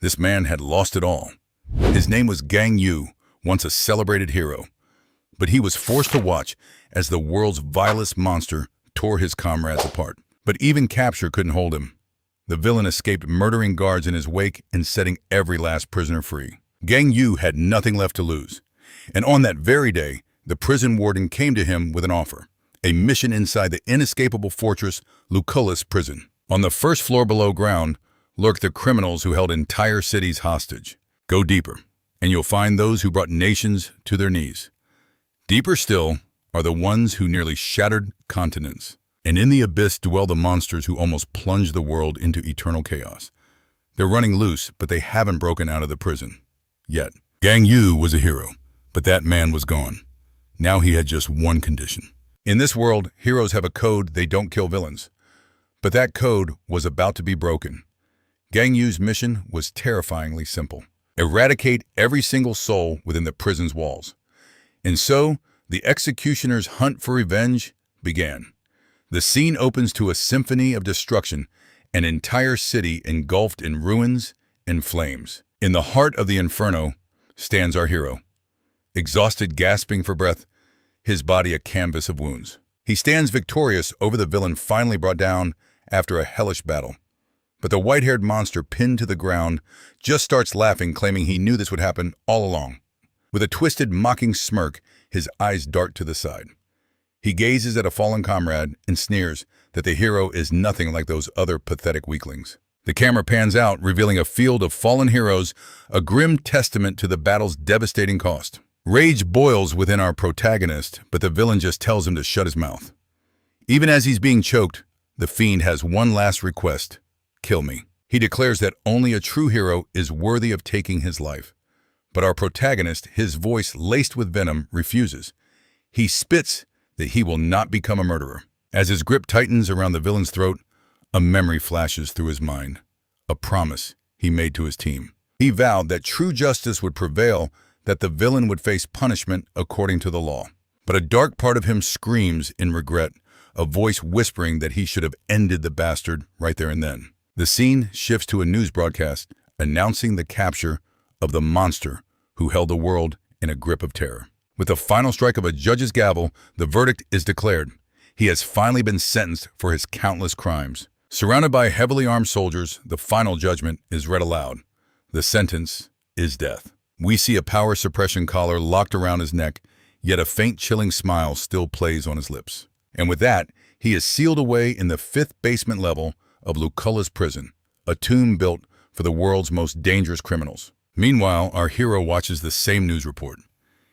This man had lost it all. His name was Gang Yu, once a celebrated hero. But he was forced to watch as the world's vilest monster tore his comrades apart. But even capture couldn't hold him. The villain escaped, murdering guards in his wake and setting every last prisoner free. Gang Yu had nothing left to lose. And on that very day, the prison warden came to him with an offer. A mission inside the inescapable fortress Ruthless prison. On the first floor below ground lurked the criminals who held entire cities hostage. Go deeper, and you'll find those who brought nations to their knees. Deeper still are the ones who nearly shattered continents. And in the abyss dwell the monsters who almost plunged the world into eternal chaos. They're running loose, but they haven't broken out of the prison. Yet. Gang Yu was a hero, but that man was gone. Now he had just one condition. In this world, heroes have a code: they don't kill villains. But that code was about to be broken. Gang Yu's mission was terrifyingly simple. Eradicate every single soul within the prison's walls. And so, the executioner's hunt for revenge began. The scene opens to a symphony of destruction, an entire city engulfed in ruins and flames. In the heart of the inferno stands our hero. Exhausted, gasping for breath, his body a canvas of wounds. He stands victorious over the villain finally brought down after a hellish battle. But the white-haired monster pinned to the ground just starts laughing, claiming he knew this would happen all along. With a twisted, mocking smirk, his eyes dart to the side. He gazes at a fallen comrade and sneers that the hero is nothing like those other pathetic weaklings. The camera pans out, revealing a field of fallen heroes, a grim testament to the battle's devastating cost. Rage boils within our protagonist, but the villain just tells him to shut his mouth. Even as he's being choked, the fiend has one last request: kill me. He declares that only a true hero is worthy of taking his life. But our protagonist, his voice laced with venom, refuses. He spits that he will not become a murderer. As his grip tightens around the villain's throat, a memory flashes through his mind, a promise he made to his team. He vowed that true justice would prevail, that the villain would face punishment according to the law. But a dark part of him screams in regret, a voice whispering that he should have ended the bastard right there and then. The scene shifts to a news broadcast announcing the capture of the monster who held the world in a grip of terror. With the final strike of a judge's gavel, the verdict is declared. He has finally been sentenced for his countless crimes. Surrounded by heavily armed soldiers, the final judgment is read aloud. The sentence is death. We see a power suppression collar locked around his neck, yet a faint, chilling smile still plays on his lips. And with that, he is sealed away in the 5th basement level of Ruthless prison, a tomb built for the world's most dangerous criminals. Meanwhile, our hero watches the same news report.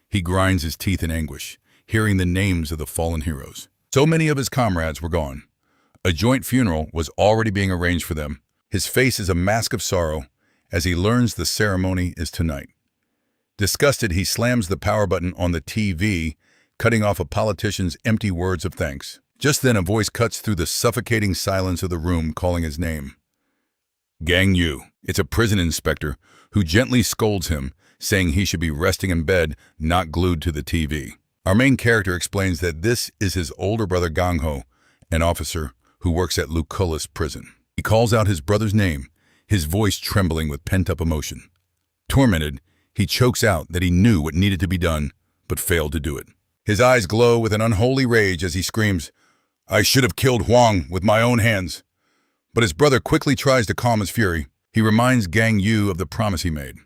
He grinds his teeth in anguish, hearing the names of the fallen heroes. So many of his comrades were gone. A joint funeral was already being arranged for them. His face is a mask of sorrow as he learns the ceremony is tonight. Disgusted, he slams the power button on the TV, cutting off a politician's empty words of thanks. Just then, a voice cuts through the suffocating silence of the room, calling his name. Gang Yu. It's a prison inspector who gently scolds him, saying he should be resting in bed, not glued to the TV. Our main character explains that this is his older brother Gang Ho, an officer who works at Ruthless prison. He calls out his brother's name, his voice trembling with pent-up emotion. Tormented, he chokes out that he knew what needed to be done, but failed to do it. His eyes glow with an unholy rage as he screams, "I should have killed Huang with my own hands." But his brother quickly tries to calm his fury. He reminds Gang Yu of the promise he made.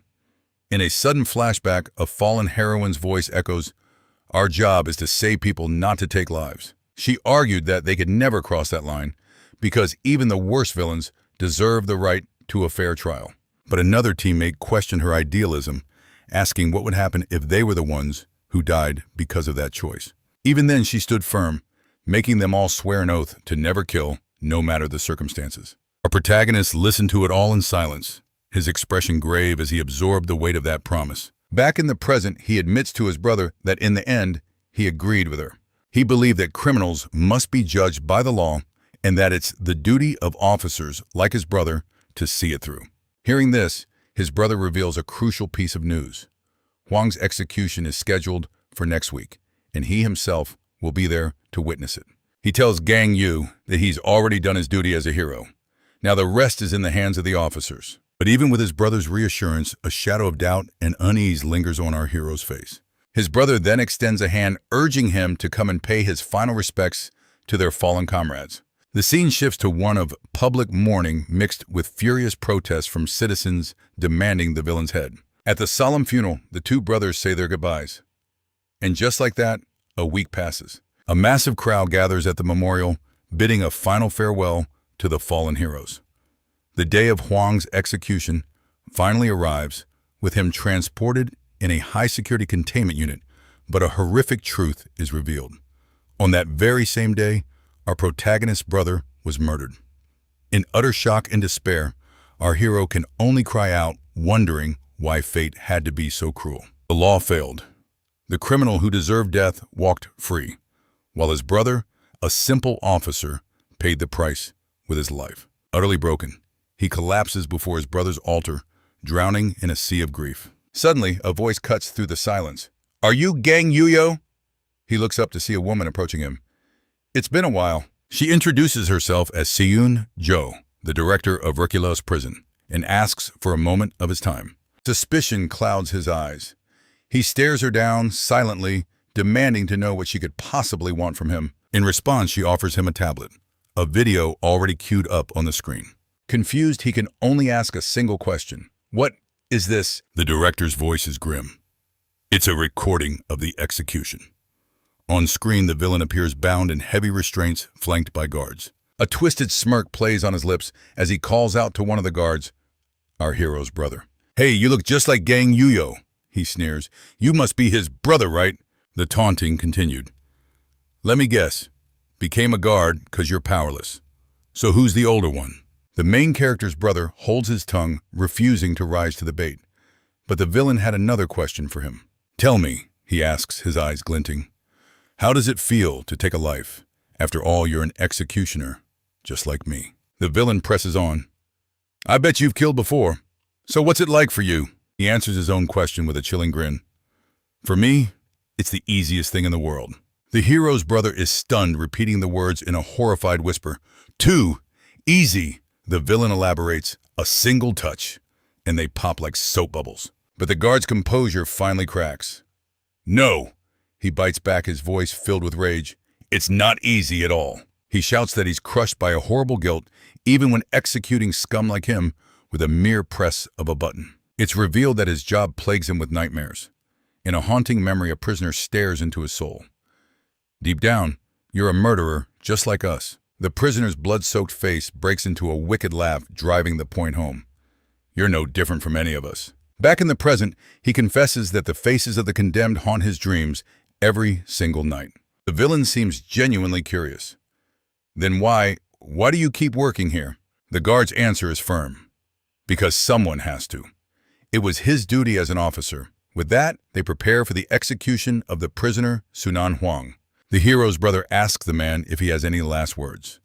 In a sudden flashback, a fallen heroine's voice echoes, "Our job is to save people, not to take lives." She argued that they could never cross that line because even the worst villains deserve the right to a fair trial. But another teammate questioned her idealism, asking what would happen if they were the ones who died because of that choice. Even then, she stood firm, making them all swear an oath to never kill, no matter the circumstances. Our protagonist listened to it all in silence, his expression grave as he absorbed the weight of that promise. Back in the present, he admits to his brother that in the end, he agreed with her. He believed that criminals must be judged by the law and that it's the duty of officers like his brother to see it through. Hearing this, his brother reveals a crucial piece of news. Huang's execution is scheduled for next week, and he himself will be there to witness it. He tells Gang Yu that he's already done his duty as a hero. Now the rest is in the hands of the officers. But even with his brother's reassurance, a shadow of doubt and unease lingers on our hero's face. His brother then extends a hand, urging him to come and pay his final respects to their fallen comrades. The scene shifts to one of public mourning mixed with furious protests from citizens demanding the villain's head. At the solemn funeral, the two brothers say their goodbyes. And just like that, a week passes. A massive crowd gathers at the memorial, bidding a final farewell to the fallen heroes. The day of Huang's execution finally arrives, with him transported in a high-security containment unit, but a horrific truth is revealed. On that very same day, our protagonist's brother was murdered. In utter shock and despair, our hero can only cry out, wondering why fate had to be so cruel. The law failed. The criminal who deserved death walked free, while his brother, a simple officer, paid the price with his life. Utterly broken, he collapses before his brother's altar, drowning in a sea of grief. Suddenly, a voice cuts through the silence. "Are you Gang Yuyo?" He looks up to see a woman approaching him. It's been a while. She introduces herself as Seun Jo, the director of Ruthless prison, and asks for a moment of his time. Suspicion clouds his eyes. He stares her down silently, demanding to know what she could possibly want from him. In response, she offers him a tablet, a video already queued up on the screen. Confused, he can only ask a single question. "What is this?" The director's voice is grim. "It's a recording of the execution." On screen, the villain appears bound in heavy restraints, flanked by guards. A twisted smirk plays on his lips as he calls out to one of the guards, our hero's brother. "Hey, you look just like Gang Yuyo," he sneers. "You must be his brother, right?" The taunting continued. "Let me guess. Became a guard 'cause you're powerless. So who's the older one?" The main character's brother holds his tongue, refusing to rise to the bait. But the villain had another question for him. "Tell me," he asks, his eyes glinting. "How does it feel to take a life? After all, you're an executioner, just like me." The villain presses on. "I bet you've killed before. So what's it like for you?" He answers his own question with a chilling grin. "For me, it's the easiest thing in the world." The hero's brother is stunned, repeating the words in a horrified whisper. "Too easy." The villain elaborates, "A single touch," and they pop like soap bubbles. But the guard's composure finally cracks. "No!" He bites back, his voice filled with rage. "It's not easy at all." He shouts that he's crushed by a horrible guilt, even when executing scum like him with a mere press of a button. It's revealed that his job plagues him with nightmares. In a haunting memory, a prisoner stares into his soul. "Deep down, you're a murderer, just like us." The prisoner's blood-soaked face breaks into a wicked laugh, driving the point home. "You're no different from any of us." Back in the present, he confesses that the faces of the condemned haunt his dreams every single night. The villain seems genuinely curious. "Then why do you keep working here?" The guard's answer is firm. "Because someone has to." It was his duty as an officer. With that, they prepare for the execution of the prisoner, Sunan Huang. The hero's brother asks the man if he has any last words.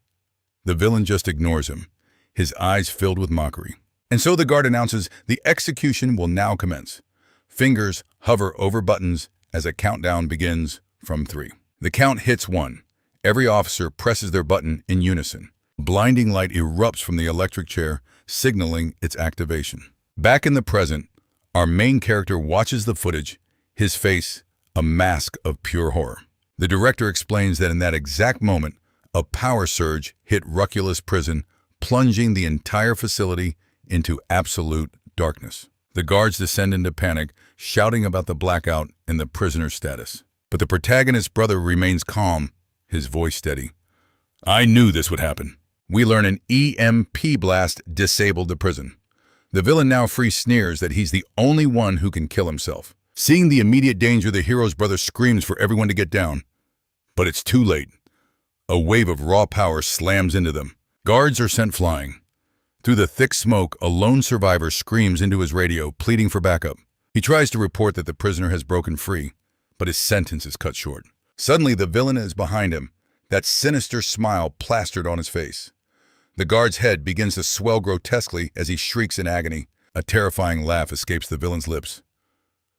The villain just ignores him, his eyes filled with mockery. And so the guard announces the execution will now commence. Fingers hover over buttons as a countdown begins from 3. The count hits 1. Every officer presses their button in unison. Blinding light erupts from the electric chair, signaling its activation. Back in the present, our main character watches the footage, his face a mask of pure horror. The director explains that in that exact moment, a power surge hit Ruthless prison, plunging the entire facility into absolute darkness. The guards descend into panic, shouting about the blackout and the prisoner's status. But the protagonist's brother remains calm, his voice steady. "I knew this would happen." We learn an EMP blast disabled the prison. The villain now free sneers that he's the only one who can kill himself. Seeing the immediate danger, the hero's brother screams for everyone to get down. But it's too late. A wave of raw power slams into them. Guards are sent flying. Through the thick smoke, a lone survivor screams into his radio, pleading for backup. He tries to report that the prisoner has broken free, but his sentence is cut short. Suddenly, the villain is behind him, that sinister smile plastered on his face. The guard's head begins to swell grotesquely as he shrieks in agony. A terrifying laugh escapes the villain's lips.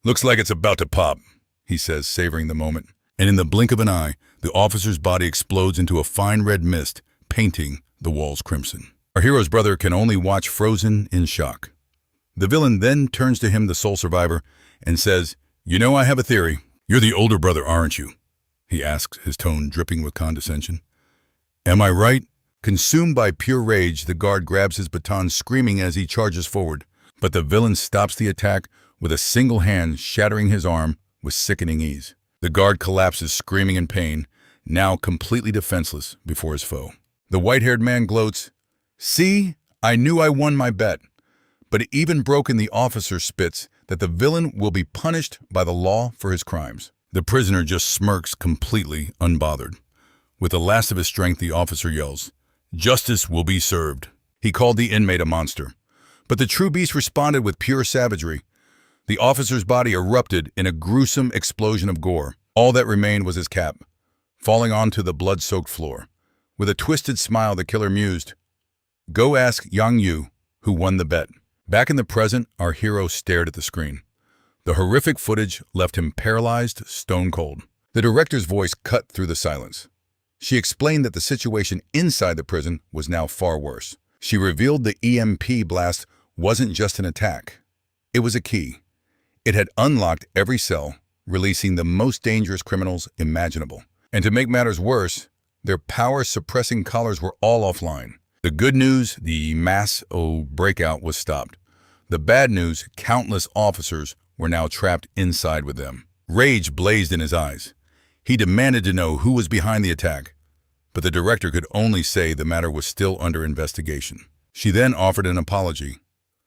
"Looks like it's about to pop," he says, savoring the moment. And in the blink of an eye, the officer's body explodes into a fine red mist, painting the walls crimson. Our hero's brother can only watch frozen in shock. The villain then turns to him, the sole survivor, and says, "You know, I have a theory. You're the older brother, aren't you?" he asks, his tone dripping with condescension. "Am I right?" Consumed by pure rage, the guard grabs his baton, screaming as he charges forward. But the villain stops the attack with a single hand, shattering his arm with sickening ease. The guard collapses, screaming in pain, now completely defenseless before his foe. The white-haired man gloats, "See, I knew I won my bet." But even broken, the officer spits that the villain will be punished by the law for his crimes. The prisoner just smirks, completely unbothered. With the last of his strength, the officer yells, "Justice will be served." He called the inmate a monster, but the true beast responded with pure savagery. The officer's body erupted in a gruesome explosion of gore. All that remained was his cap, falling onto the blood-soaked floor. With a twisted smile, the killer mused, "Go ask Yang Yu, who won the bet." Back in the present, our hero stared at the screen. The horrific footage left him paralyzed, stone cold. The director's voice cut through the silence. She explained that the situation inside the prison was now far worse. She revealed the EMP blast wasn't just an attack. It was a key. It had unlocked every cell, releasing the most dangerous criminals imaginable. And to make matters worse, their power-suppressing collars were all offline. The good news, the mass breakout was stopped. The bad news, countless officers were now trapped inside with them. Rage blazed in his eyes. He demanded to know who was behind the attack, but the director could only say the matter was still under investigation. She then offered an apology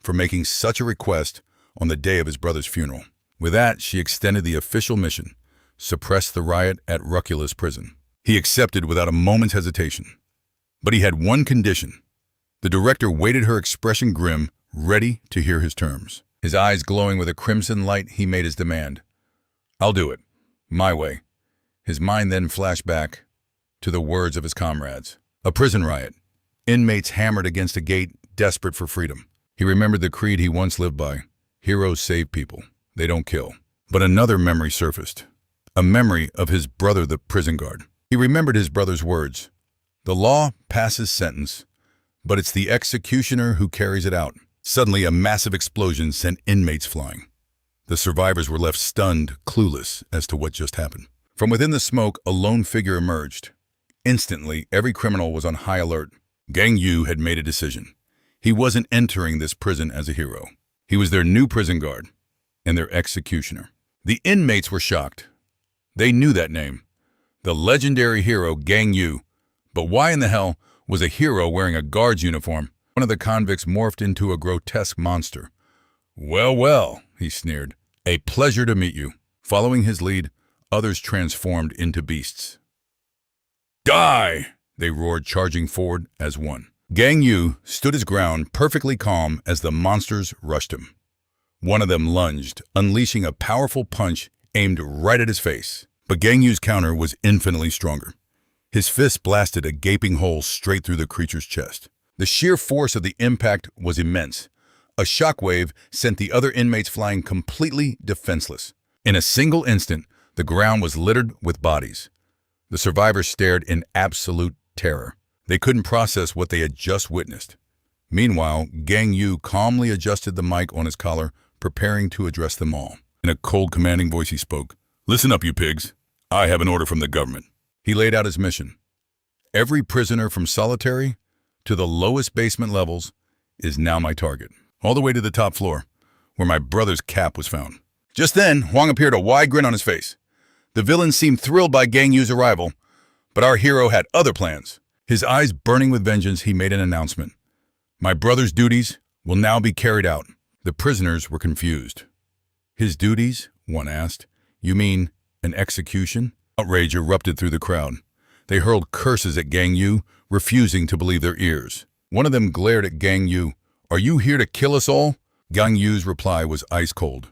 for making such a request on the day of his brother's funeral. With that, she extended the official mission, suppress the riot at Ruthless prison. He accepted without a moment's hesitation. But he had one condition. The director waited, her expression grim, ready to hear his terms. His eyes glowing with a crimson light, he made his demand. "I'll do it. My way." His mind then flashed back to the words of his comrades. A prison riot. Inmates hammered against a gate, desperate for freedom. He remembered the creed he once lived by. Heroes save people. They don't kill. But another memory surfaced. A memory of his brother, the prison guard. He remembered his brother's words. "The law passes sentence, but it's the executioner who carries it out." Suddenly, a massive explosion sent inmates flying. The survivors were left stunned, clueless as to what just happened. From within the smoke, a lone figure emerged. Instantly, every criminal was on high alert. Gang Yu had made a decision. He wasn't entering this prison as a hero. He was their new prison guard and their executioner. The inmates were shocked. They knew that name. The legendary hero, Gang Yu. But why in the hell was a hero wearing a guard's uniform? One of the convicts morphed into a grotesque monster. "Well, well," he sneered. "A pleasure to meet you." Following his lead, others transformed into beasts. "Die!" they roared, charging forward as one. Gang Yu stood his ground, perfectly calm as the monsters rushed him. One of them lunged, unleashing a powerful punch aimed right at his face. But Gang Yu's counter was infinitely stronger. His fist blasted a gaping hole straight through the creature's chest. The sheer force of the impact was immense. A shockwave sent the other inmates flying completely defenseless. In a single instant, the ground was littered with bodies. The survivors stared in absolute terror. They couldn't process what they had just witnessed. Meanwhile, Gang Yu calmly adjusted the mic on his collar, preparing to address them all. In a cold, commanding voice, he spoke. "Listen up, you pigs. I have an order from the government." He laid out his mission. Every prisoner from solitary to the lowest basement levels is now my target, all the way to the top floor, where my brother's cap was found. Just then, Huang appeared, a wide grin on his face. The villain seemed thrilled by Gang Yu's arrival, but our hero had other plans. His eyes burning with vengeance, he made an announcement. "My brother's duties will now be carried out." The prisoners were confused. "His duties?" one asked. "You mean an execution?" Outrage erupted through the crowd. They hurled curses at Gang Yu, refusing to believe their ears. One of them glared at Gang Yu. "Are you here to kill us all?" Gang Yu's reply was ice cold.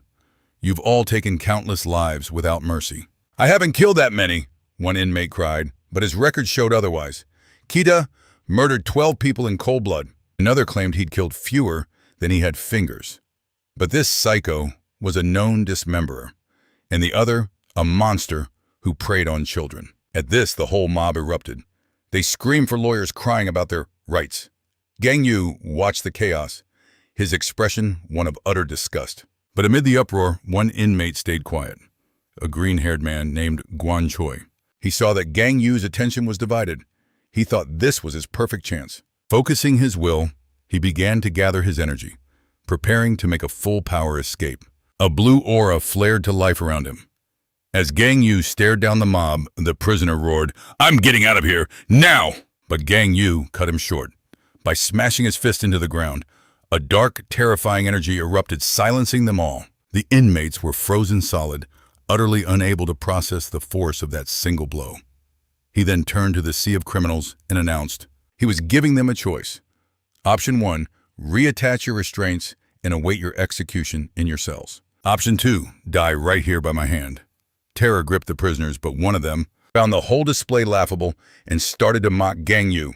"You've all taken countless lives without mercy." "I haven't killed that many," one inmate cried, but his record showed otherwise. Kita murdered 12 people in cold blood. Another claimed he'd killed fewer than he had fingers. But this psycho was a known dismemberer, and the other, a monster who preyed on children. At this, the whole mob erupted. They screamed for lawyers, crying about their rights. Gang Yu watched the chaos. his expression one of utter disgust. But amid the uproar, one inmate stayed quiet, a green-haired man named Guan Choi. He saw that Gang Yu's attention was divided. He thought this was his perfect chance. Focusing his will, he began to gather his energy, preparing to make a full-power escape. A blue aura flared to life around him. As Gang Yu stared down the mob, the prisoner roared, "I'm getting out of here, now!" But Gang Yu cut him short. By smashing his fist into the ground, a dark, terrifying energy erupted, silencing them all. The inmates were frozen solid, utterly unable to process the force of that single blow. He then turned to the sea of criminals and announced he was giving them a choice. Option 1, reattach your restraints and await your execution in your cells. Option 2, die right here by my hand. Terror gripped the prisoners, but one of them found the whole display laughable and started to mock Gang Yu.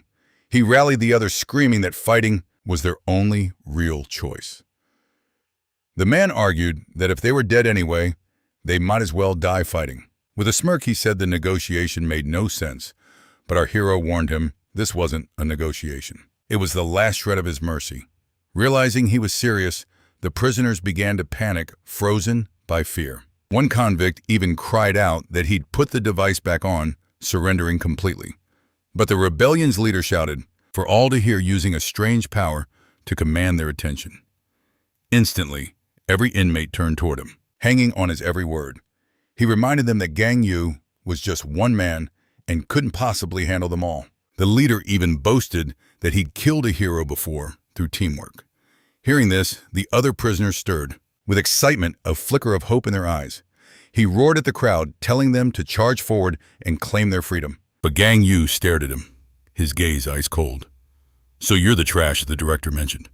He rallied the others, screaming that fighting was their only real choice. The man argued that if they were dead anyway, they might as well die fighting. With a smirk, he said the negotiation made no sense, but our hero warned him this wasn't a negotiation. It was the last shred of his mercy. Realizing he was serious, the prisoners began to panic, frozen by fear. One convict even cried out that he'd put the device back on, surrendering completely. But the rebellion's leader shouted, for all to hear, using a strange power to command their attention. Instantly, every inmate turned toward him, hanging on his every word. He reminded them that Gang Yu was just one man and couldn't possibly handle them all. The leader even boasted that he'd killed a hero before through teamwork. Hearing this, the other prisoners stirred. With excitement, a flicker of hope in their eyes, he roared at the crowd, telling them to charge forward and claim their freedom. But Gang Yu stared at him, his gaze ice cold. "So you're the trash the director mentioned."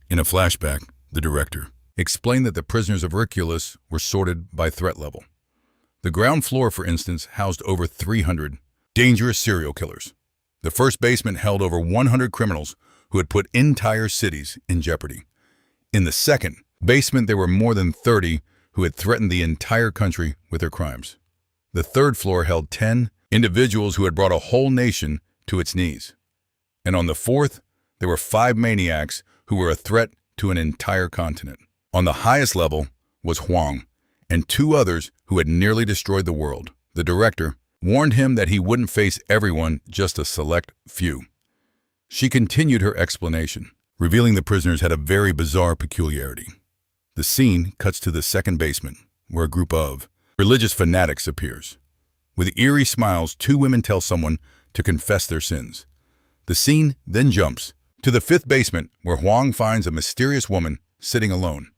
In a flashback, the director explained that the prisoners of Ruthless were sorted by threat level. The ground floor, for instance, housed over 300 dangerous serial killers. The first basement held over 100 criminals who had put entire cities in jeopardy. In the second basement, there were more than 30 who had threatened the entire country with their crimes. The third floor held 10 individuals who had brought a whole nation to its knees. And on the fourth, there were 5 maniacs who were a threat to an entire continent. On the highest level was Huang and 2 others who had nearly destroyed the world. The director warned him that he wouldn't face everyone, just a select few. She continued her explanation, revealing the prisoners had a very bizarre peculiarity. The scene cuts to the second basement, where a group of religious fanatics appears. With eerie smiles, 2 women tell someone to confess their sins. The scene then jumps to the 5th basement, where Huang finds a mysterious woman sitting alone.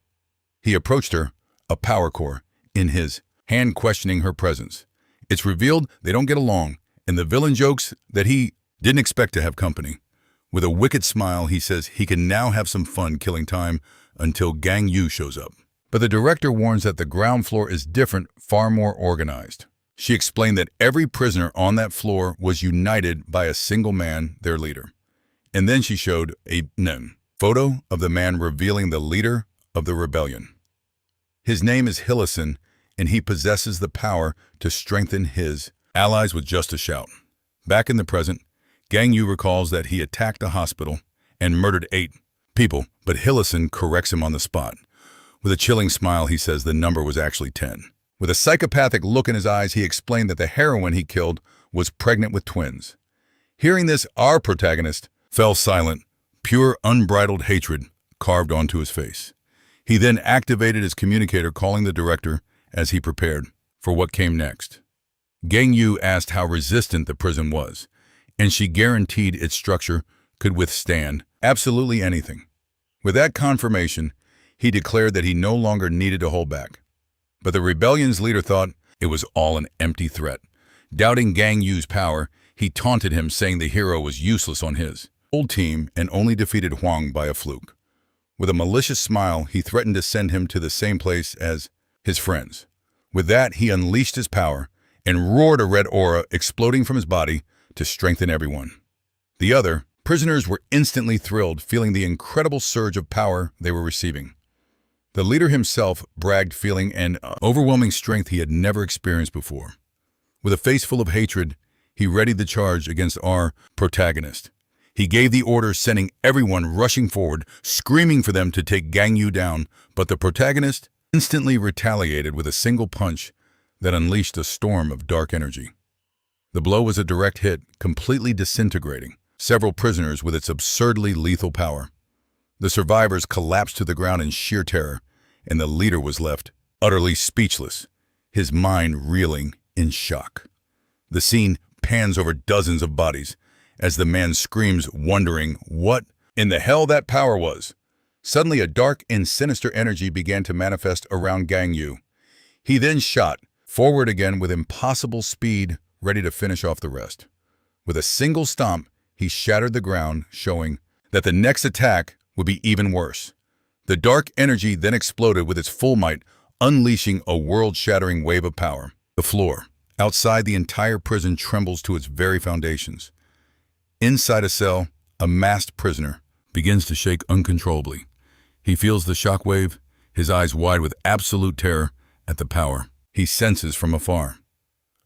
He approached her, a power core in his hand, questioning her presence. It's revealed they don't get along, and the villain jokes that he didn't expect to have company. With a wicked smile, he says he can now have some fun killing time until Gang Yu shows up. But the director warns that the ground floor is different, far more organized. She explained that every prisoner on that floor was united by a single man, their leader. And then she showed a photo of the man revealing the leader of the rebellion. His name is Hillison, and he possesses the power to strengthen his allies with just a shout. Back in the present, Gang Yu recalls that he attacked a hospital and murdered 8 people, but Hillison corrects him on the spot. With a chilling smile, he says the number was actually 10. With a psychopathic look in his eyes, he explained that the heroine he killed was pregnant with twins. Hearing this, our protagonist fell silent, pure unbridled hatred carved onto his face. He then activated his communicator, calling the director as he prepared for what came next. Gang Yu asked how resistant the prison was, and she guaranteed its structure could withstand absolutely anything. With that confirmation, he declared that he no longer needed to hold back. But the rebellion's leader thought it was all an empty threat. Doubting Gang Yu's power, he taunted him, saying the hero was useless on his old team and only defeated Huang by a fluke. With a malicious smile, he threatened to send him to the same place as his friends. With that, he unleashed his power and roared, a red aura exploding from his body to strengthen everyone. The other prisoners were instantly thrilled, feeling the incredible surge of power they were receiving. The leader himself bragged, feeling an overwhelming strength he had never experienced before. With a face full of hatred, he readied the charge against our protagonist. He gave the order, sending everyone rushing forward, screaming for them to take Gang Yu down, but the protagonist instantly retaliated with a single punch that unleashed a storm of dark energy. The blow was a direct hit, completely disintegrating several prisoners with its absurdly lethal power. The survivors collapsed to the ground in sheer terror, and the leader was left utterly speechless, his mind reeling in shock. The scene pans over dozens of bodies as the man screams, wondering what in the hell that power was. Suddenly, a dark and sinister energy began to manifest around Gang Yu. He then shot forward again with impossible speed, ready to finish off the rest. With a single stomp, he shattered the ground, showing that the next attack would be even worse. The dark energy then exploded with its full might, unleashing a world-shattering wave of power. The floor outside the entire prison trembles to its very foundations. Inside a cell, a masked prisoner begins to shake uncontrollably. He feels the shock wave, his eyes wide with absolute terror at the power he senses from afar.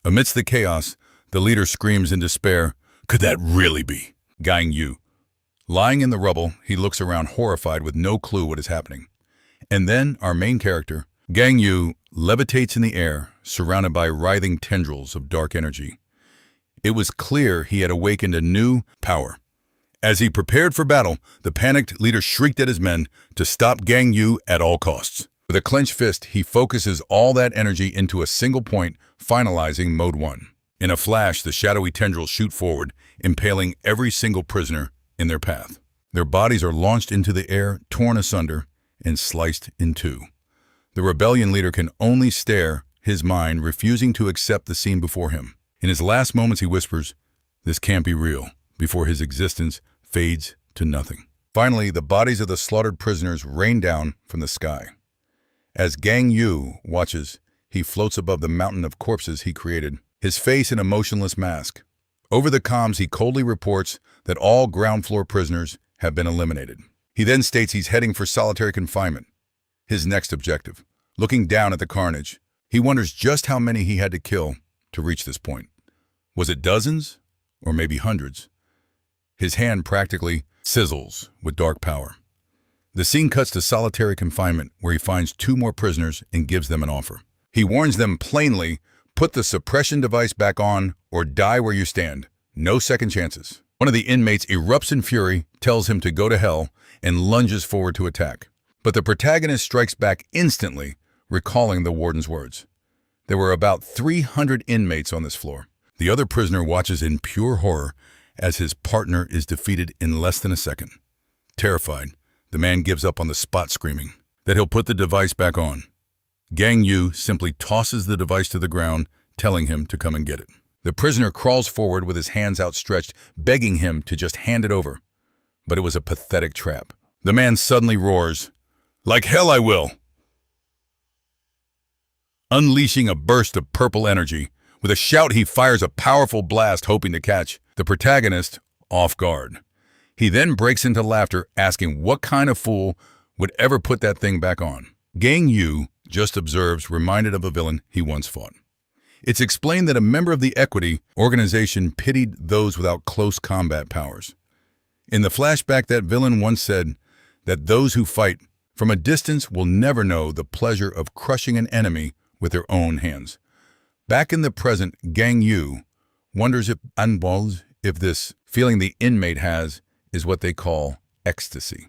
Amidst the chaos, the leader screams in despair, "Could that really be Gang Yu?" Lying in the rubble, he looks around horrified with no clue what is happening. And then our main character, Gang Yu, levitates in the air, surrounded by writhing tendrils of dark energy. It was clear he had awakened a new power. As he prepared for battle, the panicked leader shrieked at his men to stop Gang Yu at all costs. With a clenched fist, he focuses all that energy into a single point, finalizing Mode 1. In a flash, the shadowy tendrils shoot forward, impaling every single prisoner in their path. Their bodies are launched into the air, torn asunder, and sliced in two. The rebellion leader can only stare, his mind refusing to accept the scene before him. In his last moments, he whispers, "This can't be real," before his existence fades to nothing. Finally, the bodies of the slaughtered prisoners rain down from the sky. As Gang Yu watches, he floats above the mountain of corpses he created, his face in a motionless mask. Over the comms, he coldly reports that all ground floor prisoners have been eliminated. He then states he's heading for solitary confinement, his next objective. Looking down at the carnage, he wonders just how many he had to kill to reach this point. Was it dozens or maybe hundreds? His hand practically sizzles with dark power. The scene cuts to solitary confinement, where he finds two more prisoners and gives them an offer. He warns them plainly, "Put the suppression device back on or die where you stand. No second chances." One of the inmates erupts in fury, tells him to go to hell, and lunges forward to attack. But the protagonist strikes back instantly, recalling the warden's words. There were about 300 inmates on this floor. The other prisoner watches in pure horror as his partner is defeated in less than a second. Terrified, the man gives up on the spot, screaming that he'll put the device back on. Gang Yu simply tosses the device to the ground, telling him to come and get it. The prisoner crawls forward with his hands outstretched, begging him to just hand it over. But it was a pathetic trap. The man suddenly roars, "Like hell I will!" Unleashing a burst of purple energy. With a shout, he fires a powerful blast, hoping to catch the protagonist off guard. He then breaks into laughter, asking what kind of fool would ever put that thing back on. Gang Yu just observes, reminded of a villain he once fought. It's explained that a member of the Equity organization pitied those without close combat powers. In the flashback, that villain once said that those who fight from a distance will never know the pleasure of crushing an enemy with their own hands. Back in the present, Gang Yu wonders if this feeling the inmate has is what they call ecstasy.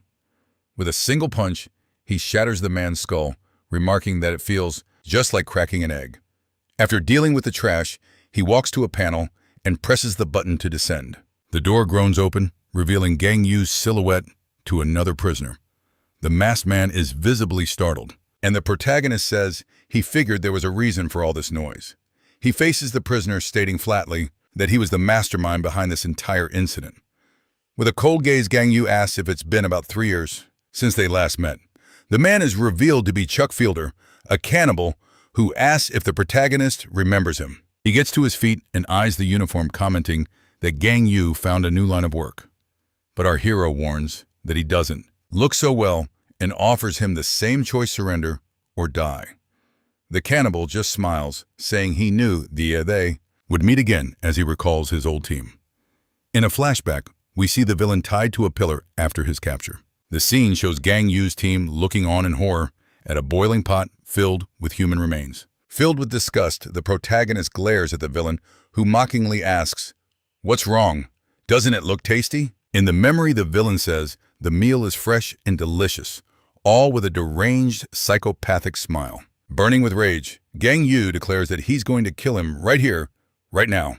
With a single punch, he shatters the man's skull, remarking that it feels just like cracking an egg. After dealing with the trash, he walks to a panel and presses the button to descend. The door groans open, revealing Gang Yu's silhouette to another prisoner. The masked man is visibly startled, and the protagonist says he figured there was a reason for all this noise. He faces the prisoner, stating flatly that he was the mastermind behind this entire incident. With a cold gaze, Gang Yu asks if it's been about 3 years since they last met. The man is revealed to be Chuck Fielder, a cannibal who asks if the protagonist remembers him. He gets to his feet and eyes the uniform, commenting that Gang Yu found a new line of work. But our hero warns that he doesn't look so well and offers him the same choice: surrender or die. The cannibal just smiles, saying he knew they would meet again as he recalls his old team. In a flashback, we see the villain tied to a pillar after his capture. The scene shows Gang Yu's team looking on in horror at a boiling pot filled with human remains. Filled with disgust, the protagonist glares at the villain, who mockingly asks, "What's wrong? Doesn't it look tasty?" In the memory, the villain says, "The meal is fresh and delicious," all with a deranged, psychopathic smile. Burning with rage, Gang Yu declares that he's going to kill him right here, right now.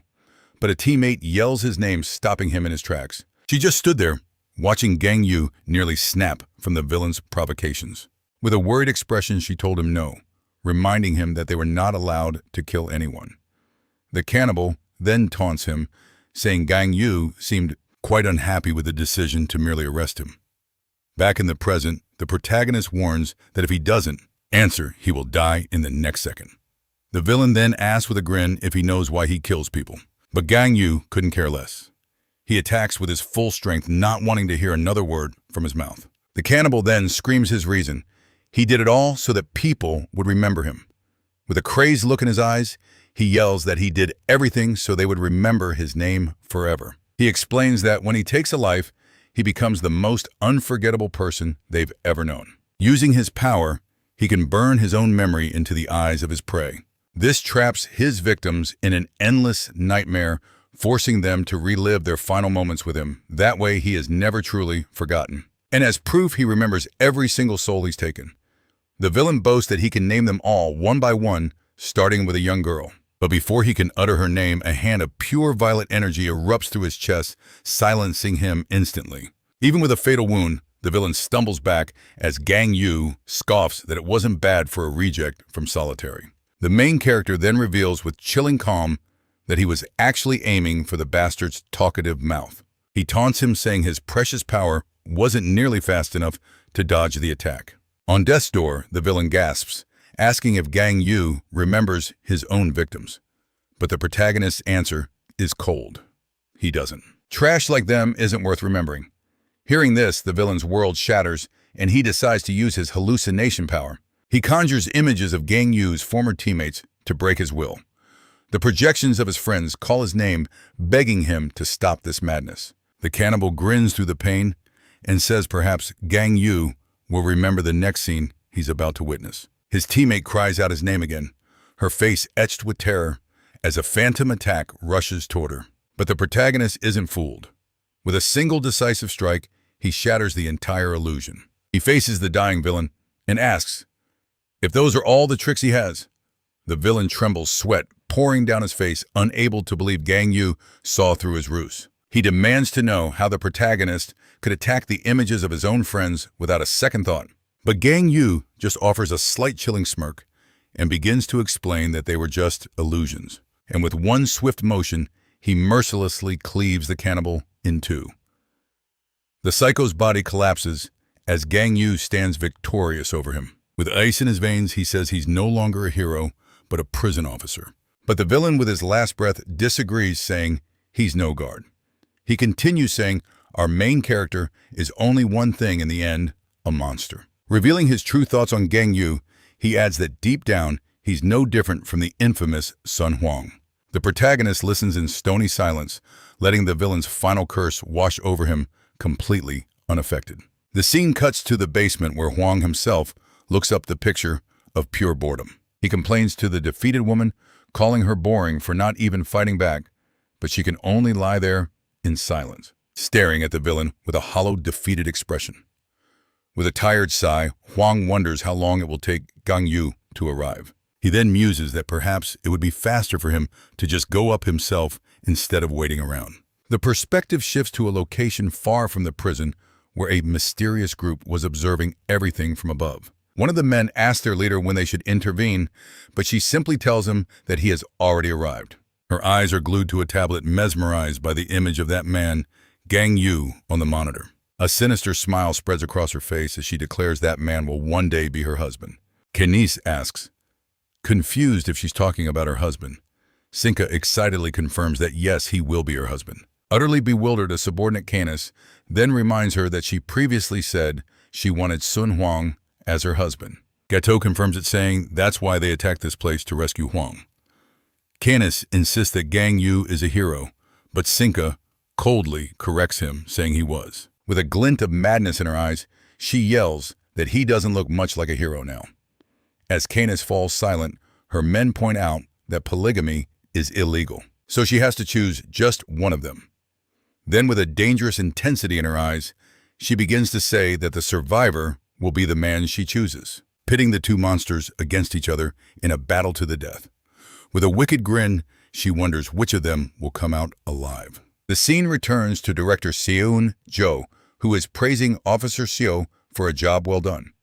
But a teammate yells his name, stopping him in his tracks. She just stood there, watching Gang Yu nearly snap from the villain's provocations. With a worried expression, she told him no, reminding him that they were not allowed to kill anyone. The cannibal then taunts him, saying Gang Yu seemed quite unhappy with the decision to merely arrest him. Back in the present, the protagonist warns that if he doesn't answer, he will die in the next second. The villain then asks with a grin if he knows why he kills people. But Gang Yu couldn't care less. He attacks with his full strength, not wanting to hear another word from his mouth. The cannibal then screams his reason. He did it all so that people would remember him. With a crazed look in his eyes, he yells that he did everything so they would remember his name forever. He explains that when he takes a life, he becomes the most unforgettable person they've ever known. Using his power, he can burn his own memory into the eyes of his prey. This traps his victims in an endless nightmare, forcing them to relive their final moments with him. That way, he is never truly forgotten. And as proof, he remembers every single soul he's taken. The villain boasts that he can name them all, one by one, starting with a young girl. But before he can utter her name, a hand of pure violet energy erupts through his chest, silencing him instantly. Even with a fatal wound, the villain stumbles back as Gang Yu scoffs that it wasn't bad for a reject from solitary. The main character then reveals with chilling calm that he was actually aiming for the bastard's talkative mouth. He taunts him, saying his precious power wasn't nearly fast enough to dodge the attack. On death's door, the villain gasps, asking if Gang Yu remembers his own victims. But the protagonist's answer is cold. He doesn't. Trash like them isn't worth remembering. Hearing this, the villain's world shatters, and he decides to use his hallucination power. He conjures images of Gang Yu's former teammates to break his will. The projections of his friends call his name, begging him to stop this madness. The cannibal grins through the pain and says perhaps Gang Yu will remember the next scene he's about to witness. His teammate cries out his name again, her face etched with terror as a phantom attack rushes toward her. But the protagonist isn't fooled. With a single decisive strike, he shatters the entire illusion. He faces the dying villain and asks if those are all the tricks he has. The villain trembles, sweat pouring down his face, unable to believe Gang Yu saw through his ruse. He demands to know how the protagonist could attack the images of his own friends without a second thought. But Gang Yu just offers a slight chilling smirk and begins to explain that they were just illusions. And with one swift motion, he mercilessly cleaves the cannibal in two. The psycho's body collapses as Gang Yu stands victorious over him. With ice in his veins, he says he's no longer a hero, but a prison officer. But the villain with his last breath disagrees, saying he's no guard. He continues saying our main character is only one thing in the end, a monster. Revealing his true thoughts on Gang Yu, he adds that deep down, he's no different from the infamous Sun Huang. The protagonist listens in stony silence, letting the villain's final curse wash over him completely unaffected. The scene cuts to the basement where Huang himself looks up the picture of pure boredom. He complains to the defeated woman, calling her boring for not even fighting back, but she can only lie there in silence, staring at the villain with a hollow, defeated expression. With a tired sigh, Huang wonders how long it will take Gang Yu to arrive. He then muses that perhaps it would be faster for him to just go up himself instead of waiting around. The perspective shifts to a location far from the prison where a mysterious group was observing everything from above. One of the men asks their leader when they should intervene, but she simply tells him that he has already arrived. Her eyes are glued to a tablet, mesmerized by the image of that man, Gang Yu, on the monitor. A sinister smile spreads across her face as she declares that man will one day be her husband. Canis asks, confused if she's talking about her husband. Sinka excitedly confirms that yes, he will be her husband. Utterly bewildered, a subordinate Canis then reminds her that she previously said she wanted Sun Huang as her husband. Gateau confirms it, saying that's why they attacked this place, to rescue Huang. Canis insists that Gang Yu is a hero, but Sinka coldly corrects him, saying he was. With a glint of madness in her eyes, she yells that he doesn't look much like a hero now. As Canis falls silent, her men point out that polygamy is illegal, so she has to choose just one of them. Then, with a dangerous intensity in her eyes, she begins to say that the survivor will be the man she chooses, pitting the two monsters against each other in a battle to the death. With a wicked grin, she wonders which of them will come out alive. The scene returns to director Seun Jo, who is praising Officer Seo for a job well done.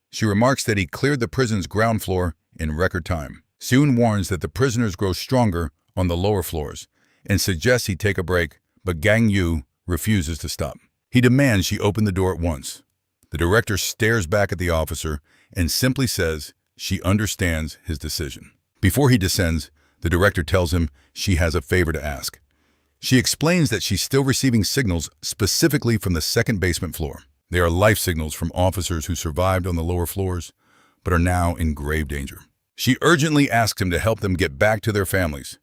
She remarks that he cleared the prison's ground floor in record time. Seun warns that the prisoners grow stronger on the lower floors and suggests he take a break, but Gang Yu refuses to stop. He demands she open the door at once. The director stares back at the officer and simply says she understands his decision. Before he descends, the director tells him she has a favor to ask. She explains that she's still receiving signals specifically from the second basement floor. They are life signals from officers who survived on the lower floors, but are now in grave danger. She urgently asks him to help them get back to their families.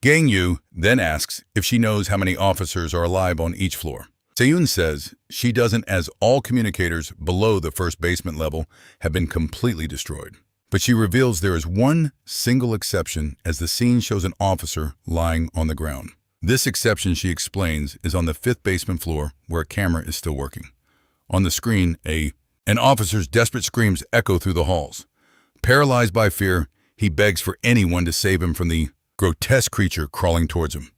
Gang Yu then asks if she knows how many officers are alive on each floor. Seun says she doesn't, as all communicators below the first basement level have been completely destroyed. But she reveals there is one single exception as the scene shows an officer lying on the ground. This exception, she explains, is on the fifth basement floor where a camera is still working. On the screen, an officer's desperate screams echo through the halls. Paralyzed by fear, he begs for anyone to save him from the grotesque creature crawling towards him.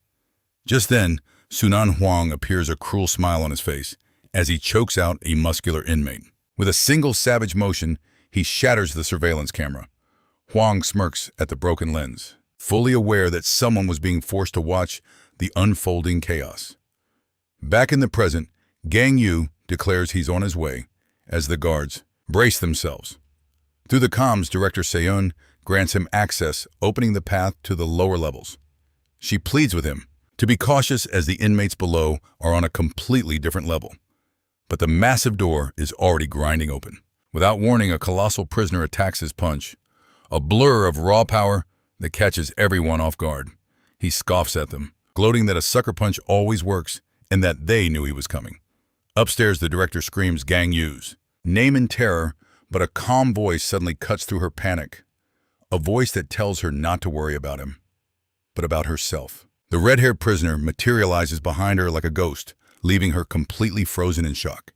Just then, Sunan Huang appears, a cruel smile on his face, as he chokes out a muscular inmate. With a single savage motion, he shatters the surveillance camera. Huang smirks at the broken lens, fully aware that someone was being forced to watch the unfolding chaos. Back in the present, Gang Yu declares he's on his way as the guards brace themselves. Through the comms, Director Seun grants him access, opening the path to the lower levels. She pleads with him to be cautious as the inmates below are on a completely different level. But the massive door is already grinding open. Without warning, a colossal prisoner attacks his punch, a blur of raw power that catches everyone off guard. He scoffs at them, gloating that a sucker punch always works and that they knew he was coming. Upstairs, the director screams Gang Yu's name in terror, but a calm voice suddenly cuts through her panic. A voice that tells her not to worry about him, but about herself. The red-haired prisoner materializes behind her like a ghost, leaving her completely frozen in shock.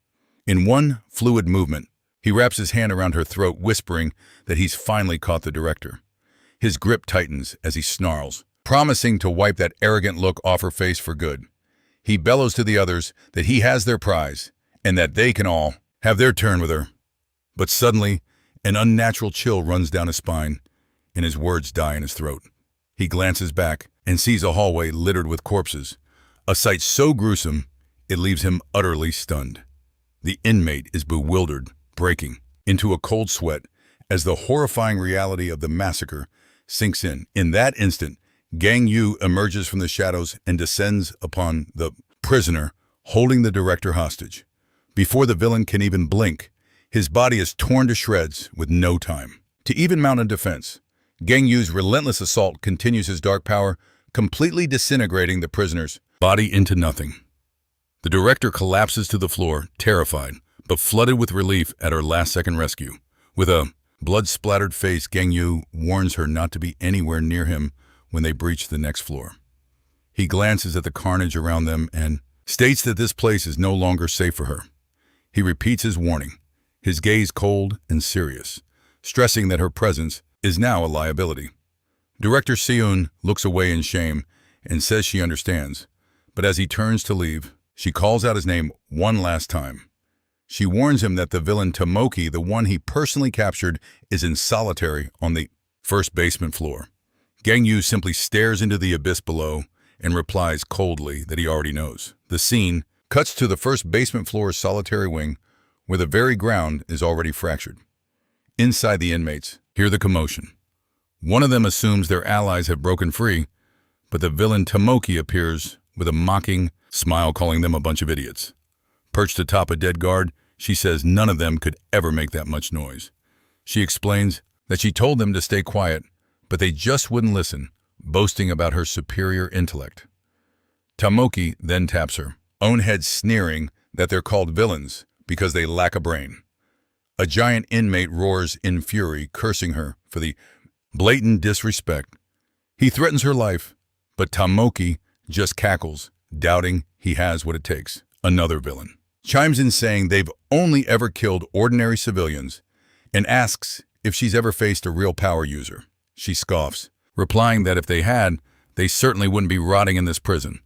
In one fluid movement, he wraps his hand around her throat, whispering that he's finally caught the director. His grip tightens as he snarls, promising to wipe that arrogant look off her face for good. He bellows to the others that he has their prize and that they can all have their turn with her. But suddenly, an unnatural chill runs down his spine, and his words die in his throat. He glances back and sees a hallway littered with corpses, a sight so gruesome it leaves him utterly stunned. The inmate is bewildered, breaking into a cold sweat as the horrifying reality of the massacre sinks in. In that instant, Gang Yu emerges from the shadows and descends upon the prisoner, holding the director hostage. Before the villain can even blink, his body is torn to shreds with no time to even mount a defense. Gang Yu's relentless assault continues his dark power, completely disintegrating the prisoner's body into nothing. The director collapses to the floor, terrified, but flooded with relief at her last-second rescue. With a blood-splattered face, Gang Yu warns her not to be anywhere near him when they breach the next floor. He glances at the carnage around them and states that this place is no longer safe for her. He repeats his warning, his gaze cold and serious, stressing that her presence is now a liability. Director Seun looks away in shame and says she understands, but as he turns to leave, she calls out his name one last time. She warns him that the villain Tomoki, the one he personally captured, is in solitary on the first basement floor. Gang Yu simply stares into the abyss below and replies coldly that he already knows. The scene cuts to the first basement floor's solitary wing, where the very ground is already fractured. Inside, the inmates hear the commotion. One of them assumes their allies have broken free, but the villain Tomoki appears with a mocking smile, calling them a bunch of idiots. Perched atop a dead guard, she says none of them could ever make that much noise. She explains that she told them to stay quiet, but they just wouldn't listen, boasting about her superior intellect. Tomoki then taps her, own head sneering that they're called villains because they lack a brain. A giant inmate roars in fury, cursing her for the blatant disrespect. He threatens her life, but Tomoki just cackles, doubting he has what it takes. Another villain chimes in saying they've only ever killed ordinary civilians and asks if she's ever faced a real power user. She scoffs, replying that if they had, they certainly wouldn't be rotting in this prison.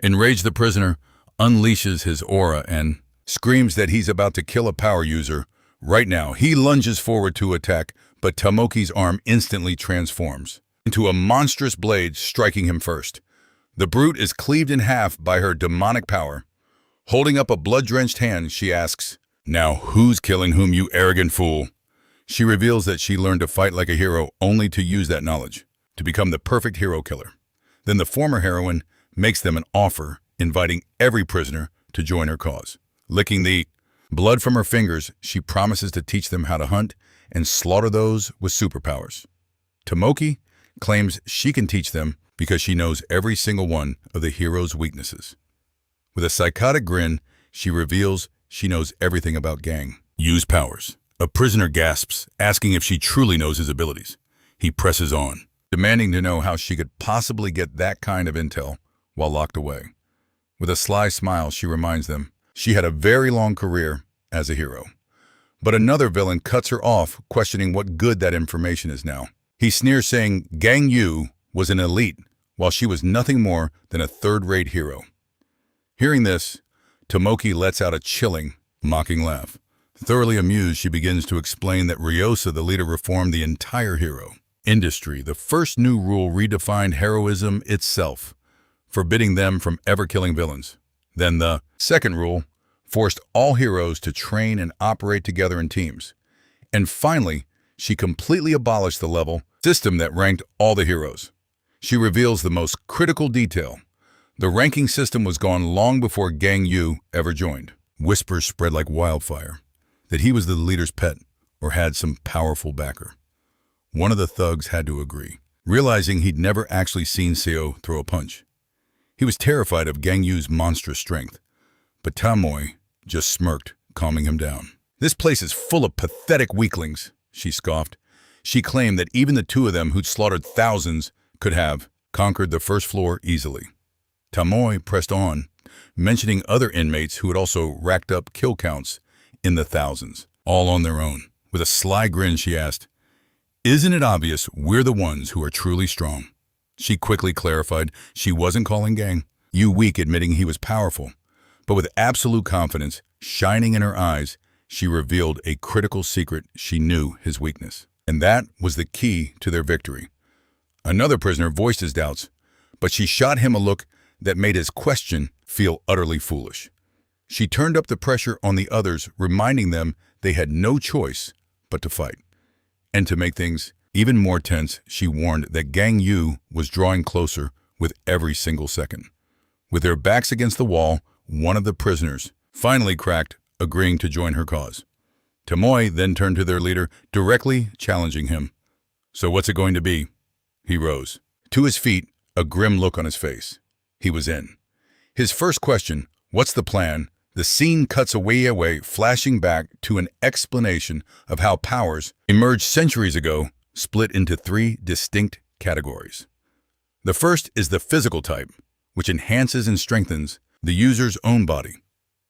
Enraged, the prisoner unleashes his aura and screams that he's about to kill a power user. Right now, he lunges forward to attack, but Tomoki's arm instantly transforms into a monstrous blade, striking him first. The brute is cleaved in half by her demonic power. Holding up a blood-drenched hand, she asks, "Now who's killing whom, you arrogant fool?" She reveals that she learned to fight like a hero only to use that knowledge, to become the perfect hero killer. Then the former heroine makes them an offer, inviting every prisoner to join her cause. Licking the blood from her fingers, she promises to teach them how to hunt and slaughter those with superpowers. Tomoki claims she can teach them because she knows every single one of the hero's weaknesses. With a psychotic grin, she reveals she knows everything about Gang Yu's powers. A prisoner gasps, asking if she truly knows his abilities. He presses on, demanding to know how she could possibly get that kind of intel while locked away. With a sly smile, she reminds them she had a very long career as a hero. But another villain cuts her off, questioning what good that information is now. He sneers, saying Gang Yu was an elite, while she was nothing more than a third-rate hero. Hearing this, Tomoki lets out a chilling, mocking laugh. Thoroughly amused, she begins to explain that Ryosa, the leader, reformed the entire hero industry. The first new rule redefined heroism itself, forbidding them from ever killing villains. Then the second rule forced all heroes to train and operate together in teams. And finally, she completely abolished the level system that ranked all the heroes. She reveals the most critical detail. The ranking system was gone long before Gang Yu ever joined. Whispers spread like wildfire that he was the leader's pet or had some powerful backer. One of the thugs had to agree, realizing he'd never actually seen Seo throw a punch. He was terrified of Gang Yu's monstrous strength, but Tamoy just smirked, calming him down. "This place is full of pathetic weaklings," she scoffed. She claimed that even the two of them who'd slaughtered thousands could have conquered the first floor easily. Tamoy pressed on, mentioning other inmates who had also racked up kill counts in the thousands, all on their own. With a sly grin, she asked, "Isn't it obvious we're the ones who are truly strong?" She quickly clarified she wasn't calling Gang Yu weak, admitting he was powerful. But with absolute confidence shining in her eyes, she revealed a critical secret: she knew his weakness. And that was the key to their victory. Another prisoner voiced his doubts, but she shot him a look that made his question feel utterly foolish. She turned up the pressure on the others, reminding them they had no choice but to fight. And to make things even more tense, she warned that Gang Yu was drawing closer with every single second. With their backs against the wall, one of the prisoners finally cracked, agreeing to join her cause. Tamoy then turned to their leader, directly challenging him. "So what's it going to be?" He rose to his feet, a grim look on his face. He was in. His first question, "What's the plan?" The scene cuts away, flashing back to an explanation of how powers emerged centuries ago, split into three distinct categories. The first is the physical type, which enhances and strengthens the user's own body.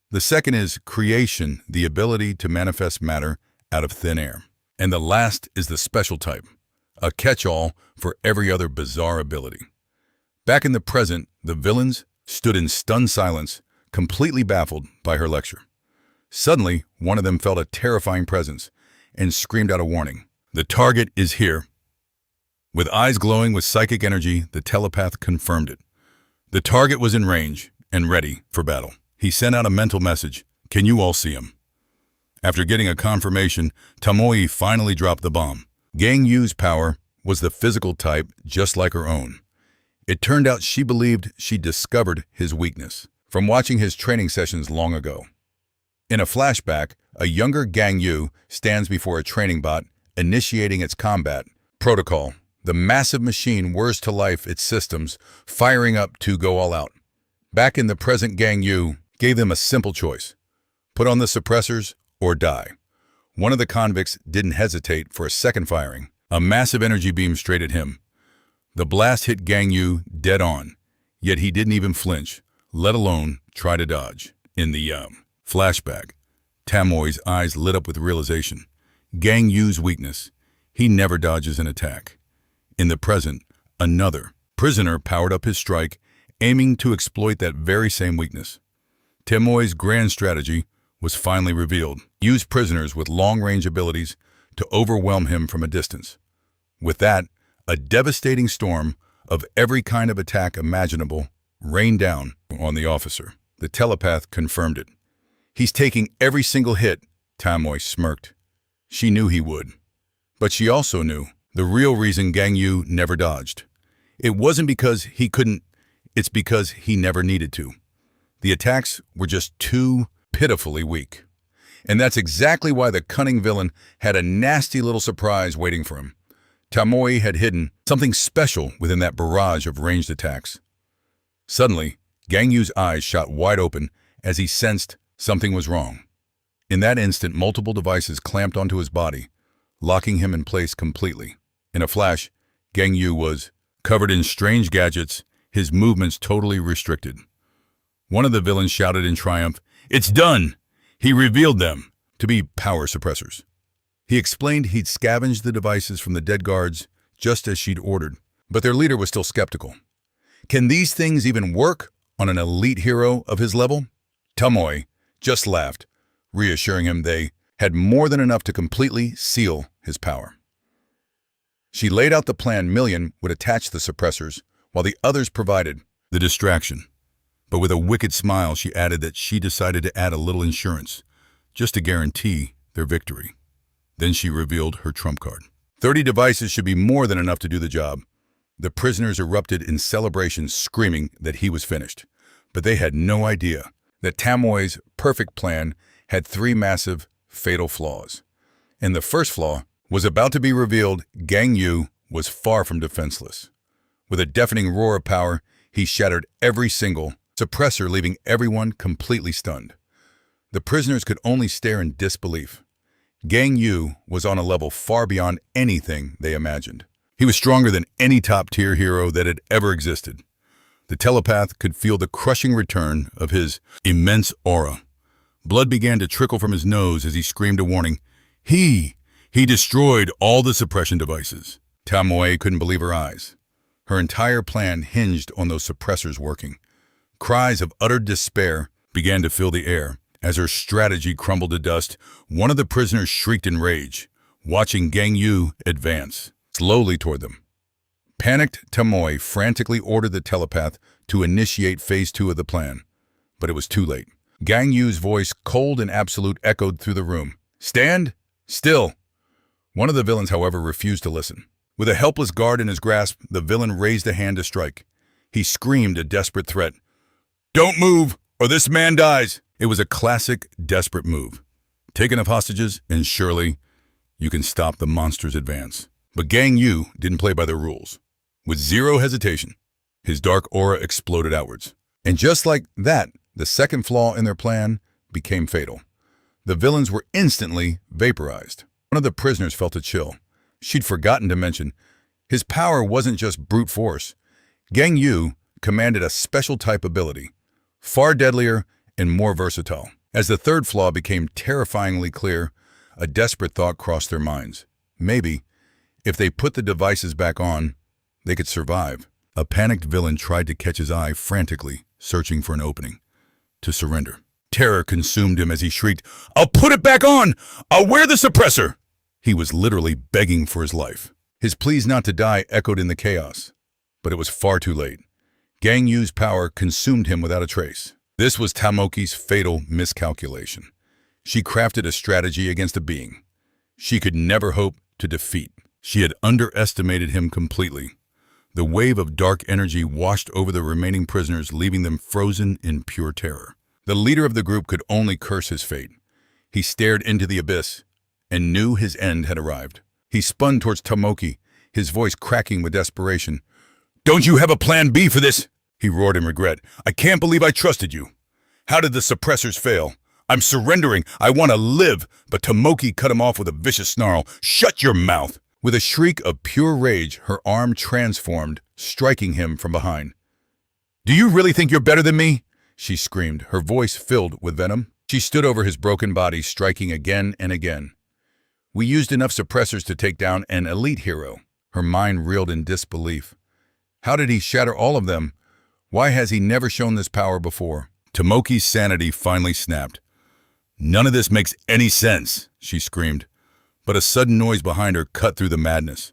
The second is creation, the ability to manifest matter out of thin air. And the last is the special type, a catch-all for every other bizarre ability. Back in the present, the villains stood in stunned silence, completely baffled by her lecture. Suddenly, one of them felt a terrifying presence and screamed out a warning. "The target is here." With eyes glowing with psychic energy, the telepath confirmed it. The target was in range and ready for battle. He sent out a mental message, "Can you all see him?" After getting a confirmation, Tamoy finally dropped the bomb. Gang Yu's power was the physical type, just like her own. It turned out she believed she discovered his weakness from watching his training sessions long ago. In a flashback, a younger Gang Yu stands before a training bot, initiating its combat protocol. The massive machine whirs to life its systems, firing up to go all out. Back in the present, Gang Yu gave them a simple choice. Put on the suppressors or die. One of the convicts didn't hesitate for a second firing. A massive energy beam straight at him. The blast hit Gang Yu dead on, yet he didn't even flinch, let alone try to dodge. In the flashback, Tamoy's eyes lit up with realization. Gang Yu's weakness. He never dodges an attack. In the present, another prisoner powered up his strike, aiming to exploit that very same weakness. Tamoy's grand strategy was finally revealed. Use prisoners with long-range abilities to overwhelm him from a distance. With that, a devastating storm of every kind of attack imaginable rained down on the officer. The telepath confirmed it. He's taking every single hit, Tamoy smirked. She knew he would. But she also knew the real reason Gang Yu never dodged. It wasn't because he couldn't, it's because he never needed to. The attacks were just too pitifully weak. And that's exactly why the cunning villain had a nasty little surprise waiting for him. Tamoy had hidden something special within that barrage of ranged attacks. Suddenly, Gang Yu's eyes shot wide open as he sensed something was wrong. In that instant, multiple devices clamped onto his body, locking him in place completely. In a flash, Gang Yu was covered in strange gadgets, his movements totally restricted. One of the villains shouted in triumph, "It's done!" He revealed them to be power suppressors. He explained he'd scavenged the devices from the dead guards just as she'd ordered, but their leader was still skeptical. Can these things even work on an elite hero of his level? Tamoy just laughed, reassuring him they had more than enough to completely seal his power. She laid out the plan. Million would attach the suppressors, while the others provided the distraction. But with a wicked smile, she added that she decided to add a little insurance, just to guarantee their victory. Then she revealed her trump card. 30 devices should be more than enough to do the job. The prisoners erupted in celebration, screaming that he was finished. But they had no idea that Tamoy's perfect plan had 3 massive, fatal flaws. And the first flaw was about to be revealed. Gang Yu was far from defenseless. With a deafening roar of power, he shattered every single suppressor, leaving everyone completely stunned. The prisoners could only stare in disbelief. Gang Yu was on a level far beyond anything they imagined. He was stronger than any top-tier hero that had ever existed. The telepath could feel the crushing return of his immense aura. Blood began to trickle from his nose as he screamed a warning. He destroyed all the suppression devices. Tamoy couldn't believe her eyes. Her entire plan hinged on those suppressors working. Cries of utter despair began to fill the air. As her strategy crumbled to dust, one of the prisoners shrieked in rage, watching Gang Yu advance slowly toward them. Panicked, Tamoy frantically ordered the telepath to initiate phase 2 of the plan. But it was too late. Gang Yu's voice, cold and absolute, echoed through the room. Stand still. One of the villains, however, refused to listen. With a helpless guard in his grasp, the villain raised a hand to strike. He screamed a desperate threat. Don't move, or this man dies. It was a classic, desperate move. Take enough hostages, and surely you can stop the monster's advance. But Gang Yu didn't play by the rules. With zero hesitation, his dark aura exploded outwards. And just like that, the second flaw in their plan became fatal. The villains were instantly vaporized. One of the prisoners felt a chill. She'd forgotten to mention, his power wasn't just brute force. Gang Yu commanded a special type ability, far deadlier and more versatile. As the third flaw became terrifyingly clear, a desperate thought crossed their minds. Maybe, if they put the devices back on, they could survive. A panicked villain tried to catch his eye, frantically searching for an opening to surrender. Terror consumed him as he shrieked, I'll put it back on! I'll wear the suppressor! He was literally begging for his life. His pleas not to die echoed in the chaos. But it was far too late. Gang Yu's power consumed him without a trace. This was Tamoki's fatal miscalculation. She crafted a strategy against a being she could never hope to defeat. She had underestimated him completely. The wave of dark energy washed over the remaining prisoners, leaving them frozen in pure terror. The leader of the group could only curse his fate. He stared into the abyss and knew his end had arrived. He spun towards Tamoki, his voice cracking with desperation. Don't you have a plan B for this? he roared in regret. "I can't believe I trusted you. How did the suppressors fail? I'm surrendering. I want to live." But Tomoki cut him off with a vicious snarl. "Shut your mouth!" With a shriek of pure rage, her arm transformed, striking him from behind. "Do you really think you're better than me?" she screamed, her voice filled with venom. She stood over his broken body, striking again and again. "We used enough suppressors to take down an elite hero." Her mind reeled in disbelief. How did he shatter all of them? Why has he never shown this power before? Tomoki's sanity finally snapped. "None of this makes any sense," she screamed. But a sudden noise behind her cut through the madness.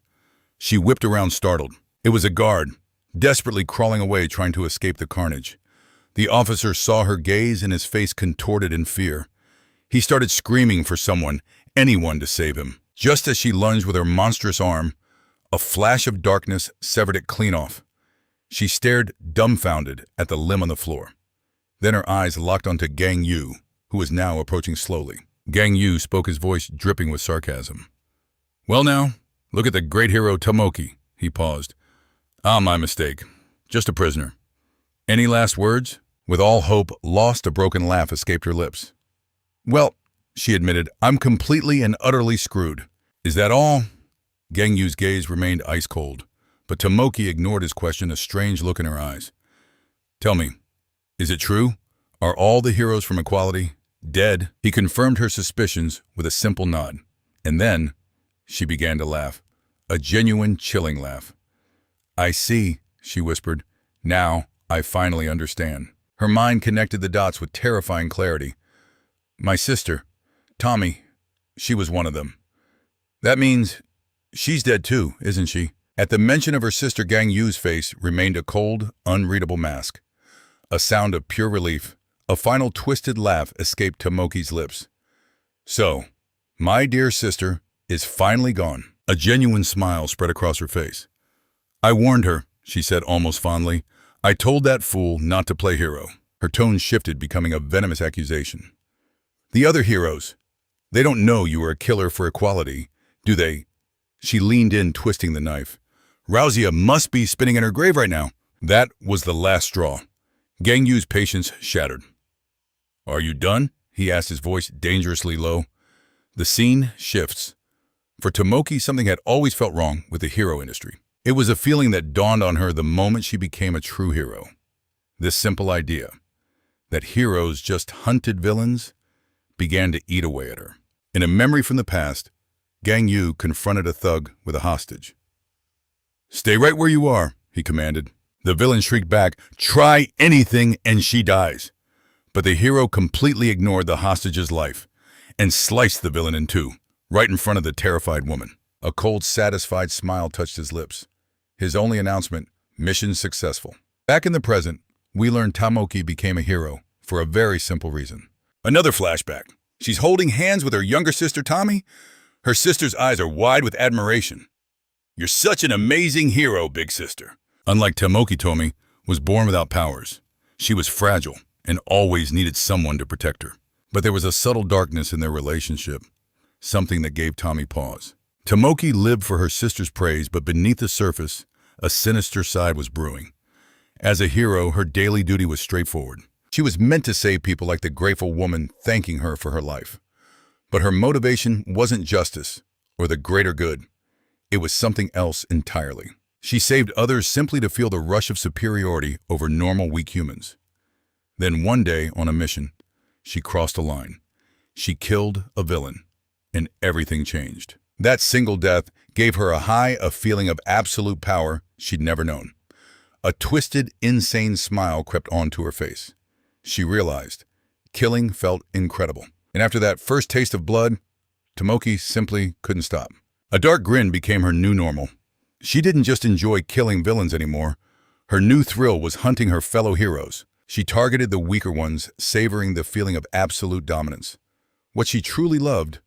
She whipped around startled. It was a guard, desperately crawling away trying to escape the carnage. The officer saw her gaze and his face contorted in fear. He started screaming for someone, anyone to save him. Just as she lunged with her monstrous arm, a flash of darkness severed it clean off. She stared dumbfounded at the limb on the floor. Then her eyes locked onto Gang Yu, who was now approaching slowly. Gang Yu spoke, his voice dripping with sarcasm. "Well now, look at the great hero Tomoki." He paused. "Ah, my mistake. Just a prisoner. Any last words?" With all hope lost, a broken laugh escaped her lips. "Well," she admitted, "I'm completely and utterly screwed." "Is that all?" Gang Yu's gaze remained ice cold, but Tomoki ignored his question, a strange look in her eyes. "Tell me, is it true? Are all the heroes from Equality dead?" He confirmed her suspicions with a simple nod. And then she began to laugh, a genuine, chilling laugh. "I see," she whispered. "Now I finally understand." Her mind connected the dots with terrifying clarity. "My sister, Tommy, she was one of them. That means she's dead too, isn't she?" At the mention of her sister, Gang Yu's face remained a cold, unreadable mask. A sound of pure relief, a final twisted laugh escaped Tomoki's lips. "So, my dear sister is finally gone." A genuine smile spread across her face. "I warned her," she said almost fondly. "I told that fool not to play hero." Her tone shifted, becoming a venomous accusation. "The other heroes, they don't know you are a killer for Equality, do they?" She leaned in, twisting the knife. "Rauzia must be spinning in her grave right now." That was the last straw. Gang Yu's patience shattered. "Are you done?" he asked, his voice dangerously low. The scene shifts. For Tomoki, something had always felt wrong with the hero industry. It was a feeling that dawned on her the moment she became a true hero. This simple idea, that heroes just hunted villains, began to eat away at her. In a memory from the past, Gang Yu confronted a thug with a hostage. "Stay right where you are," he commanded. The villain shrieked back, "Try anything and she dies." But the hero completely ignored the hostage's life and sliced the villain in two, right in front of the terrified woman. A cold, satisfied smile touched his lips. His only announcement, mission successful. Back in the present, we learned Tomoki became a hero for a very simple reason. Another flashback. She's holding hands with her younger sister, Tommy. Her sister's eyes are wide with admiration. "You're such an amazing hero, big sister." Unlike Tomoki was born without powers. She was fragile and always needed someone to protect her. But there was a subtle darkness in their relationship, something that gave Tommy pause. Tomoki lived for her sister's praise, but beneath the surface, a sinister side was brewing. As a hero, her daily duty was straightforward. She was meant to save people like the grateful woman thanking her for her life. But her motivation wasn't justice or the greater good. It was something else entirely. She saved others simply to feel the rush of superiority over normal, weak humans. Then one day, on a mission, she crossed a line. She killed a villain, and everything changed. That single death gave her a feeling of absolute power she'd never known. A twisted, insane smile crept onto her face. She realized killing felt incredible. And after that first taste of blood, Tomoki simply couldn't stop. A dark grin became her new normal. She didn't just enjoy killing villains anymore. Her new thrill was hunting her fellow heroes. She targeted the weaker ones, savoring the feeling of absolute dominance. What she truly loved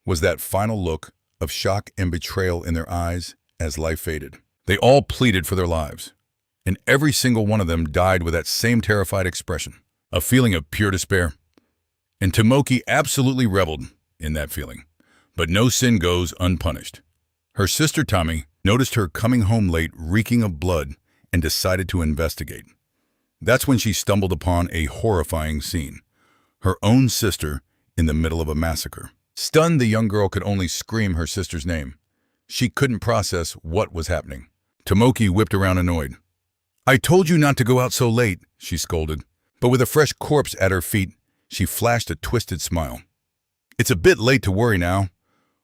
was that final look of shock and betrayal in their eyes as life faded. They all pleaded for their lives, and every single one of them died with that same terrified expression, a feeling of pure despair. And Tomoki absolutely reveled in that feeling. But no sin goes unpunished. Her sister Tommy noticed her coming home late, reeking of blood, and decided to investigate. That's when she stumbled upon a horrifying scene. Her own sister in the middle of a massacre. Stunned, the young girl could only scream her sister's name. She couldn't process what was happening. Tomoki whipped around annoyed. "I told you not to go out so late," she scolded. But with a fresh corpse at her feet, she flashed a twisted smile. "It's a bit late to worry now.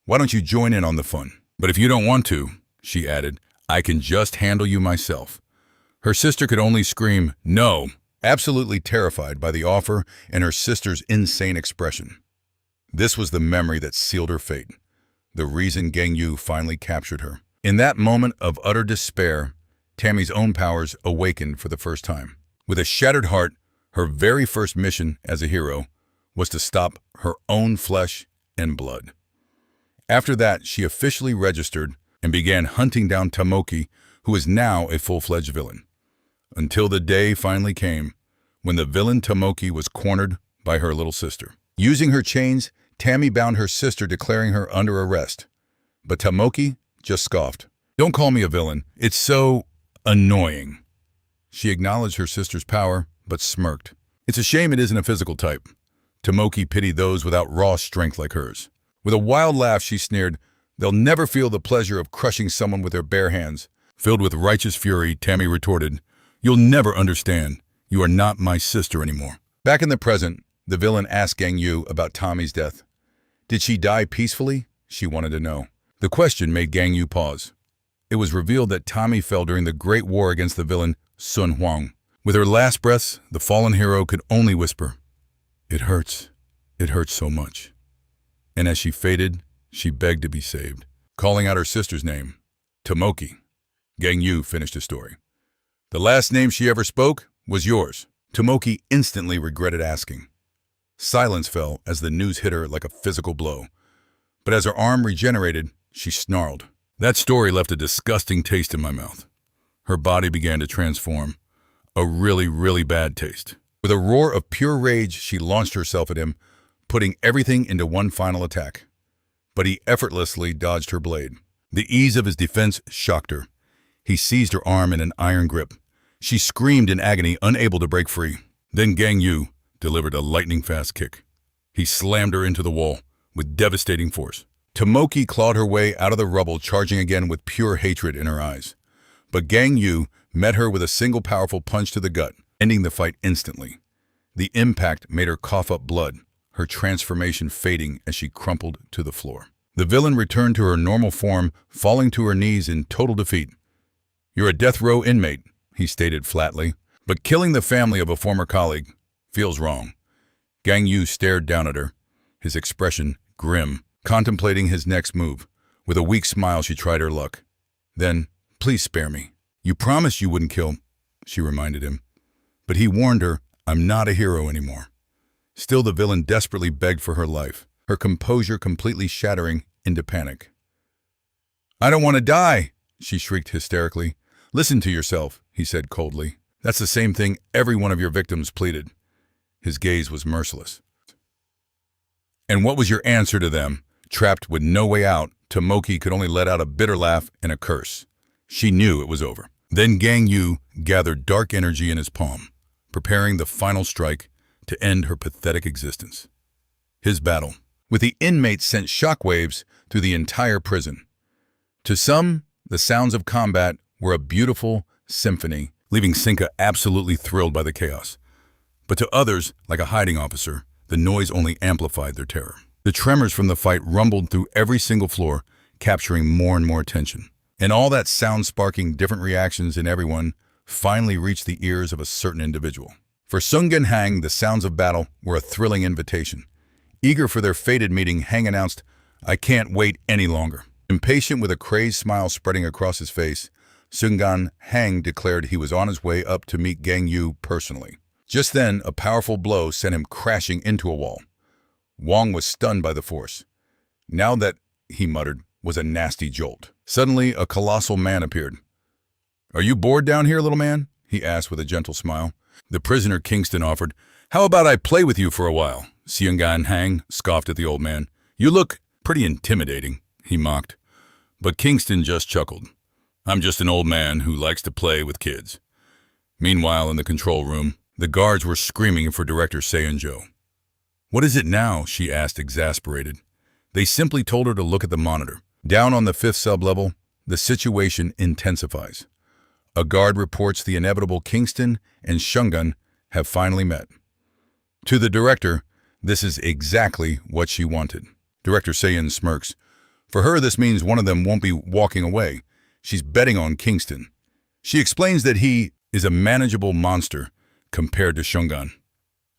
Why don't you join in on the fun? But if you don't want to," she added, "I can just handle you myself." Her sister could only scream, "No," absolutely terrified by the offer and her sister's insane expression. This was the memory that sealed her fate, the reason Gang Yu finally captured her. In that moment of utter despair, Tammy's own powers awakened for the first time. With a shattered heart, her very first mission as a hero was to stop her own flesh and blood. After that, she officially registered and began hunting down Tomoki, who is now a full-fledged villain. Until the day finally came when the villain Tomoki was cornered by her little sister. Using her chains, Tammy bound her sister, declaring her under arrest. But Tomoki just scoffed. "Don't call me a villain. It's so annoying." She acknowledged her sister's power, but smirked. "It's a shame it isn't a physical type." Tomoki pitied those without raw strength like hers. With a wild laugh, she sneered, "They'll never feel the pleasure of crushing someone with their bare hands." Filled with righteous fury, Tammy retorted, "You'll never understand. You are not my sister anymore." Back in the present, the villain asked Gang Yu about Tommy's death. Did she die peacefully? She wanted to know. The question made Gang Yu pause. It was revealed that Tommy fell during the Great War against the villain Sun Huang. With her last breaths, the fallen hero could only whisper, "It hurts. It hurts so much." And as she faded, she begged to be saved, calling out her sister's name, Tomoki. Gang Yu finished his story. "The last name she ever spoke was yours." Tomoki instantly regretted asking. Silence fell as the news hit her like a physical blow. But as her arm regenerated, she snarled. That story left a disgusting taste in my mouth. Her body began to transform. A really, really bad taste. With a roar of pure rage, she launched herself at him, putting everything into one final attack. But he effortlessly dodged her blade. The ease of his defense shocked her. He seized her arm in an iron grip. She screamed in agony, unable to break free. Then Gang Yu delivered a lightning-fast kick. He slammed her into the wall with devastating force. Tomoki clawed her way out of the rubble, charging again with pure hatred in her eyes. But Gang Yu met her with a single powerful punch to the gut, ending the fight instantly. The impact made her cough up blood, her transformation fading as she crumpled to the floor. The villain returned to her normal form, falling to her knees in total defeat. "You're a death row inmate," he stated flatly, "but killing the family of a former colleague feels wrong." Gang Yu stared down at her, his expression grim, contemplating his next move. With a weak smile, she tried her luck. Then, "Please spare me." "You promised you wouldn't kill," she reminded him. But he warned her, "I'm not a hero anymore." Still, the villain desperately begged for her life, her composure completely shattering into panic. "I don't want to die," she shrieked hysterically. "Listen to yourself," he said coldly. "That's the same thing every one of your victims pleaded." His gaze was merciless. "And what was your answer to them?" Trapped with no way out, Tomoki could only let out a bitter laugh and a curse. She knew it was over. Then Gang Yu gathered dark energy in his palm, preparing the final strike to end her pathetic existence. His battle with the inmates sent shockwaves through the entire prison. To some, the sounds of combat were a beautiful symphony, leaving Sinka absolutely thrilled by the chaos. But to others, like a hiding officer, the noise only amplified their terror. The tremors from the fight rumbled through every single floor, capturing more and more attention. And all that sound sparking different reactions in everyone finally reached the ears of a certain individual. For Sungan Hang, the sounds of battle were a thrilling invitation. Eager for their fated meeting, Hang announced, "I can't wait any longer." Impatient, with a crazed smile spreading across his face, Sungan Hang declared he was on his way up to meet Gang Yu personally. Just then, a powerful blow sent him crashing into a wall. Wong was stunned by the force. Now that, he muttered, was a nasty jolt. Suddenly, a colossal man appeared. "Are you bored down here, little man?" he asked with a gentle smile. The prisoner Kingston offered, "How about I play with you for a while?" Sungan Hang scoffed at the old man. "You look pretty intimidating," he mocked. But Kingston just chuckled. "I'm just an old man who likes to play with kids." Meanwhile, in the control room, the guards were screaming for Director Seonjo. "What is it now?" she asked, exasperated. They simply told her to look at the monitor. Down on the 5th sub-level, the situation intensifies. A guard reports the inevitable Kingston and Shungun have finally met. To the director, this is exactly what she wanted. Director Seon smirks. For her, this means one of them won't be walking away. She's betting on Kingston. She explains that he is a manageable monster compared to Shungun,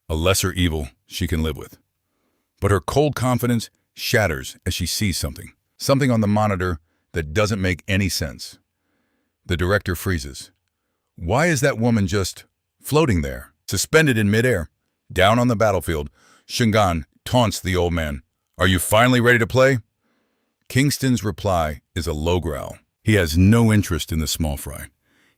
a lesser evil she can live with. But her cold confidence shatters as she sees something on the monitor that doesn't make any sense. The director freezes. Why is that woman just floating there, suspended in midair? Down on the battlefield, Shungun taunts the old man. "Are you finally ready to play?" Kingston's reply is a low growl. He has no interest in the small fry,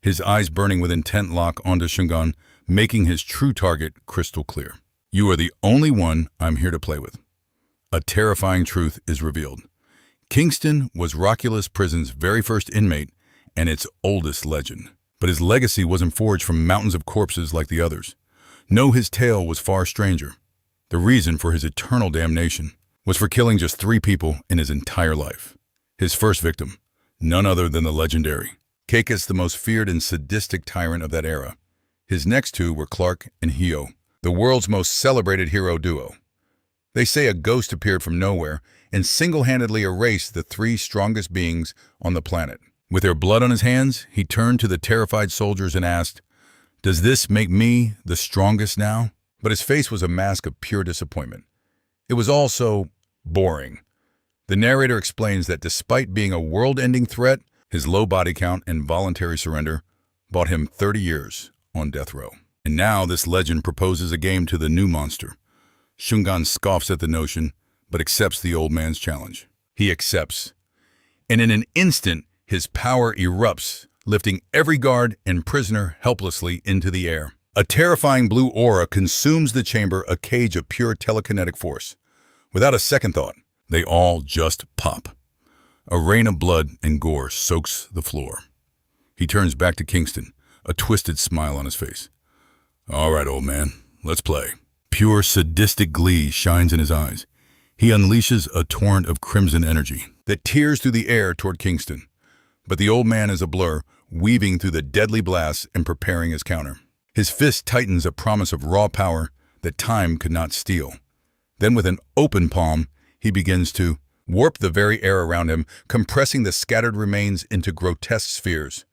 his eyes burning with intent lock onto Shungun, making his true target crystal clear. "You are the only one I'm here to play with." A terrifying truth is revealed. Kingston was Roculus Prison's very first inmate and its oldest legend. But his legacy wasn't forged from mountains of corpses like the others. No, his tale was far stranger. The reason for his eternal damnation was for killing just 3 people in his entire life. His first victim, none other than the legendary Keikis, the most feared and sadistic tyrant of that era. His next 2 were Clark and Hyo, the world's most celebrated hero duo. They say a ghost appeared from nowhere and single-handedly erased the 3 strongest beings on the planet. With their blood on his hands, he turned to the terrified soldiers and asked, "Does this make me the strongest now?" But his face was a mask of pure disappointment. It was all so boring. The narrator explains that despite being a world-ending threat, his low body count and voluntary surrender bought him 30 years on death row. And now this legend proposes a game to the new monster. Shungun scoffs at the notion, but accepts the old man's challenge. He accepts. And in an instant, his power erupts, lifting every guard and prisoner helplessly into the air. A terrifying blue aura consumes the chamber, a cage of pure telekinetic force. Without a second thought, they all just pop. A rain of blood and gore soaks the floor. He turns back to Kingston, a twisted smile on his face. "All right, old man, let's play." Pure sadistic glee shines in his eyes. He unleashes a torrent of crimson energy that tears through the air toward Kingston. But the old man is a blur, weaving through the deadly blasts and preparing his counter. His fist tightens, a promise of raw power that time could not steal. Then with an open palm, he begins to warp the very air around him, compressing the scattered remains into grotesque spheres.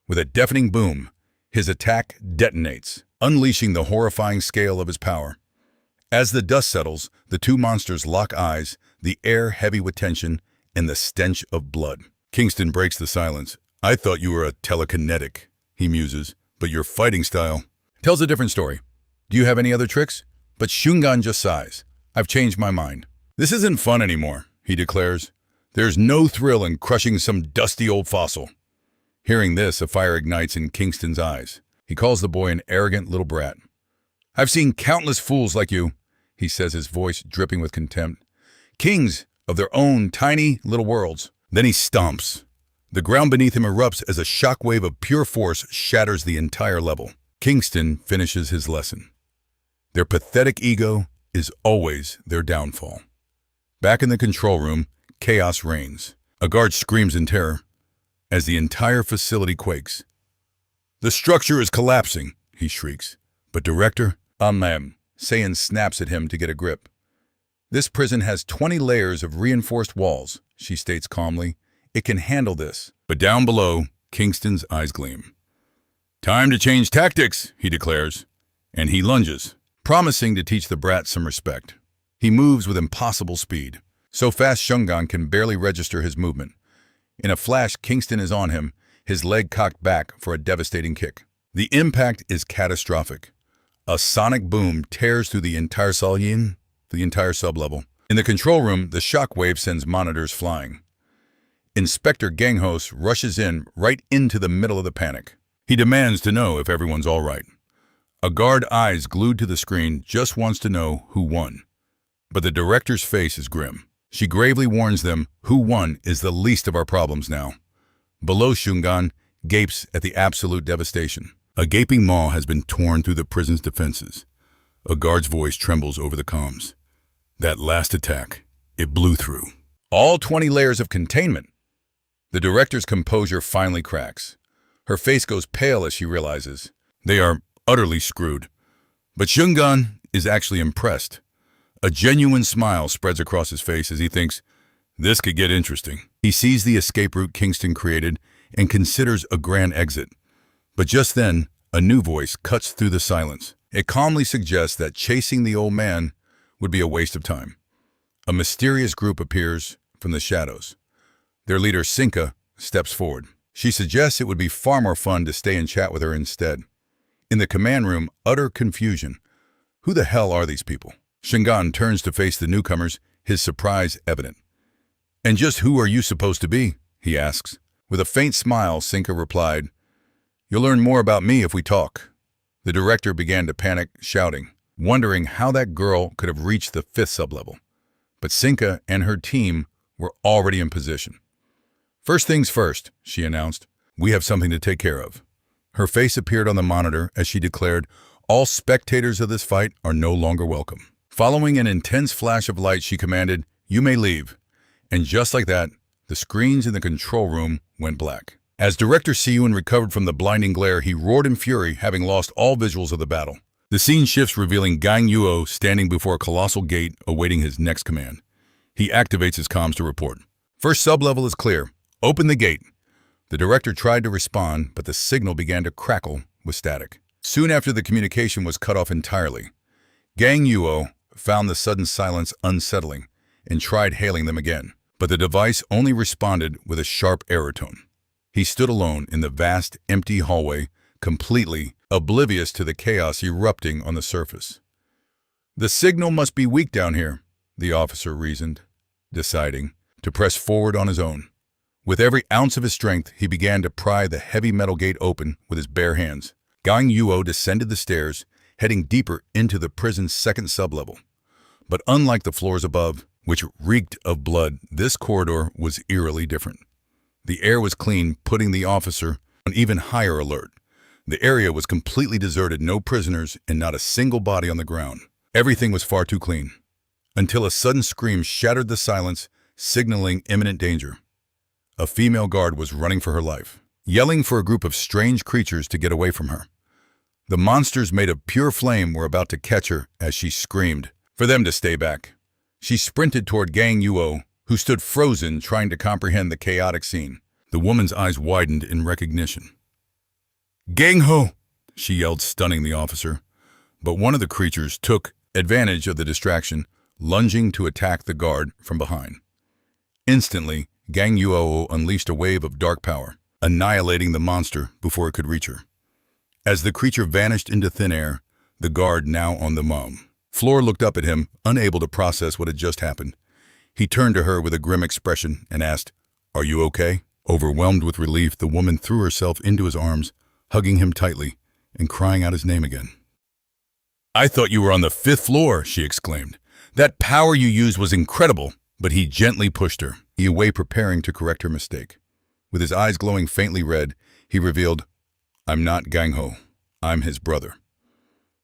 With a deafening boom, his attack detonates, unleashing the horrifying scale of his power. As the dust settles, the 2 monsters lock eyes, the air heavy with tension and the stench of blood. Kingston breaks the silence. "I thought you were a telekinetic," he muses, "but your fighting style tells a different story. Do you have any other tricks?" But Shungun just sighs. "I've changed my mind. This isn't fun anymore," he declares. "There's no thrill in crushing some dusty old fossil." Hearing this, a fire ignites in Kingston's eyes. He calls the boy an arrogant little brat. "I've seen countless fools like you," he says, his voice dripping with contempt. "Kings of their own tiny little worlds." Then he stomps. The ground beneath him erupts as a shockwave of pure force shatters the entire level. Kingston finishes his lesson. Their pathetic ego is always their downfall. Back in the control room, chaos reigns. A guard screams in terror as the entire facility quakes. "The structure is collapsing," he shrieks. But Director, Seon snaps at him to get a grip. "This prison has 20 layers of reinforced walls," she states calmly. "It can handle this." But down below, Kingston's eyes gleam. "Time to change tactics," he declares, and he lunges, promising to teach the brat some respect. He moves with impossible speed, so fast Shungun can barely register his movement. In a flash, Kingston is on him, his leg cocked back for a devastating kick. The impact is catastrophic. A sonic boom tears through the entire sub-level. In the control room, the shockwave sends monitors flying. Inspector Ganghos rushes in right into the middle of the panic. He demands to know if everyone's all right. A guard, eyes glued to the screen, just wants to know who won. But the director's face is grim. She gravely warns them who won is the least of our problems now. Below, Shungun gapes at the absolute devastation. A gaping maw has been torn through the prison's defenses. A guard's voice trembles over the comms. That last attack, it blew through. All 20 layers of containment. The director's composure finally cracks. Her face goes pale as she realizes they are utterly screwed. But Shungan is actually impressed. A genuine smile spreads across his face as he thinks, this could get interesting. He sees the escape route Kingston created and considers a grand exit. But just then, a new voice cuts through the silence. It calmly suggests that chasing the old man would be a waste of time. A mysterious group appears from the shadows. Their leader, Sinka, steps forward. She suggests it would be far more fun to stay and chat with her instead. In the command room, utter confusion. Who the hell are these people? Shingan turns to face the newcomers, his surprise evident. And just who are you supposed to be? He asks. With a faint smile, Sinka replied, You'll learn more about me if we talk. The director began to panic, shouting, wondering how that girl could have reached the 5th sublevel. But Sinka and her team were already in position. First things first, she announced, we have something to take care of. Her face appeared on the monitor as she declared, all spectators of this fight are no longer welcome. Following an intense flash of light, she commanded, you may leave. And just like that, the screens in the control room went black. As Director Siyun recovered from the blinding glare, he roared in fury, having lost all visuals of the battle. The scene shifts, revealing Gang Yuo standing before a colossal gate awaiting his next command. He activates his comms to report. First sublevel is clear. Open the gate. The director tried to respond, but the signal began to crackle with static. Soon after, the communication was cut off entirely. Gang Yuo found the sudden silence unsettling and tried hailing them again, but the device only responded with a sharp error tone. He stood alone in the vast, empty hallway, completely oblivious to the chaos erupting on the surface. The signal must be weak down here, the officer reasoned, deciding to press forward on his own. With every ounce of his strength, he began to pry the heavy metal gate open with his bare hands. Gang Yuo descended the stairs, heading deeper into the prison's 2nd sublevel. But unlike the floors above, which reeked of blood, this corridor was eerily different. The air was clean, putting the officer on even higher alert. The area was completely deserted, no prisoners, and not a single body on the ground. Everything was far too clean. Until a sudden scream shattered the silence, signaling imminent danger. A female guard was running for her life, yelling for a group of strange creatures to get away from her. The monsters made of pure flame were about to catch her as she screamed for them to stay back. She sprinted toward Gang Yuo, who stood frozen, trying to comprehend the chaotic scene. The woman's eyes widened in recognition. Gang Ho! She yelled, stunning the officer. But one of the creatures took advantage of the distraction, lunging to attack the guard from behind. Instantly, Gang Yuo unleashed a wave of dark power, annihilating the monster before it could reach her. As the creature vanished into thin air, the guard, now on the mom floor, looked up at him, unable to process what had just happened. He turned to her with a grim expression and asked, Are you okay? Overwhelmed with relief, the woman threw herself into his arms, hugging him tightly and crying out his name again. I thought you were on the 5th floor, she exclaimed. That power you used was incredible. But he gently pushed her, away, preparing to correct her mistake. With his eyes glowing faintly red, he revealed, I'm not Gang Ho. I'm his brother.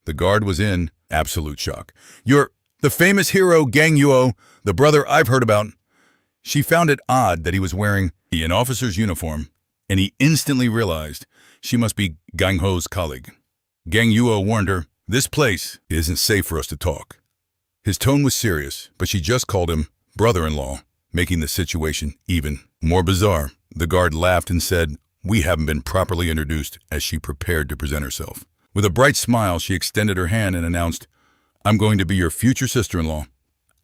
The guard was in absolute shock. You're the famous hero Gang Yuo, the brother I've heard about. She found it odd that he was wearing an officer's uniform, and he instantly realized she must be Gang Ho's colleague. Gang Yuo warned her, this place isn't safe for us to talk. His tone was serious, but she just called him brother-in-law, making the situation even more bizarre. The guard laughed and said, we haven't been properly introduced, as she prepared to present herself. With a bright smile, she extended her hand and announced, I'm going to be your future sister-in-law.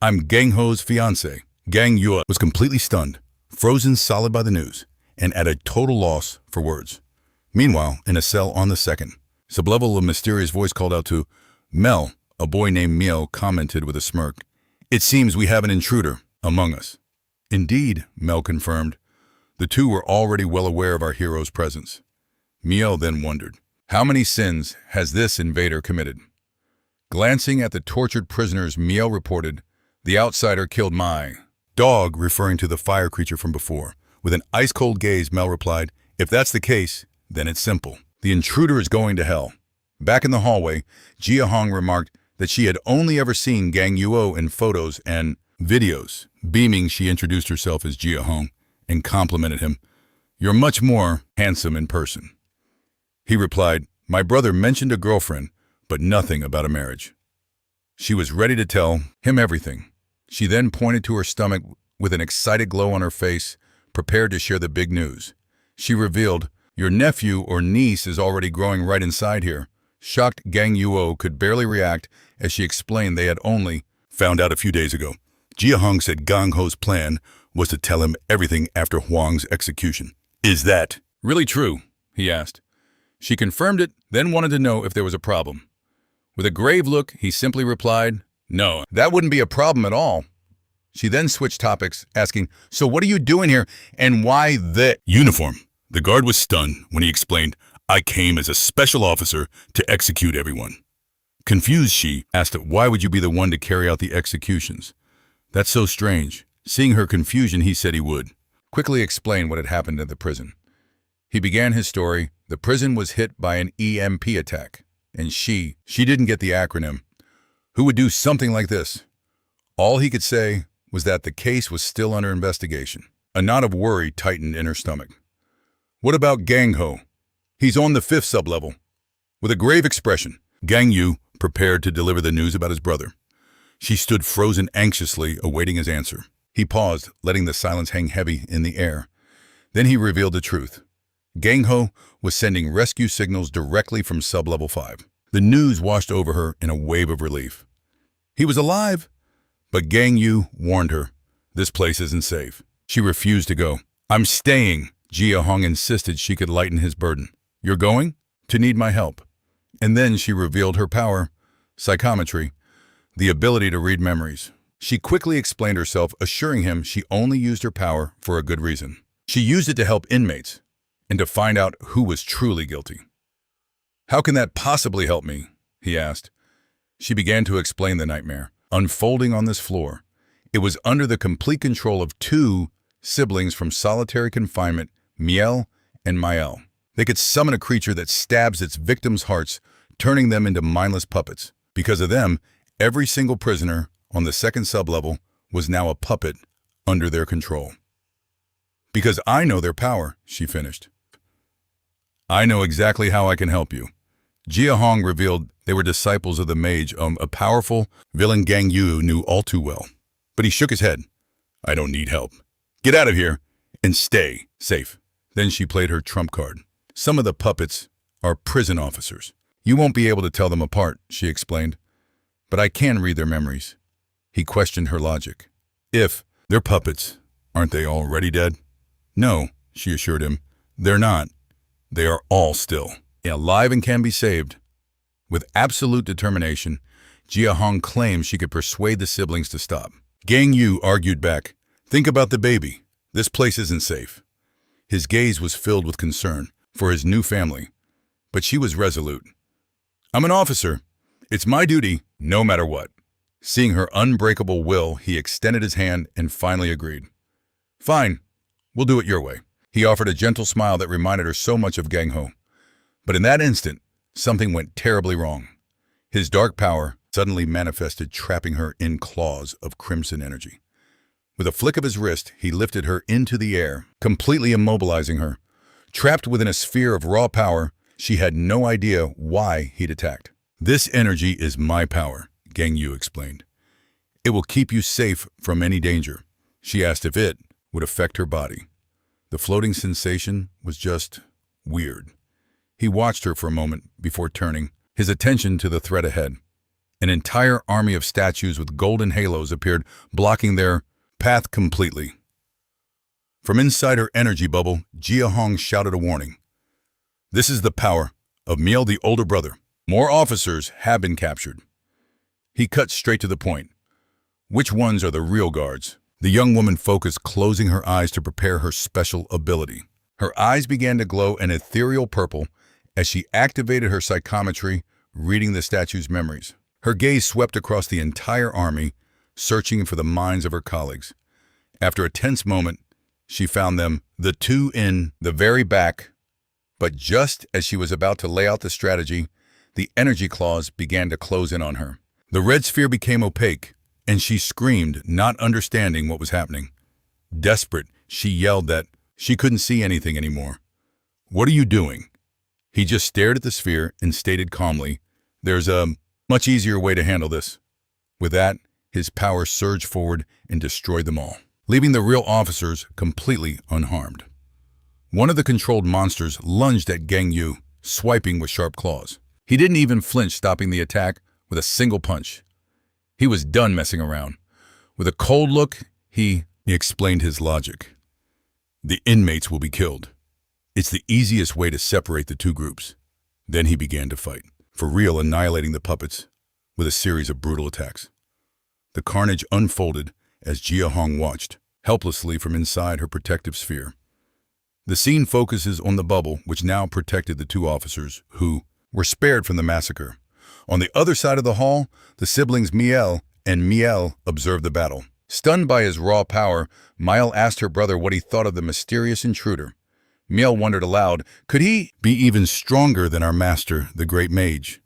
I'm Gang Ho's fiancé. Gang Yuo was completely stunned, frozen solid by the news, and at a total loss for words. Meanwhile, in a cell on the 2nd sublevel, a mysterious voice called out to Mel. A boy named Miel commented with a smirk, It seems we have an intruder among us. Indeed, Mel confirmed. The two were already well aware of our hero's presence. Miel then wondered, how many sins has this invader committed? Glancing at the tortured prisoners, Miel reported, the outsider killed my dog, referring to the fire creature from before. With an ice-cold gaze, Mel replied, if that's the case, then it's simple. The intruder is going to hell. Back in the hallway, Jia Hong remarked that she had only ever seen Gang Yuo in photos and videos. Beaming, she introduced herself as Jia Hong and complimented him. "You're much more handsome in person." He replied, "My brother mentioned a girlfriend, but nothing about a marriage." She was ready to tell him everything. She then pointed to her stomach with an excited glow on her face, prepared to share the big news. She revealed, "Your nephew or niece is already growing right inside here." Shocked Gang Yuo could barely react as she explained they had only found out a few days ago. Jia Hong said Gang Ho's plan was to tell him everything after Huang's execution. "Is that really true?" he asked. She confirmed it, then wanted to know if there was a problem. With a grave look, he simply replied, "No, that wouldn't be a problem at all." She then switched topics, asking, "So what are you doing here, and why the uniform?" The guard was stunned when he explained, "I came as a special officer to execute everyone." Confused, she asked, "Why would you be the one to carry out the executions?" "That's so strange." Seeing her confusion, he said he would quickly explain what had happened at the prison. He began his story. The prison was hit by an EMP attack, and she didn't get the acronym. Who would do something like this? All he could say was that the case was still under investigation. A knot of worry tightened in her stomach. "What about Gang Ho? He's on the 5th sublevel." With a grave expression, Gang Yu prepared to deliver the news about his brother. She stood frozen anxiously, awaiting his answer. He paused, letting the silence hang heavy in the air. Then he revealed the truth. Gang Ho was sending rescue signals directly from sublevel 5. The news washed over her in a wave of relief. He was alive, but Gang Yu warned her, "This place isn't safe." She refused to go. "I'm staying." Jia Hong insisted she could lighten his burden. "You're going?" "To need my help." And then she revealed her power, psychometry, the ability to read memories. She quickly explained herself, assuring him she only used her power for a good reason. She used it to help inmates and to find out who was truly guilty. "How can that possibly help me?" he asked. She began to explain the nightmare, unfolding on this floor. It was under the complete control of 2 siblings from solitary confinement, Miel and Mael. They could summon a creature that stabs its victims' hearts, turning them into mindless puppets. Because of them, every single prisoner on the 2nd sublevel was now a puppet under their control. "Because I know their power," she finished. "I know exactly how I can help you." Jia Hong revealed they were disciples of the mage, a powerful villain Gang Yu knew all too well. But he shook his head. "I don't need help. Get out of here and stay safe." Then she played her trump card. "Some of the puppets are prison officers. You won't be able to tell them apart," she explained. "But I can read their memories." He questioned her logic. "If they're puppets, aren't they already dead?" "No," she assured him. "They're not. They are all still alive and can be saved." With absolute determination, Jia Hong claimed she could persuade the siblings to stop. Gang Yu argued back, "Think about the baby. This place isn't safe." His gaze was filled with concern for his new family, but she was resolute. "I'm an officer. It's my duty, no matter what." Seeing her unbreakable will, he extended his hand and finally agreed. "Fine, we'll do it your way." He offered a gentle smile that reminded her so much of Gang Ho. But in that instant, something went terribly wrong. His dark power suddenly manifested, trapping her in claws of crimson energy. With a flick of his wrist, he lifted her into the air, completely immobilizing her. Trapped within a sphere of raw power, she had no idea why he'd attacked. "This energy is my power," Gang Yu explained. "It will keep you safe from any danger." She asked if it would affect her body. The floating sensation was just weird. He watched her for a moment before turning his attention to the threat ahead. An entire army of statues with golden halos appeared, blocking their path completely. From inside her energy bubble, Jia Hong shouted a warning. "This is the power of Miel, the older brother. More officers have been captured." He cut straight to the point. "Which ones are the real guards?" The young woman focused, closing her eyes to prepare her special ability. Her eyes began to glow an ethereal purple as she activated her psychometry, reading the statue's memories. Her gaze swept across the entire army, searching for the minds of her colleagues. After a tense moment, she found them, the 2 in the very back, But just as she was about to lay out the strategy, the energy claws began to close in on her. The red sphere became opaque, and she screamed, not understanding what was happening. Desperate, she yelled that she couldn't see anything anymore. "What are you doing?" He just stared at the sphere and stated calmly, "There's a much easier way to handle this." With that, his power surged forward and destroyed them all, leaving the real officers completely unharmed. One of the controlled monsters lunged at Gang Yu, swiping with sharp claws. He didn't even flinch, stopping the attack with a single punch. He was done messing around. With a cold look, he explained his logic. "The inmates will be killed. It's the easiest way to separate the two groups." Then he began to fight, for real, annihilating the puppets with a series of brutal attacks. The carnage unfolded as Jia Hong watched, helplessly from inside her protective sphere. The scene focuses on the bubble, which now protected the two officers, who were spared from the massacre. On the other side of the hall, the siblings Miel and Miel observed the battle. Stunned by his raw power, Miel asked her brother what he thought of the mysterious intruder. Miel wondered aloud, could he be even stronger than our master, the great mage?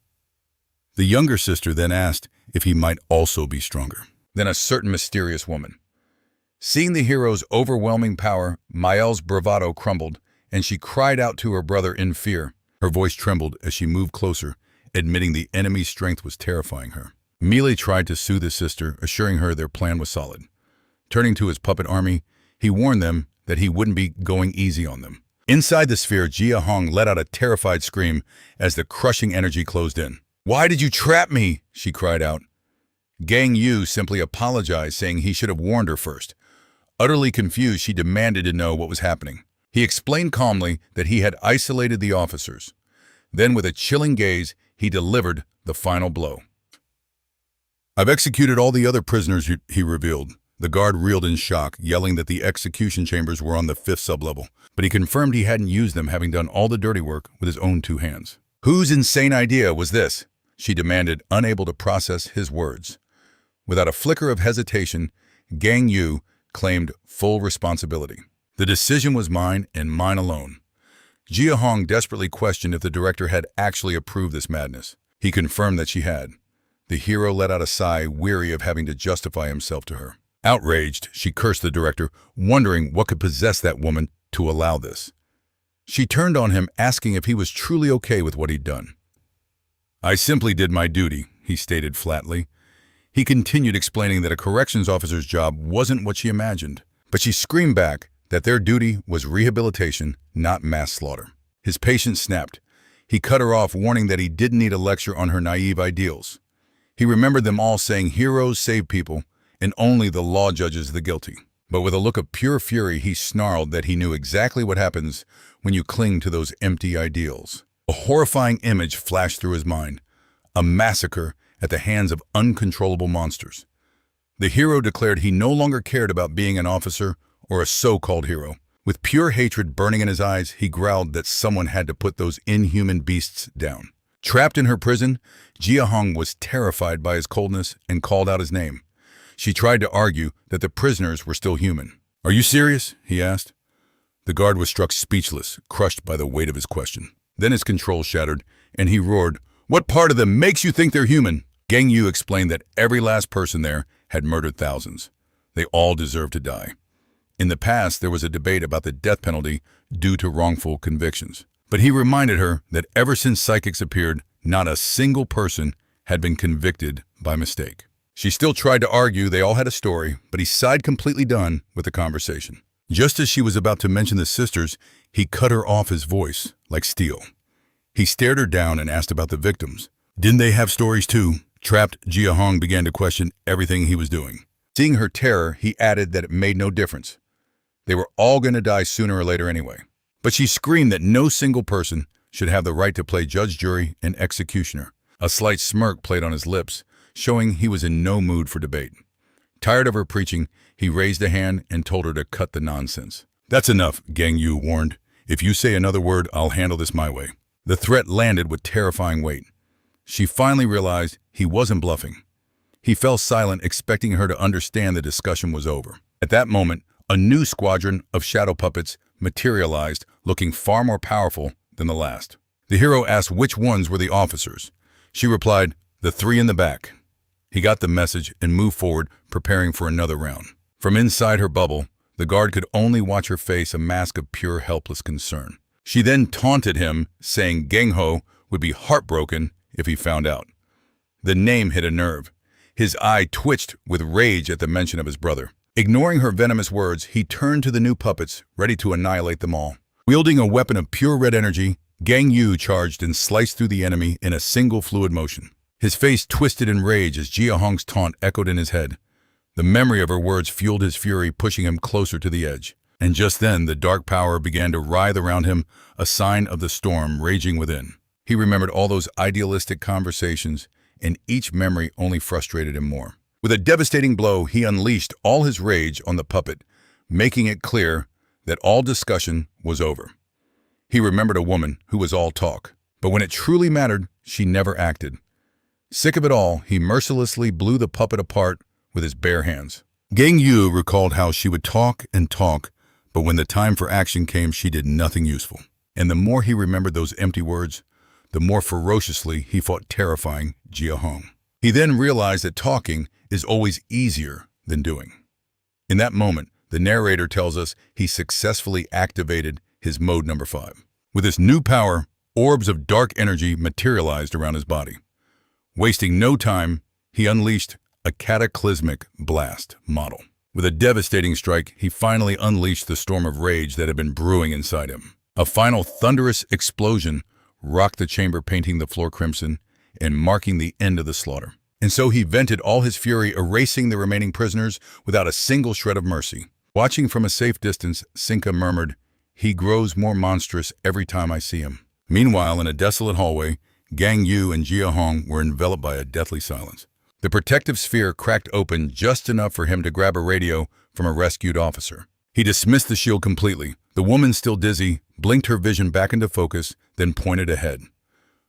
The younger sister then asked if he might also be stronger than a certain mysterious woman. Seeing the hero's overwhelming power, Miel's bravado crumbled, and she cried out to her brother in fear. Her voice trembled as she moved closer, admitting the enemy's strength was terrifying her. Mealy tried to soothe his sister, assuring her their plan was solid. Turning to his puppet army, he warned them that he wouldn't be going easy on them. Inside the sphere, Jia Hong let out a terrified scream as the crushing energy closed in. "Why did you trap me?" she cried out. Gang Yu simply apologized, saying he should have warned her first. Utterly confused, she demanded to know what was happening. He explained calmly that he had isolated the officers. Then, with a chilling gaze, he delivered the final blow. "I've executed all the other prisoners," he revealed. The guard reeled in shock, yelling that the execution chambers were on the 5th sublevel, but he confirmed he hadn't used them, having done all the dirty work with his own 2 hands. "Whose insane idea was this?" she demanded, unable to process his words. Without a flicker of hesitation, Gang Yu claimed full responsibility. "The decision was mine and mine alone." Jia Hong desperately questioned if the director had actually approved this madness. He confirmed that she had. The hero let out a sigh, weary of having to justify himself to her. Outraged, she cursed the director, wondering what could possess that woman to allow this. She turned on him, asking if he was truly okay with what he'd done. "I simply did my duty," he stated flatly. He continued explaining that a corrections officer's job wasn't what she imagined, but she screamed back that their duty was rehabilitation, not mass slaughter. His patience snapped. He cut her off, warning that he didn't need a lecture on her naive ideals. He remembered them all saying heroes save people, and only the law judges the guilty. But with a look of pure fury, he snarled that he knew exactly what happens when you cling to those empty ideals. A horrifying image flashed through his mind, a massacre at the hands of uncontrollable monsters. The hero declared he no longer cared about being an officer or a so-called hero. With pure hatred burning in his eyes, he growled that someone had to put those inhuman beasts down. Trapped in her prison, Jia Hong was terrified by his coldness and called out his name. She tried to argue that the prisoners were still human. "Are you serious?" he asked. The guard was struck speechless, crushed by the weight of his question. Then his control shattered, and he roared, "What part of them makes you think they're human?" Gang Yu explained that every last person there had murdered thousands. They all deserved to die. In the past, there was a debate about the death penalty due to wrongful convictions. But he reminded her that ever since psychics appeared, not a single person had been convicted by mistake. She still tried to argue they all had a story, but he sighed, completely done with the conversation. Just as she was about to mention the sisters, he cut her off, his voice like steel. He stared her down and asked about the victims. Didn't they have stories too? Trapped, Jia Hong began to question everything he was doing. Seeing her terror, he added that it made no difference. They were all going to die sooner or later anyway. But she screamed that no single person should have the right to play judge, jury, and executioner. A slight smirk played on his lips, showing he was in no mood for debate. Tired of her preaching, he raised a hand and told her to cut the nonsense. "That's enough," Gang Yu warned. "If you say another word, I'll handle this my way." The threat landed with terrifying weight. She finally realized he wasn't bluffing. He fell silent, expecting her to understand the discussion was over. At that moment, a new squadron of shadow puppets materialized, looking far more powerful than the last. The hero asked which ones were the officers. She replied, "The three in the back." He got the message and moved forward, preparing for another round. From inside her bubble, the guard could only watch her face a mask of pure helpless concern. She then taunted him, saying Gangho would be heartbroken if he found out. The name hit a nerve. His eye twitched with rage at the mention of his brother. Ignoring her venomous words, he turned to the new puppets, ready to annihilate them all. Wielding a weapon of pure red energy, Gang Yu charged and sliced through the enemy in a single fluid motion. His face twisted in rage as Jia Hong's taunt echoed in his head. The memory of her words fueled his fury, pushing him closer to the edge. And just then, the dark power began to writhe around him, a sign of the storm raging within. He remembered all those idealistic conversations, and each memory only frustrated him more. With a devastating blow, he unleashed all his rage on the puppet, making it clear that all discussion was over. He remembered a woman who was all talk, but when it truly mattered, she never acted. Sick of it all, he mercilessly blew the puppet apart with his bare hands. Gang Yu recalled how she would talk and talk, but when the time for action came, she did nothing useful. And the more he remembered those empty words, the more ferociously he fought terrifying Jia Hong. He then realized that talking is always easier than doing. In that moment, the narrator tells us he successfully activated his mode number 5. With this new power, orbs of dark energy materialized around his body. Wasting no time, he unleashed a cataclysmic blast model. With a devastating strike, he finally unleashed the storm of rage that had been brewing inside him. A final thunderous explosion rocked the chamber, painting the floor crimson and marking the end of the slaughter. And so he vented all his fury, erasing the remaining prisoners without a single shred of mercy. Watching from a safe distance, Sinka murmured, "He grows more monstrous every time I see him." Meanwhile, in a desolate hallway, Gang Yu and Jia Hong were enveloped by a deathly silence. The protective sphere cracked open just enough for him to grab a radio from a rescued officer. He dismissed the shield completely. The woman, still dizzy, blinked her vision back into focus, then pointed ahead.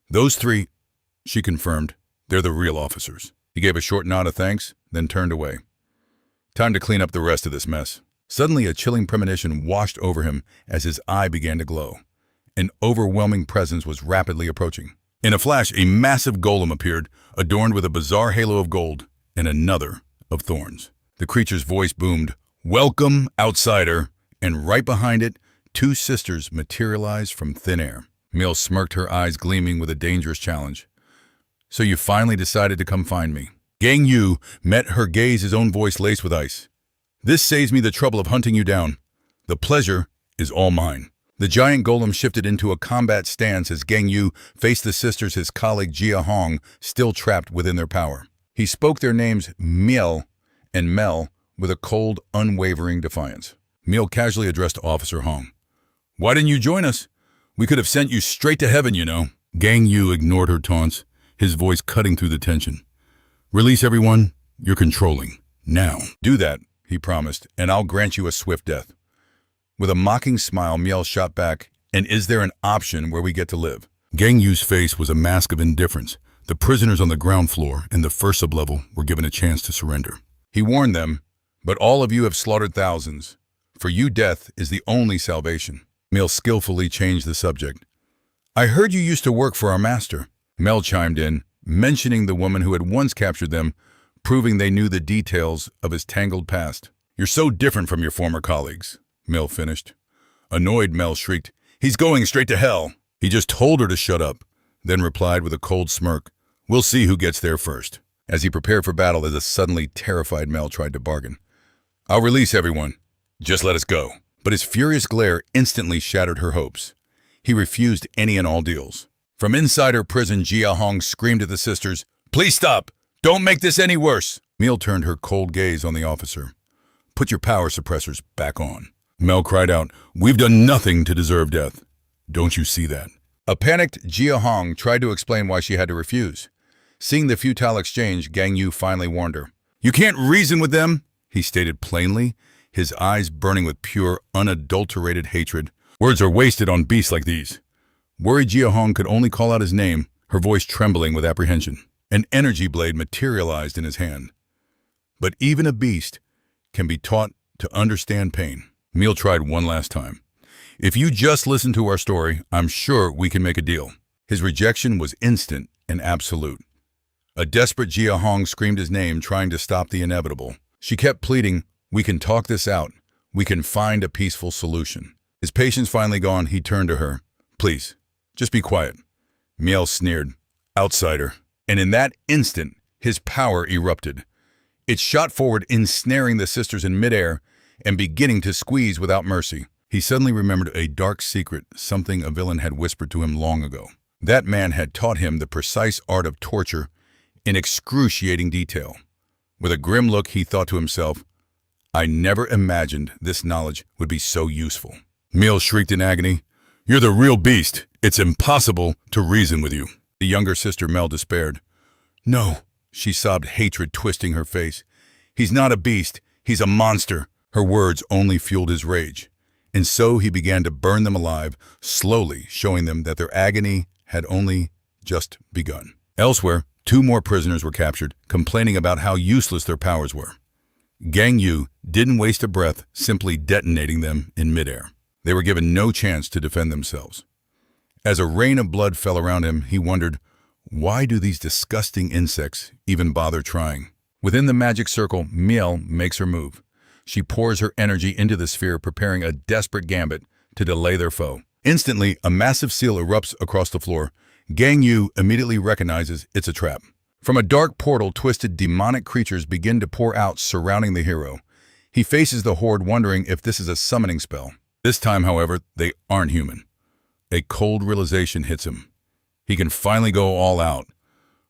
"Those three," she confirmed, "they're the real officers." He gave a short nod of thanks, then turned away. Time to clean up the rest of this mess. Suddenly, a chilling premonition washed over him as his eye began to glow. An overwhelming presence was rapidly approaching. In a flash, a massive golem appeared, adorned with a bizarre halo of gold and another of thorns. The creature's voice boomed, "Welcome, outsider," and right behind it, two sisters materialized from thin air. Miel smirked, her eyes gleaming with a dangerous challenge. "So you finally decided to come find me." Gang Yu met her gaze, his own voice laced with ice. "This saves me the trouble of hunting you down. The pleasure is all mine." The giant golem shifted into a combat stance as Gang Yu faced the sisters, his colleague Jia Hong, still trapped within their power. He spoke their names, Miel and Mel, with a cold, unwavering defiance. Miel casually addressed Officer Hong. "Why didn't you join us? We could have sent you straight to heaven, you know." Gang Yu ignored her taunts, his voice cutting through the tension. "Release everyone. You're controlling. Now." "Do that," he promised, "and I'll grant you a swift death." With a mocking smile, Miel shot back, "And is there an option where we get to live?" Gang Yu's face was a mask of indifference. The prisoners on the ground floor and the first sublevel were given a chance to surrender. He warned them, "But all of you have slaughtered thousands. For you, death is the only salvation." Miel skillfully changed the subject. "I heard you used to work for our master." Mel chimed in, mentioning the woman who had once captured them, proving they knew the details of his tangled past. "You're so different from your former colleagues," Mel finished. Annoyed, Mel shrieked, "He's going straight to hell." He just told her to shut up, then replied with a cold smirk, "We'll see who gets there first." As he prepared for battle, as a suddenly terrified Mel tried to bargain. "I'll release everyone. Just let us go." But his furious glare instantly shattered her hopes. He refused any and all deals. From inside her prison, Jia Hong screamed at the sisters, "Please stop! Don't make this any worse!" Mel turned her cold gaze on the officer. "Put your power suppressors back on." Mel cried out, "We've done nothing to deserve death. Don't you see that?" A panicked Jia Hong tried to explain why she had to refuse. Seeing the futile exchange, Gang Yu finally warned her. "You can't reason with them," he stated plainly, his eyes burning with pure, unadulterated hatred. "Words are wasted on beasts like these." Worried Jia Hong could only call out his name, her voice trembling with apprehension. An energy blade materialized in his hand. But even a beast can be taught to understand pain. Miel tried one last time. If you just listen to our story, I'm sure we can make a deal. His rejection was instant and absolute. A desperate Jia Hong screamed his name, trying to stop the inevitable. She kept pleading, "We can talk this out. We can find a peaceful solution." His patience finally gone, he turned to her. "Please, just be quiet." Miel sneered, "Outsider." And in that instant, his power erupted. It shot forward, ensnaring the sisters in midair and beginning to squeeze without mercy. He suddenly remembered a dark secret, something a villain had whispered to him long ago. That man had taught him the precise art of torture in excruciating detail. With a grim look, he thought to himself, "I never imagined this knowledge would be so useful." Miel shrieked in agony, "You're the real beast. It's impossible to reason with you." The younger sister Mel despaired. "No," she sobbed, hatred twisting her face. "He's not a beast. He's a monster." Her words only fueled his rage. And so he began to burn them alive, slowly showing them that their agony had only just begun. Elsewhere, 2 more prisoners were captured, complaining about how useless their powers were. Gang Yu didn't waste a breath, simply detonating them in midair. They were given no chance to defend themselves. As a rain of blood fell around him, he wondered, why do these disgusting insects even bother trying? Within the magic circle, Miel makes her move. She pours her energy into the sphere, preparing a desperate gambit to delay their foe. Instantly, a massive seal erupts across the floor. Gang Yu immediately recognizes it's a trap. From a dark portal, twisted demonic creatures begin to pour out, surrounding the hero. He faces the horde, wondering if this is a summoning spell. This time, however, they aren't human. A cold realization hits him. He can finally go all out.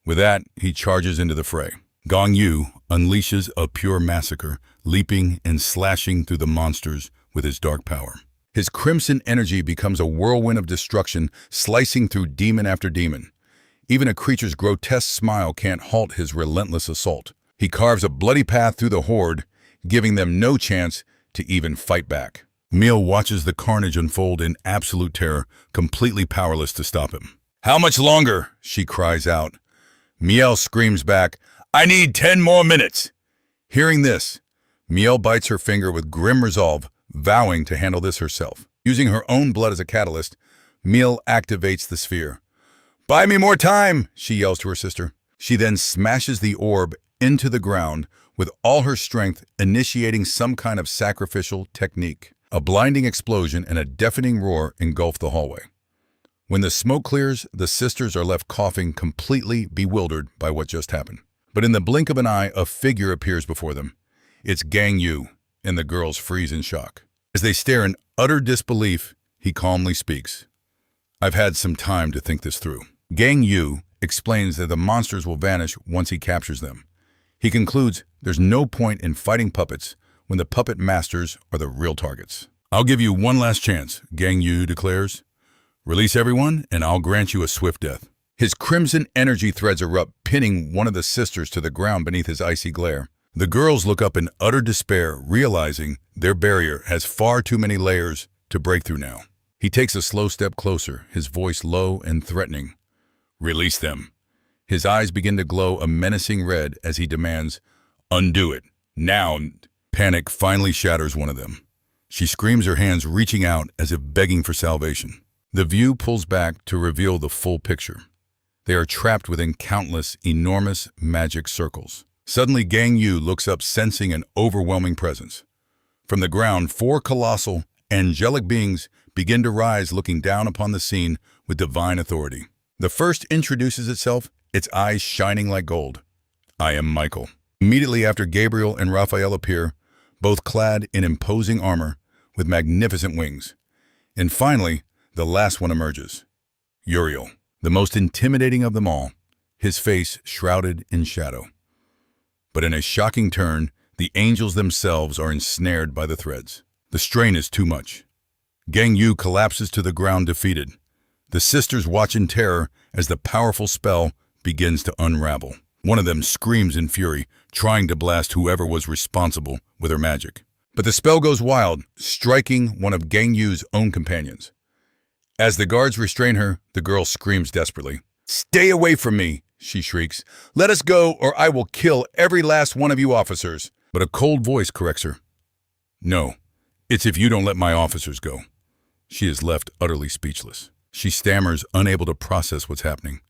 With that, he charges into the fray. Gang Yu unleashes a pure massacre, leaping and slashing through the monsters with his dark power. His crimson energy becomes a whirlwind of destruction, slicing through demon after demon. Even a creature's grotesque smile can't halt his relentless assault. He carves a bloody path through the horde, giving them no chance to even fight back. Miel watches the carnage unfold in absolute terror, completely powerless to stop him. "How much longer?" she cries out. Miel screams back, "I need 10 more minutes." Hearing this, Miel bites her finger with grim resolve, vowing to handle this herself. Using her own blood as a catalyst, Miel activates the sphere. "Buy me more time," she yells to her sister. She then smashes the orb into the ground with all her strength, initiating some kind of sacrificial technique. A blinding explosion and a deafening roar engulf the hallway. When the smoke clears, the sisters are left coughing, completely bewildered by what just happened. But in the blink of an eye, a figure appears before them. It's Gang Yu, and the girls freeze in shock. As they stare in utter disbelief, he calmly speaks. "I've had some time to think this through." Gang Yu explains that the monsters will vanish once he captures them. He concludes there's no point in fighting puppets when the puppet masters are the real targets. "I'll give you one last chance," Gang Yu declares. "Release everyone, and I'll grant you a swift death." His crimson energy threads erupt, pinning one of the sisters to the ground beneath his icy glare. The girls look up in utter despair, realizing their barrier has far too many layers to break through now. He takes a slow step closer, his voice low and threatening. "Release them." His eyes begin to glow a menacing red as he demands, "Undo it, now." Panic finally shatters one of them. She screams, her hands reaching out as if begging for salvation. The view pulls back to reveal the full picture. They are trapped within countless, enormous magic circles. Suddenly, Gang Yu looks up, sensing an overwhelming presence. From the ground, 4 colossal, angelic beings begin to rise, looking down upon the scene with divine authority. The first introduces itself, its eyes shining like gold. "I am Michael." Immediately after, Gabriel and Raphael appear, both clad in imposing armor with magnificent wings. And finally, the last one emerges. Uriel, the most intimidating of them all, his face shrouded in shadow. But in a shocking turn, the angels themselves are ensnared by the threads. The strain is too much. Gang Yu collapses to the ground, defeated. The sisters watch in terror as the powerful spell begins to unravel. One of them screams in fury, trying to blast whoever was responsible with her magic. But the spell goes wild, striking one of Gang Yu's own companions. As the guards restrain her, the girl screams desperately. "Stay away from me," she shrieks. "Let us go, or I will kill every last one of you officers." But a cold voice corrects her. "No, it's if you don't let my officers go." She is left utterly speechless. She stammers, unable to process what's happening.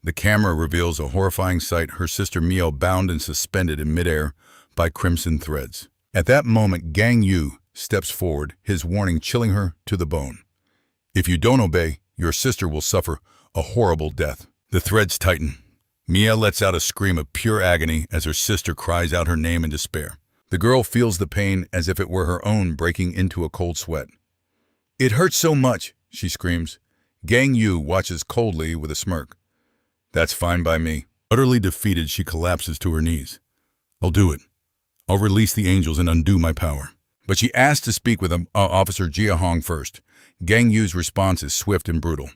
The camera reveals a horrifying sight, her sister Mio bound and suspended in midair by crimson threads. At that moment, Gang Yu steps forward, his warning chilling her to the bone. If you don't obey, your sister will suffer a horrible death. The threads tighten. Mia lets out a scream of pure agony as her sister cries out her name in despair. The girl feels the pain as if it were her own, breaking into a cold sweat. "It hurts so much," she screams. Gang Yu watches coldly with a smirk. "That's fine by me." Utterly defeated, she collapses to her knees. "I'll do it. I'll release the angels and undo my power." But she asks to speak with Officer Jia Hong first. Gang Yu's response is swift and brutal.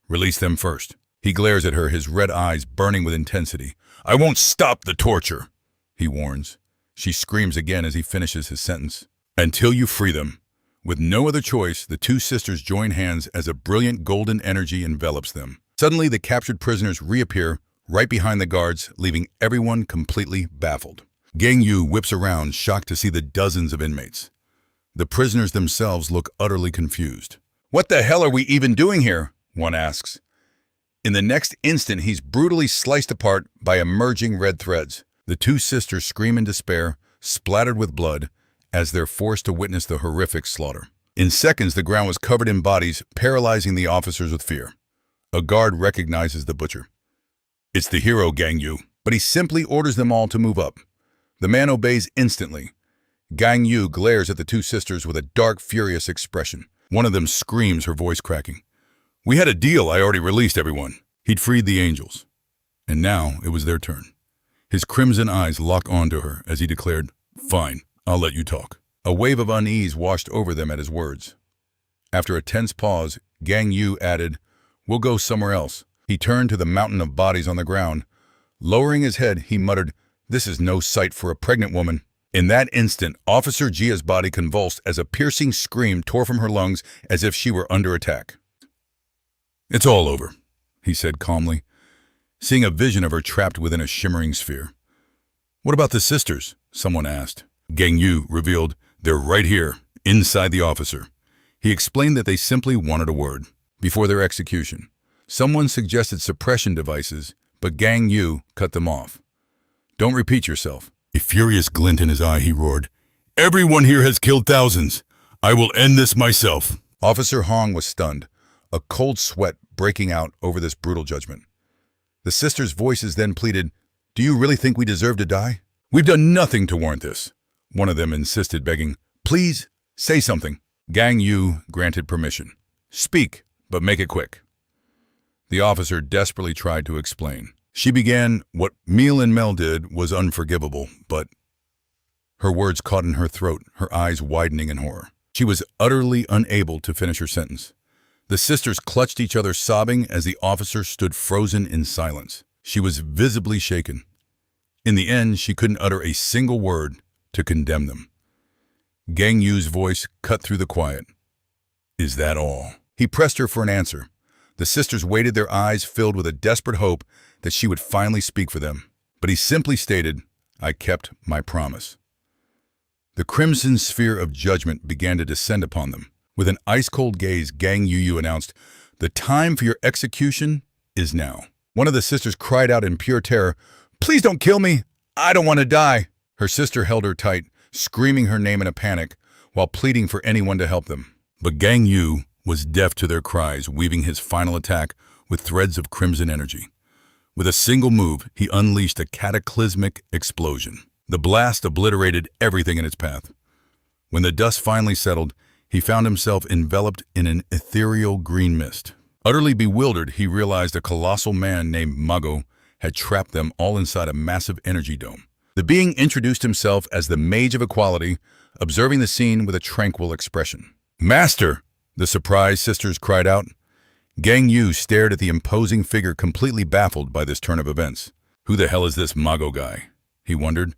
"Release them first." He glares at her, his red eyes burning with intensity. "I won't stop the torture," he warns. She screams again as he finishes his sentence. "Until you free them." With no other choice, the two sisters join hands as a brilliant golden energy envelops them. Suddenly, the captured prisoners reappear right behind the guards, leaving everyone completely baffled. Gang Yu whips around, shocked to see the dozens of inmates. The prisoners themselves look utterly confused. "What the hell are we even doing here?" one asks. In the next instant, he's brutally sliced apart by emerging red threads. The two sisters scream in despair, splattered with blood, as they're forced to witness the horrific slaughter. In seconds, the ground was covered in bodies, paralyzing the officers with fear. A guard recognizes the butcher. "It's the hero, Gang Yu," but he simply orders them all to move up. The man obeys instantly. Gang Yu glares at the two sisters with a dark, furious expression. One of them screams, her voice cracking. "We had a deal. I already released everyone." He'd freed the angels. And now it was their turn. His crimson eyes lock onto her as he declared, "Fine, I'll let you talk." A wave of unease washed over them at his words. After a tense pause, Gang Yu added, "We'll go somewhere else." He turned to the mountain of bodies on the ground. Lowering his head, he muttered, "This is no sight for a pregnant woman." In that instant, Officer Jia's body convulsed as a piercing scream tore from her lungs as if she were under attack. "It's all over," he said calmly, seeing a vision of her trapped within a shimmering sphere. "What about the sisters?" someone asked. Gang Yu revealed, "They're right here, inside the officer." He explained that they simply wanted a word. Before their execution, someone suggested suppression devices, but Gang Yu cut them off. "Don't repeat yourself." A furious glint in his eye, he roared, "Everyone here has killed thousands. I will end this myself." Officer Hong was stunned, a cold sweat breaking out over this brutal judgment. The sisters' voices then pleaded, "Do you really think we deserve to die?" "We've done nothing to warrant this," one of them insisted, begging, "Please, say something." Gang Yu granted permission. "Speak, but make it quick." The officer desperately tried to explain. She began, "What Meal and Mel did was unforgivable, but—" Her words caught in her throat, her eyes widening in horror. She was utterly unable to finish her sentence. The sisters clutched each other, sobbing as the officer stood frozen in silence. She was visibly shaken. In the end, she couldn't utter a single word to condemn them. Gang Yu's voice cut through the quiet. "Is that all?" He pressed her for an answer. The sisters waited, their eyes filled with a desperate hope that she would finally speak for them. But he simply stated, "I kept my promise." The crimson sphere of judgment began to descend upon them. With an ice-cold gaze, Gang Yu announced, "The time for your execution is now." One of the sisters cried out in pure terror, "Please don't kill me! I don't want to die!" Her sister held her tight, screaming her name in a panic, while pleading for anyone to help them. But Gang Yu was deaf to their cries, weaving his final attack with threads of crimson energy. With a single move, he unleashed a cataclysmic explosion. The blast obliterated everything in its path. When the dust finally settled, he found himself enveloped in an ethereal green mist. Utterly bewildered, he realized a colossal man named Mago had trapped them all inside a massive energy dome. The being introduced himself as the Mage of Equality, observing the scene with a tranquil expression. "Master!" the surprised sisters cried out. Gang Yu stared at the imposing figure, completely baffled by this turn of events. "Who the hell is this Mago guy?" he wondered.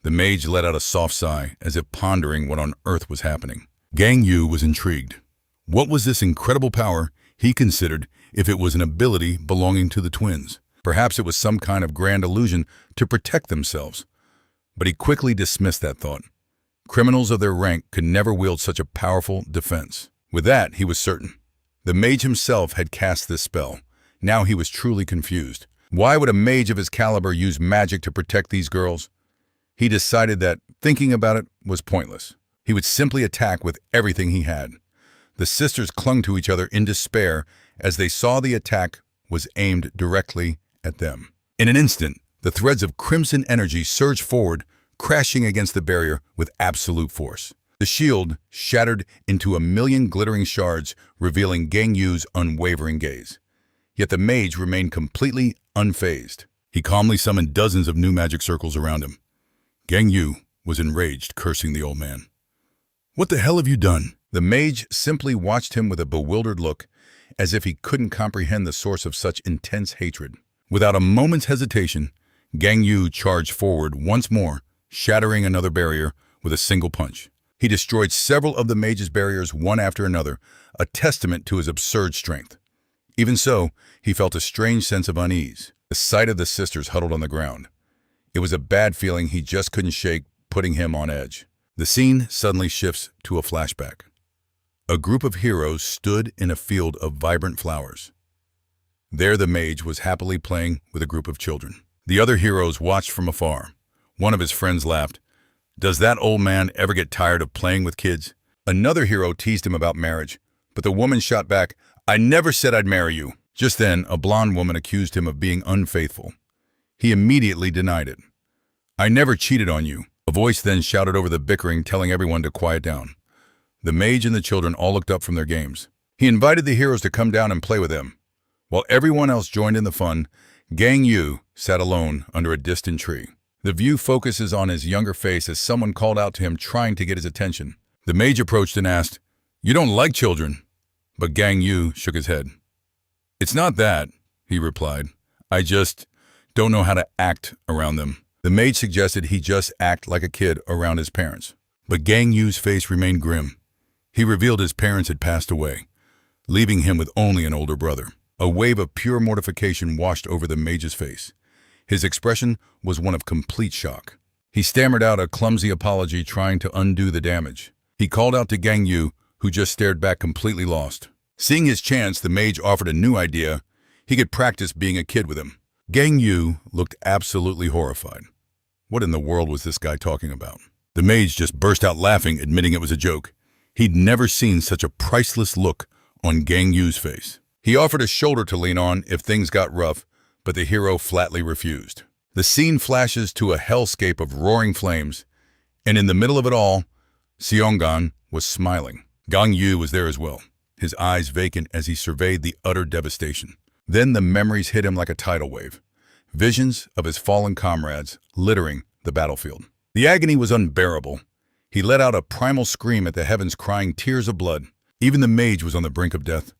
The mage let out a soft sigh, as if pondering what on earth was happening. Gang Yu was intrigued. What was this incredible power he considered if it was an ability belonging to the twins? Perhaps it was some kind of grand illusion to protect themselves. But he quickly dismissed that thought. Criminals of their rank could never wield such a powerful defense. With that, he was certain. The mage himself had cast this spell. Now he was truly confused. Why would a mage of his caliber use magic to protect these girls? He decided that thinking about it was pointless. He would simply attack with everything he had. The sisters clung to each other in despair as they saw the attack was aimed directly at them. In an instant, the threads of crimson energy surged forward, crashing against the barrier with absolute force. The shield shattered into a million glittering shards, revealing Gang Yu's unwavering gaze. Yet the mage remained completely unfazed. He calmly summoned dozens of new magic circles around him. Gang Yu was enraged, cursing the old man. "What the hell have you done?" The mage simply watched him with a bewildered look, as if he couldn't comprehend the source of such intense hatred. Without a moment's hesitation, Gang Yu charged forward once more, shattering another barrier with a single punch. He destroyed several of the mage's barriers one after another, a testament to his absurd strength. Even so, he felt a strange sense of unease. The sight of the sisters huddled on the ground. It was a bad feeling he just couldn't shake, putting him on edge. The scene suddenly shifts to a flashback. A group of heroes stood in a field of vibrant flowers. There the mage was happily playing with a group of children. The other heroes watched from afar. One of his friends laughed. "Does that old man ever get tired of playing with kids?" Another hero teased him about marriage, but the woman shot back, "I never said I'd marry you." Just then, a blonde woman accused him of being unfaithful. He immediately denied it. "I never cheated on you." A voice then shouted over the bickering, telling everyone to quiet down. The mage and the children all looked up from their games. He invited the heroes to come down and play with him. While everyone else joined in the fun, Gang Yu sat alone under a distant tree. The view focuses on his younger face as someone called out to him, trying to get his attention. The mage approached and asked, "You don't like children?" But Gang Yu shook his head. "It's not that," he replied. "I just don't know how to act around them." The mage suggested he just act like a kid around his parents. But Gang Yu's face remained grim. He revealed his parents had passed away, leaving him with only an older brother. A wave of pure mortification washed over the mage's face. His expression was one of complete shock. He stammered out a clumsy apology, trying to undo the damage. He called out to Gang Yu, who just stared back completely lost. Seeing his chance, the mage offered a new idea. He could practice being a kid with him. Gang Yu looked absolutely horrified. What in the world was this guy talking about? The mage just burst out laughing, admitting it was a joke. He'd never seen such a priceless look on Gang Yu's face. He offered a shoulder to lean on if things got rough, but the hero flatly refused. The scene flashes to a hellscape of roaring flames, and in the middle of it all, Seonggan was smiling. Gang Yu was there as well, his eyes vacant as he surveyed the utter devastation. Then the memories hit him like a tidal wave. Visions of his fallen comrades littering the battlefield. The agony was unbearable. He let out a primal scream at the heavens, crying tears of blood. Even the mage was on the brink of death,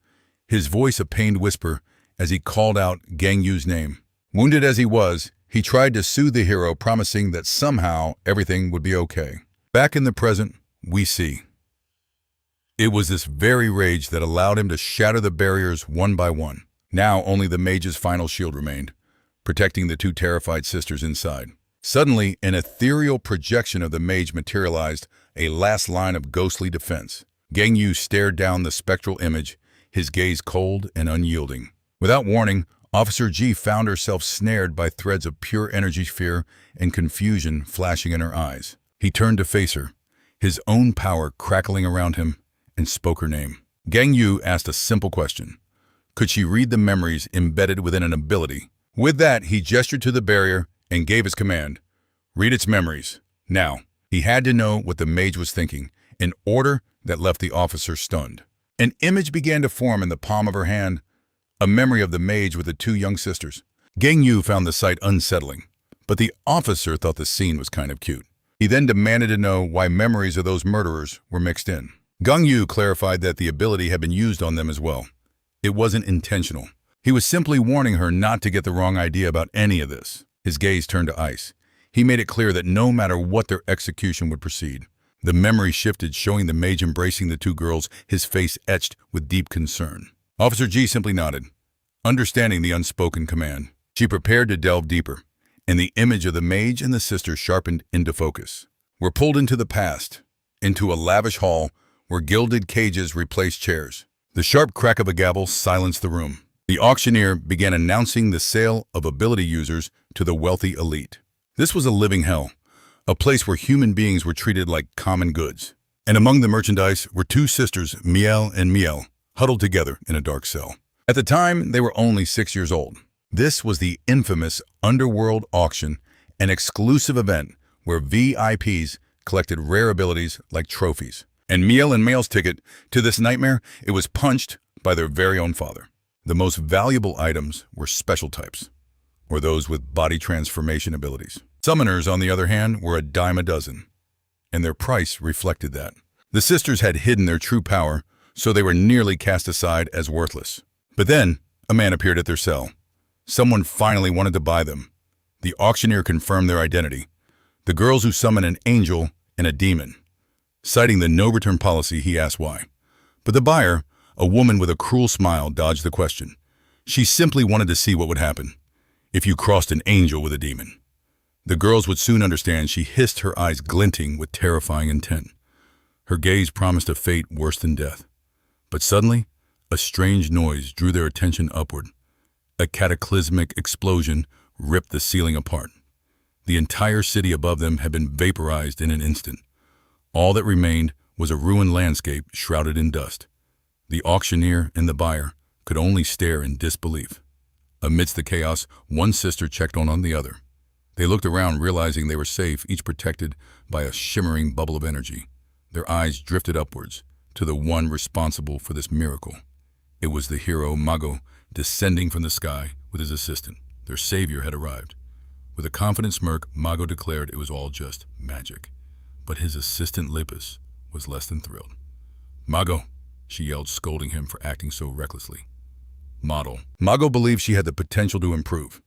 his voice a pained whisper as he called out Gang Yu's name. Wounded as he was, he tried to soothe the hero, promising that somehow everything would be okay. Back in the present, we see. It was this very rage that allowed him to shatter the barriers one by one. Now only the mage's final shield remained, protecting the two terrified sisters inside. Suddenly, an ethereal projection of the mage materialized, a last line of ghostly defense. Gang Yu stared down the spectral image, his gaze cold and unyielding. Without warning, Officer G found herself snared by threads of pure energy, fear and confusion flashing in her eyes. He turned to face her, his own power crackling around him, and spoke her name. Gang Yu asked a simple question. Could she read the memories embedded within an ability? With that, he gestured to the barrier and gave his command. Read its memories. Now, he had to know what the mage was thinking, an order that left the officer stunned. An image began to form in the palm of her hand, a memory of the mage with the two young sisters. Gang Yu found the sight unsettling, but the officer thought the scene was kind of cute. He then demanded to know why memories of those murderers were mixed in. Gang Yu clarified that the ability had been used on them as well. It wasn't intentional. He was simply warning her not to get the wrong idea about any of this. His gaze turned to ice. He made it clear that no matter what their execution would proceed. The memory shifted, showing the mage embracing the two girls, his face etched with deep concern. Officer G simply nodded, understanding the unspoken command. She prepared to delve deeper, and the image of the mage and the sister sharpened into focus. We're pulled into the past, into a lavish hall where gilded cages replaced chairs. The sharp crack of a gavel silenced the room. The auctioneer began announcing the sale of ability users to the wealthy elite. This was a living hell, a place where human beings were treated like common goods. And among the merchandise were two sisters, Miel and Miel, huddled together in a dark cell. At the time, they were only 6 years old. This was the infamous Underworld Auction, an exclusive event where VIPs collected rare abilities like trophies. And Miel and Miel's ticket to this nightmare, it was punched by their very own father. The most valuable items were special types, or those with body transformation abilities. Summoners, on the other hand, were a dime a dozen, and their price reflected that. The sisters had hidden their true power, so they were nearly cast aside as worthless. But then, a man appeared at their cell. Someone finally wanted to buy them. The auctioneer confirmed their identity. The girls who summoned an angel and a demon. Citing the no-return policy, he asked why. But the buyer, a woman with a cruel smile, dodged the question. She simply wanted to see what would happen if you crossed an angel with a demon. The girls would soon understand. She hissed, her eyes glinting with terrifying intent. Her gaze promised a fate worse than death. But suddenly, a strange noise drew their attention upward. A cataclysmic explosion ripped the ceiling apart. The entire city above them had been vaporized in an instant. All that remained was a ruined landscape shrouded in dust. The auctioneer and the buyer could only stare in disbelief. Amidst the chaos, one sister checked on the other. They looked around, realizing they were safe, each protected by a shimmering bubble of energy. Their eyes drifted upwards to the one responsible for this miracle. It was the hero Mago descending from the sky with his assistant. Their savior had arrived. With a confident smirk, Mago declared it was all just magic. But his assistant Lepus was less than thrilled. "Mago," she yelled, scolding him for acting so recklessly. "Model." Mago believed she had the potential to improve.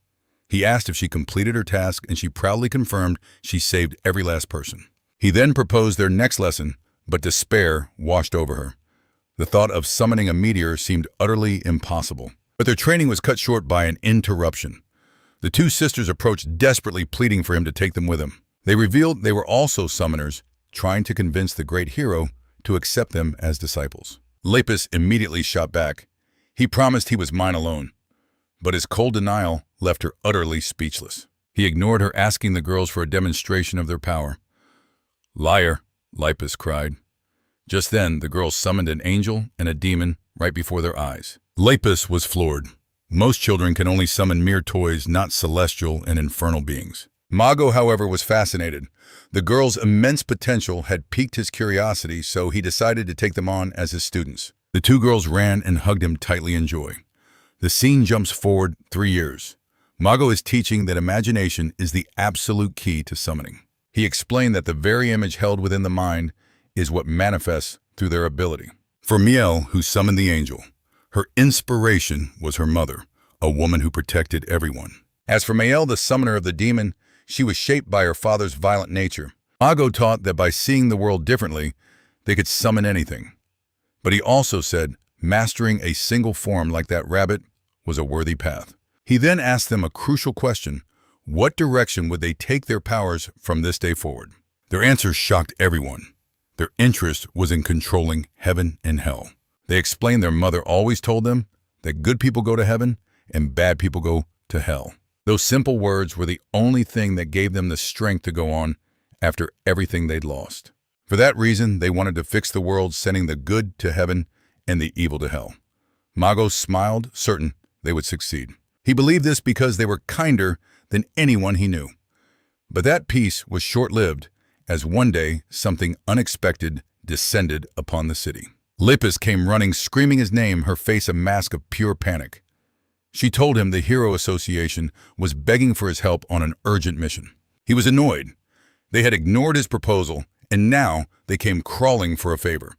He asked if she completed her task, and she proudly confirmed she saved every last person. He then proposed their next lesson, but despair washed over her. The thought of summoning a meteor seemed utterly impossible. But their training was cut short by an interruption. The two sisters approached, desperately pleading for him to take them with him. They revealed they were also summoners, trying to convince the great hero to accept them as disciples. Lepus immediately shot back. He promised he was mine alone. But his cold denial left her utterly speechless. He ignored her, asking the girls for a demonstration of their power. "Liar," Lepus cried. Just then, the girls summoned an angel and a demon right before their eyes. Lepus was floored. Most children can only summon mere toys, not celestial and infernal beings. Mago, however, was fascinated. The girls' immense potential had piqued his curiosity, so he decided to take them on as his students. The two girls ran and hugged him tightly in joy. The scene jumps forward 3 years. Mago is teaching that imagination is the absolute key to summoning. He explained that the very image held within the mind is what manifests through their ability. For Miel, who summoned the angel, her inspiration was her mother, a woman who protected everyone. As for Miel, the summoner of the demon, she was shaped by her father's violent nature. Mago taught that by seeing the world differently, they could summon anything. But he also said mastering a single form like that rabbit was a worthy path. He then asked them a crucial question: what direction would they take their powers from this day forward? Their answers shocked everyone. Their interest was in controlling heaven and hell. They explained their mother always told them that good people go to heaven and bad people go to hell. Those simple words were the only thing that gave them the strength to go on after everything they'd lost. For that reason, they wanted to fix the world, sending the good to heaven and the evil to hell. Mago smiled, certain they would succeed. He believed this because they were kinder than anyone he knew. But that peace was short-lived, as one day something unexpected descended upon the city. Lepus came running, screaming his name, her face a mask of pure panic. She told him the Hero Association was begging for his help on an urgent mission. He was annoyed. They had ignored his proposal, and now they came crawling for a favor.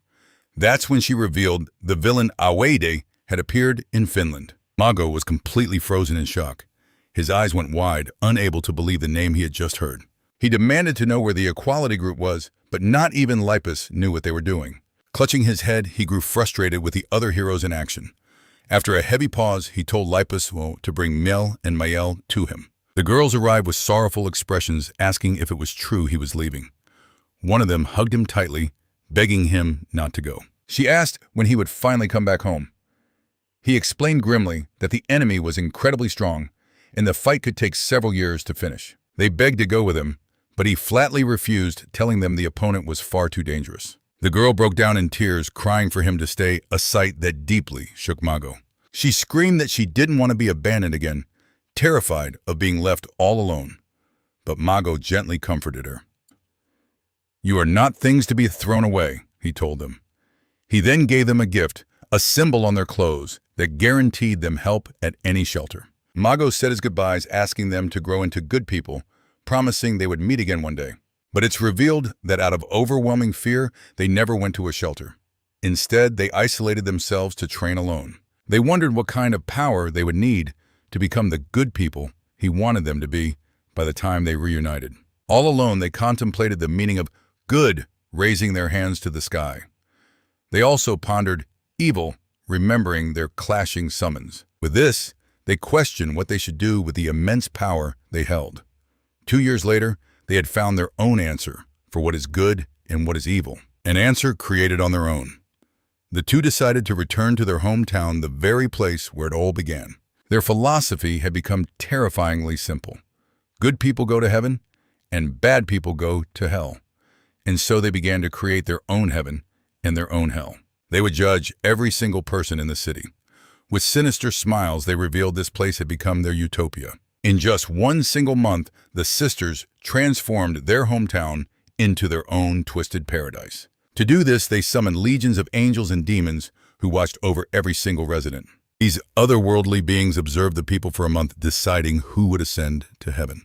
That's when she revealed the villain Awede had appeared in Finland. Mago was completely frozen in shock. His eyes went wide, unable to believe the name he had just heard. He demanded to know where the equality group was, but not even Lepus knew what they were doing. Clutching his head, he grew frustrated with the other heroes in action. After a heavy pause, he told Lepus to bring Miel and Miel to him. The girls arrived with sorrowful expressions, asking if it was true he was leaving. One of them hugged him tightly, begging him not to go. She asked when he would finally come back home. He explained grimly that the enemy was incredibly strong and the fight could take several years to finish. They begged to go with him, but he flatly refused, telling them the opponent was far too dangerous. The girl broke down in tears, crying for him to stay, a sight that deeply shook Mago. She screamed that she didn't want to be abandoned again, terrified of being left all alone. But Mago gently comforted her. "You are not things to be thrown away," he told them. He then gave them a gift, a symbol on their clothes that guaranteed them help at any shelter. Mago said his goodbyes, asking them to grow into good people, promising they would meet again one day. But it's revealed that out of overwhelming fear, they never went to a shelter. Instead, they isolated themselves to train alone. They wondered what kind of power they would need to become the good people he wanted them to be by the time they reunited. All alone, they contemplated the meaning of good, raising their hands to the sky. They also pondered evil, remembering their clashing summons. With this, they questioned what they should do with the immense power they held. 2 years later, they had found their own answer for what is good and what is evil, an answer created on their own. The two decided to return to their hometown, the very place where it all began. Their philosophy had become terrifyingly simple. Good people go to heaven, and bad people go to hell. And so they began to create their own heaven and their own hell. They would judge every single person in the city. With sinister smiles, they revealed this place had become their utopia. In just one single month, the sisters transformed their hometown into their own twisted paradise. To do this, they summoned legions of angels and demons who watched over every single resident. These otherworldly beings observed the people for a month, deciding who would ascend to heaven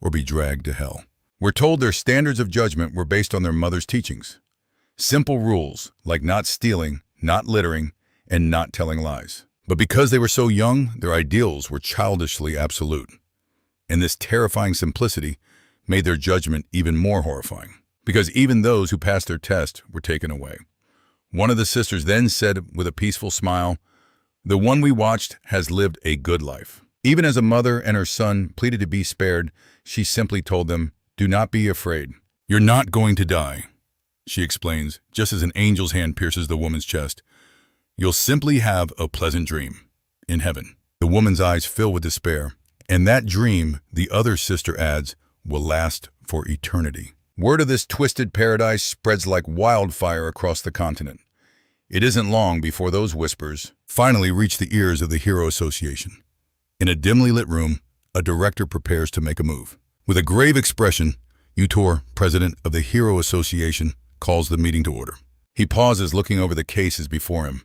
or be dragged to hell. We're told their standards of judgment were based on their mother's teachings. Simple rules like not stealing, not littering, and not telling lies. But because they were so young, their ideals were childishly absolute. And this terrifying simplicity made their judgment even more horrifying, because even those who passed their test were taken away. One of the sisters then said with a peaceful smile, "The one we watched has lived a good life." Even as a mother and her son pleaded to be spared, she simply told them, "Do not be afraid. You're not going to die," she explains, just as an angel's hand pierces the woman's chest. "You'll simply have a pleasant dream in heaven." The woman's eyes fill with despair, and that dream, the other sister adds, will last for eternity. Word of this twisted paradise spreads like wildfire across the continent. It isn't long before those whispers finally reach the ears of the Hero Association. In a dimly lit room, a director prepares to make a move. With a grave expression, Utor, president of the Hero Association, calls the meeting to order. He pauses, looking over the cases before him.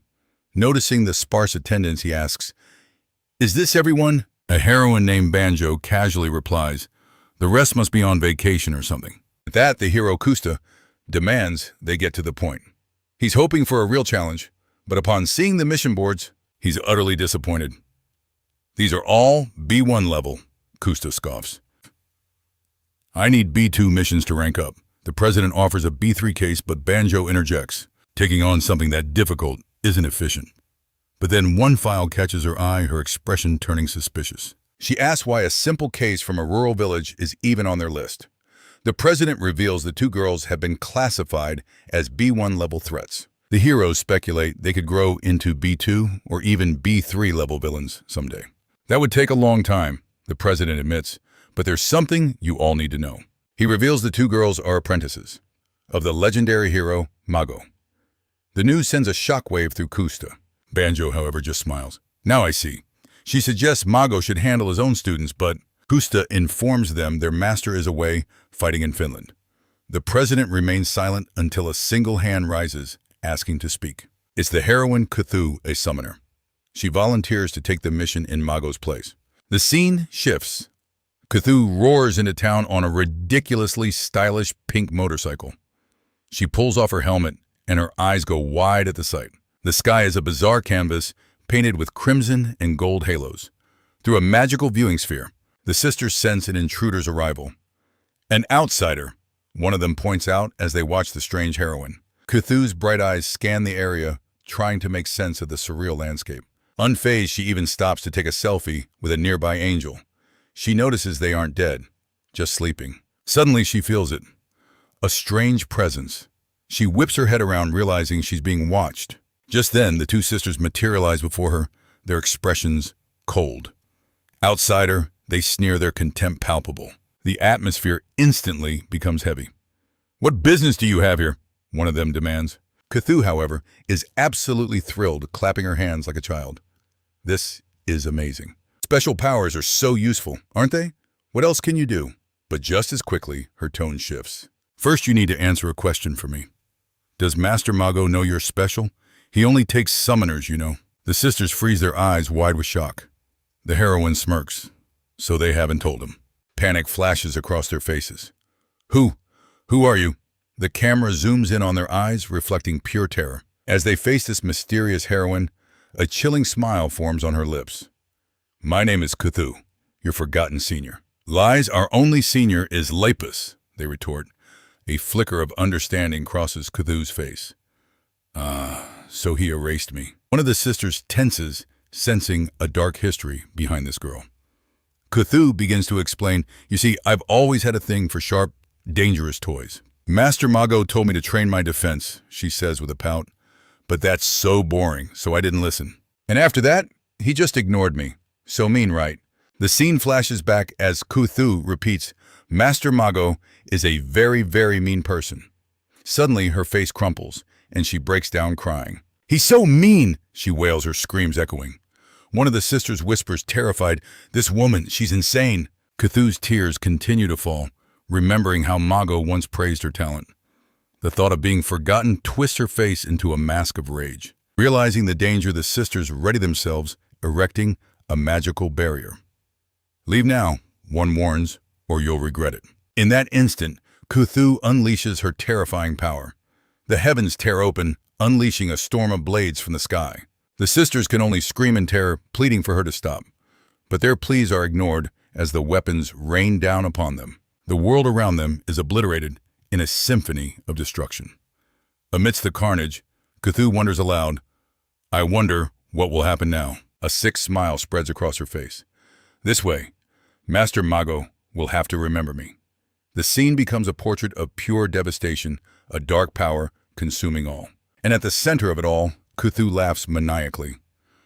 Noticing the sparse attendance, he asks, "Is this everyone?" A heroine named Banjo casually replies, "The rest must be on vacation or something." At that, the hero Kusta demands they get to the point. He's hoping for a real challenge, but upon seeing the mission boards, he's utterly disappointed. "These are all B1 level," Kusta scoffs. "I need B2 missions to rank up." The president offers a B3 case, but Banjo interjects. Taking on something that difficult isn't efficient. But then one file catches her eye, her expression turning suspicious. She asks why a simple case from a rural village is even on their list. The president reveals the two girls have been classified as B1 level threats. The heroes speculate they could grow into B2 or even B3 level villains someday. That would take a long time, the president admits, but there's something you all need to know. He reveals the two girls are apprentices of the legendary hero Mago. The news sends a shockwave through Kusta. Banjo, however, just smiles. "Now I see. She suggests Mago should handle his own students, but Kusta informs them their master is away fighting in Finland. The president remains silent until a single hand rises, asking to speak. It's the heroine Cthulhu, a summoner. She volunteers to take the mission in Mago's place. The scene shifts. Cthulhu roars into town on a ridiculously stylish pink motorcycle. She pulls off her helmet, and her eyes go wide at the sight. The sky is a bizarre canvas painted with crimson and gold halos. Through a magical viewing sphere, the sisters sense an intruder's arrival. "An outsider," one of them points out as they watch the strange heroine. Cthulhu's bright eyes scan the area, trying to make sense of the surreal landscape. Unfazed, she even stops to take a selfie with a nearby angel. She notices they aren't dead, just sleeping. Suddenly she feels it. A strange presence. She whips her head around, realizing she's being watched. Just then, the two sisters materialize before her, their expressions cold. Outsider, they sneer, their contempt palpable. The atmosphere instantly becomes heavy. "What business do you have here?" one of them demands. Cthulhu, however, is absolutely thrilled, clapping her hands like a child. This is amazing. Special powers are so useful, aren't they? What else can you do? But just as quickly, her tone shifts. "First, you need to answer a question for me. Does Master Mago know you're special? He only takes summoners, you know." The sisters freeze, their eyes wide with shock. The heroine smirks. So they haven't told him. Panic flashes across their faces. Who are you?" The camera zooms in on their eyes, reflecting pure terror. As they face this mysterious heroine, a chilling smile forms on her lips. "My name is Cthulhu, your forgotten senior." "Lies, our only senior is Lapis," they retort. A flicker of understanding crosses Cthulhu's face. So he erased me." One of the sisters tenses, sensing a dark history behind this girl. Cthulhu begins to explain, "You see, I've always had a thing for sharp, dangerous toys. Master Mago told me to train my defense," she says with a pout. "But that's so boring, so I didn't listen. And after that, he just ignored me. So mean, right?" The scene flashes back as Cthulhu repeats, "Master Mago is a very, very mean person." Suddenly, her face crumples, and she breaks down crying. "He's so mean!" she wails, her screams echoing. One of the sisters whispers, terrified, "This woman, she's insane." Cthulhu's tears continue to fall, remembering how Mago once praised her talent. The thought of being forgotten twists her face into a mask of rage. Realizing the danger, the sisters ready themselves, erecting a magical barrier. "Leave now," one warns, "or you'll regret it." In that instant, Cthulhu unleashes her terrifying power. The heavens tear open, unleashing a storm of blades from the sky. The sisters can only scream in terror, pleading for her to stop. But their pleas are ignored as the weapons rain down upon them. The world around them is obliterated in a symphony of destruction. Amidst the carnage, Cthulhu wonders aloud, "I wonder what will happen now." A sick smile spreads across her face. "This way, Master Mago will have to remember me." The scene becomes a portrait of pure devastation, a dark power consuming all. And at the center of it all, Cthulhu laughs maniacally.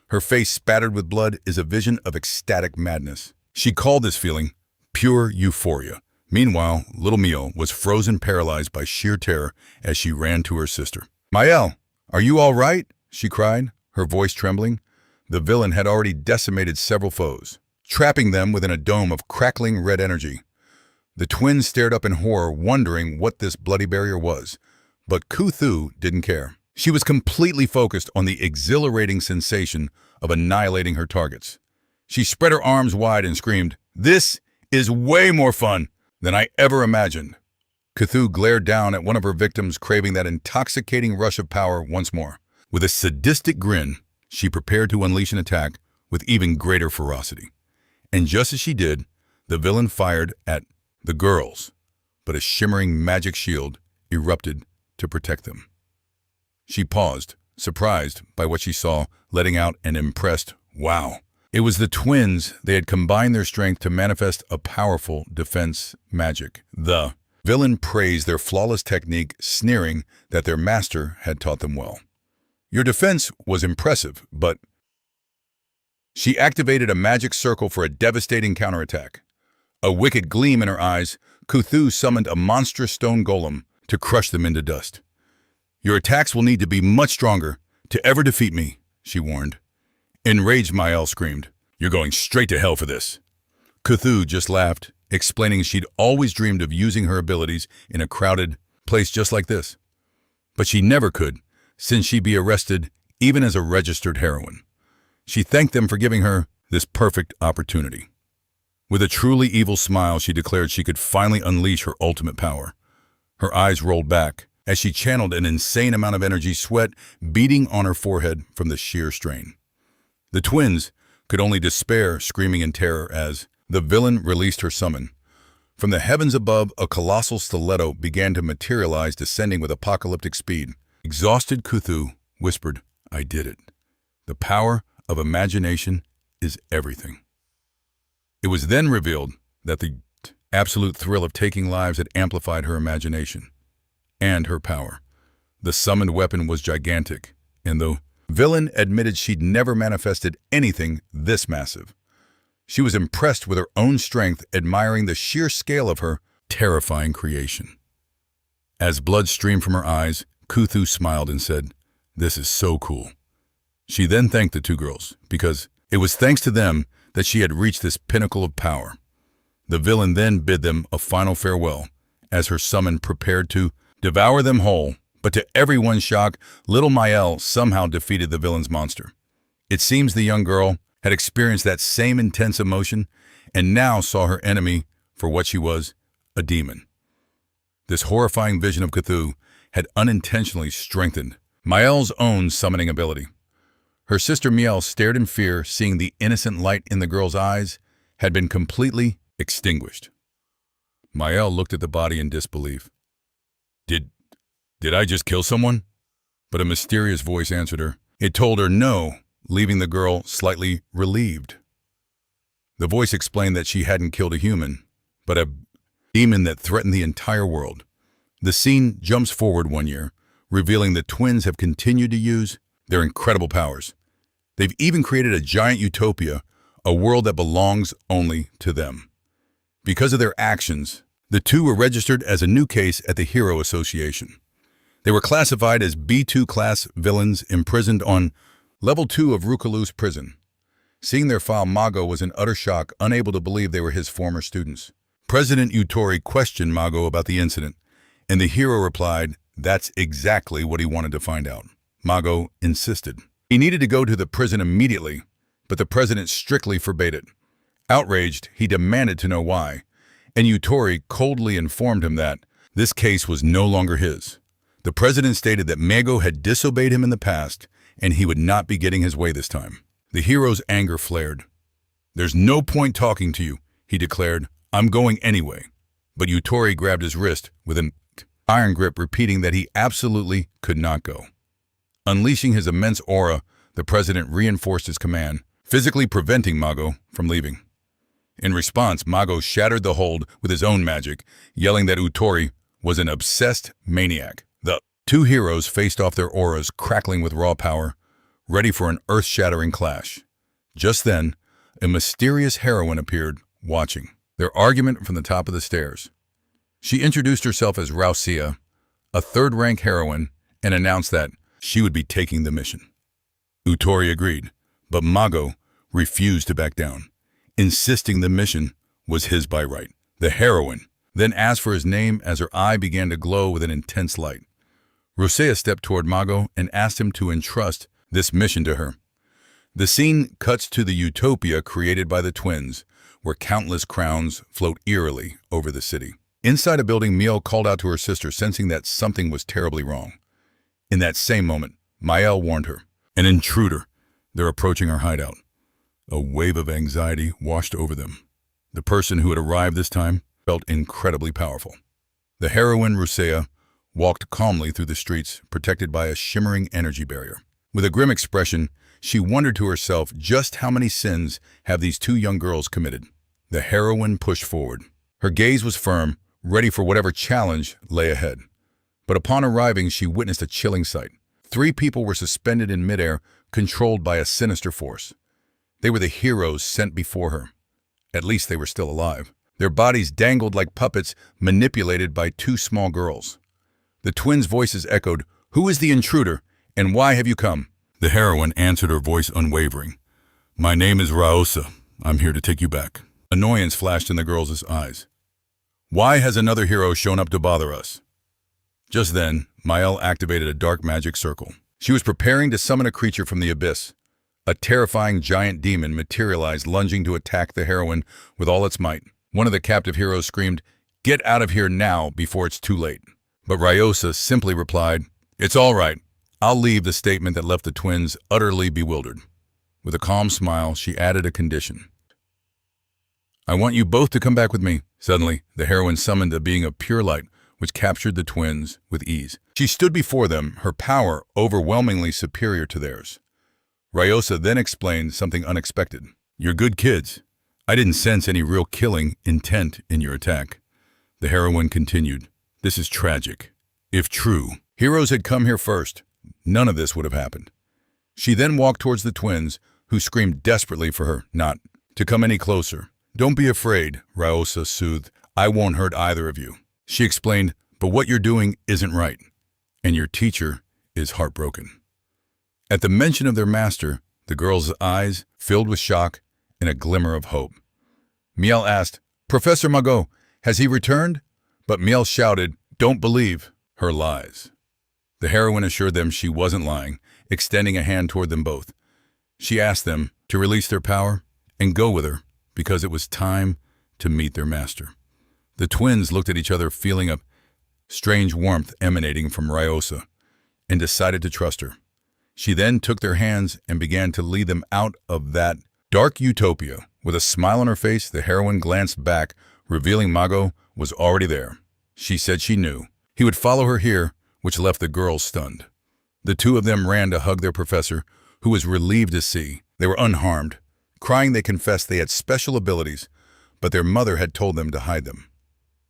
Her face spattered with blood is a vision of ecstatic madness. She called this feeling pure euphoria. Meanwhile, little Mio was frozen, paralyzed by sheer terror as she ran to her sister. "Mael, are you all right?" she cried, her voice trembling. The villain had already decimated several foes, trapping them within a dome of crackling red energy. The twins stared up in horror, wondering what this bloody barrier was. But Cthulhu didn't care. She was completely focused on the exhilarating sensation of annihilating her targets. She spread her arms wide and screamed, "This is way more fun than I ever imagined." Cthulhu glared down at one of her victims, craving that intoxicating rush of power once more. With a sadistic grin, she prepared to unleash an attack with even greater ferocity. And just as she did, the villain fired at the girls, but a shimmering magic shield erupted to protect them. She paused, surprised by what she saw, letting out an impressed, "Wow." It was the twins. They had combined their strength to manifest a powerful defense magic. The villain praised their flawless technique, sneering that their master had taught them well. "Your defense was impressive, but..." She activated a magic circle for a devastating counterattack. A wicked gleam in her eyes, Cthulhu summoned a monstrous stone golem to crush them into dust. "Your attacks will need to be much stronger to ever defeat me," she warned. Enraged, Mael screamed, "You're going straight to hell for this." Cthulhu just laughed, explaining she'd always dreamed of using her abilities in a crowded place just like this. But she never could, since she'd be arrested even as a registered heroine. She thanked them for giving her this perfect opportunity. With a truly evil smile, she declared she could finally unleash her ultimate power. Her eyes rolled back as she channeled an insane amount of energy, sweat beading on her forehead from the sheer strain. The twins could only despair, screaming in terror as the villain released her summon. From the heavens above, a colossal stiletto began to materialize, descending with apocalyptic speed. Exhausted Cthulhu whispered, "I did it. The power of imagination is everything." It was then revealed that the absolute thrill of taking lives had amplified her imagination and her power. The summoned weapon was gigantic, and the villain admitted she'd never manifested anything this massive. She was impressed with her own strength, admiring the sheer scale of her terrifying creation. As blood streamed from her eyes, Kuthu smiled and said, "This is so cool." She then thanked the two girls, because it was thanks to them that she had reached this pinnacle of power. The villain then bid them a final farewell, as her summon prepared to devour them whole. But to everyone's shock, little Mael somehow defeated the villain's monster. It seems the young girl had experienced that same intense emotion and now saw her enemy for what she was, a demon. This horrifying vision of Cthulhu had unintentionally strengthened Mael's own summoning ability. Her sister Miel stared in fear, seeing the innocent light in the girl's eyes had been completely extinguished. Mael looked at the body in disbelief. Did I just kill someone? But a mysterious voice answered her. It told her no, leaving the girl slightly relieved. The voice explained that she hadn't killed a human, but a demon that threatened the entire world. The scene jumps forward 1 year, revealing the twins have continued to use their incredible powers. They've even created a giant utopia, a world that belongs only to them. Because of their actions, the two were registered as a new case at the Hero Association. They were classified as B2 class villains imprisoned on level 2 of Ruthless prison. Seeing their file, Mago was in utter shock, unable to believe they were his former students. President Utori questioned Mago about the incident, and the hero replied that's exactly what he wanted to find out. Mago insisted. He needed to go to the prison immediately, but the president strictly forbade it. Outraged, he demanded to know why, and Utori coldly informed him that this case was no longer his. The president stated that Mago had disobeyed him in the past, and he would not be getting his way this time. The hero's anger flared. "There's no point talking to you," he declared. "I'm going anyway." But Utori grabbed his wrist with an iron grip, repeating that he absolutely could not go. Unleashing his immense aura, the president reinforced his command, physically preventing Mago from leaving. In response, Mago shattered the hold with his own magic, yelling that Utori was an obsessed maniac. The two heroes faced off, their auras crackling with raw power, ready for an earth-shattering clash. Just then, a mysterious heroine appeared, watching their argument from the top of the stairs. She introduced herself as Rausia, a third-rank heroine, and announced that she would be taking the mission. Utori agreed, but Mago refused to back down, insisting the mission was his by right. The heroine then asked for his name as her eye began to glow with an intense light. Rosea stepped toward Mago and asked him to entrust this mission to her. The scene cuts to the utopia created by the twins, where countless crowns float eerily over the city. Inside a building, Miel called out to her sister, sensing that something was terribly wrong. In that same moment, Mael warned her. An intruder. They're approaching our hideout. A wave of anxiety washed over them. The person who had arrived this time felt incredibly powerful. The heroine, Rosea, walked calmly through the streets, protected by a shimmering energy barrier. With a grim expression, she wondered to herself just how many sins have these two young girls committed. The heroine pushed forward. Her gaze was firm, ready for whatever challenge lay ahead. But upon arriving, she witnessed a chilling sight. 3 people were suspended in midair, controlled by a sinister force. They were the heroes sent before her. At least they were still alive. Their bodies dangled like puppets, manipulated by 2 small girls. The twins' voices echoed, "Who is the intruder, and why have you come?" The heroine answered, her voice unwavering. "My name is Raosa. I'm here to take you back." Annoyance flashed in the girls' eyes. "Why has another hero shown up to bother us?" Just then, Mael activated a dark magic circle. She was preparing to summon a creature from the abyss. A terrifying giant demon materialized, lunging to attack the heroine with all its might. One of the captive heroes screamed, "Get out of here now before it's too late." But Raosa simply replied, "It's all right. I'll leave," the statement that left the twins utterly bewildered. With a calm smile, she added a condition. "I want you both to come back with me." Suddenly, the heroine summoned a being of pure light, which captured the twins with ease. She stood before them, her power overwhelmingly superior to theirs. Raosa then explained something unexpected. "You're good kids. I didn't sense any real killing intent in your attack." The heroine continued, "This is tragic. If true, Heroes had come here first. None of this would have happened. She then walked towards the twins, who screamed desperately for her not to come any closer. "Don't be afraid," Ryosa soothed. "I won't hurt either of you." She explained, "But what you're doing isn't right, and your teacher is heartbroken." At the mention of their master, the girls' eyes filled with shock and a glimmer of hope. Miel asked, "Professor Mago, has he returned?" But Miel shouted, "Don't believe her lies." The heroine assured them she wasn't lying, extending a hand toward them both. She asked them to release their power and go with her because it was time to meet their master. The twins looked at each other, feeling a strange warmth emanating from Ryosa, and decided to trust her. She then took their hands and began to lead them out of that dark utopia. With a smile on her face, the heroine glanced back, revealing Mago was already there. She said she knew he would follow her here, which left the girls stunned. The two of them ran to hug their professor, who was relieved to see they were unharmed. Crying, they confessed they had special abilities, but their mother had told them to hide them.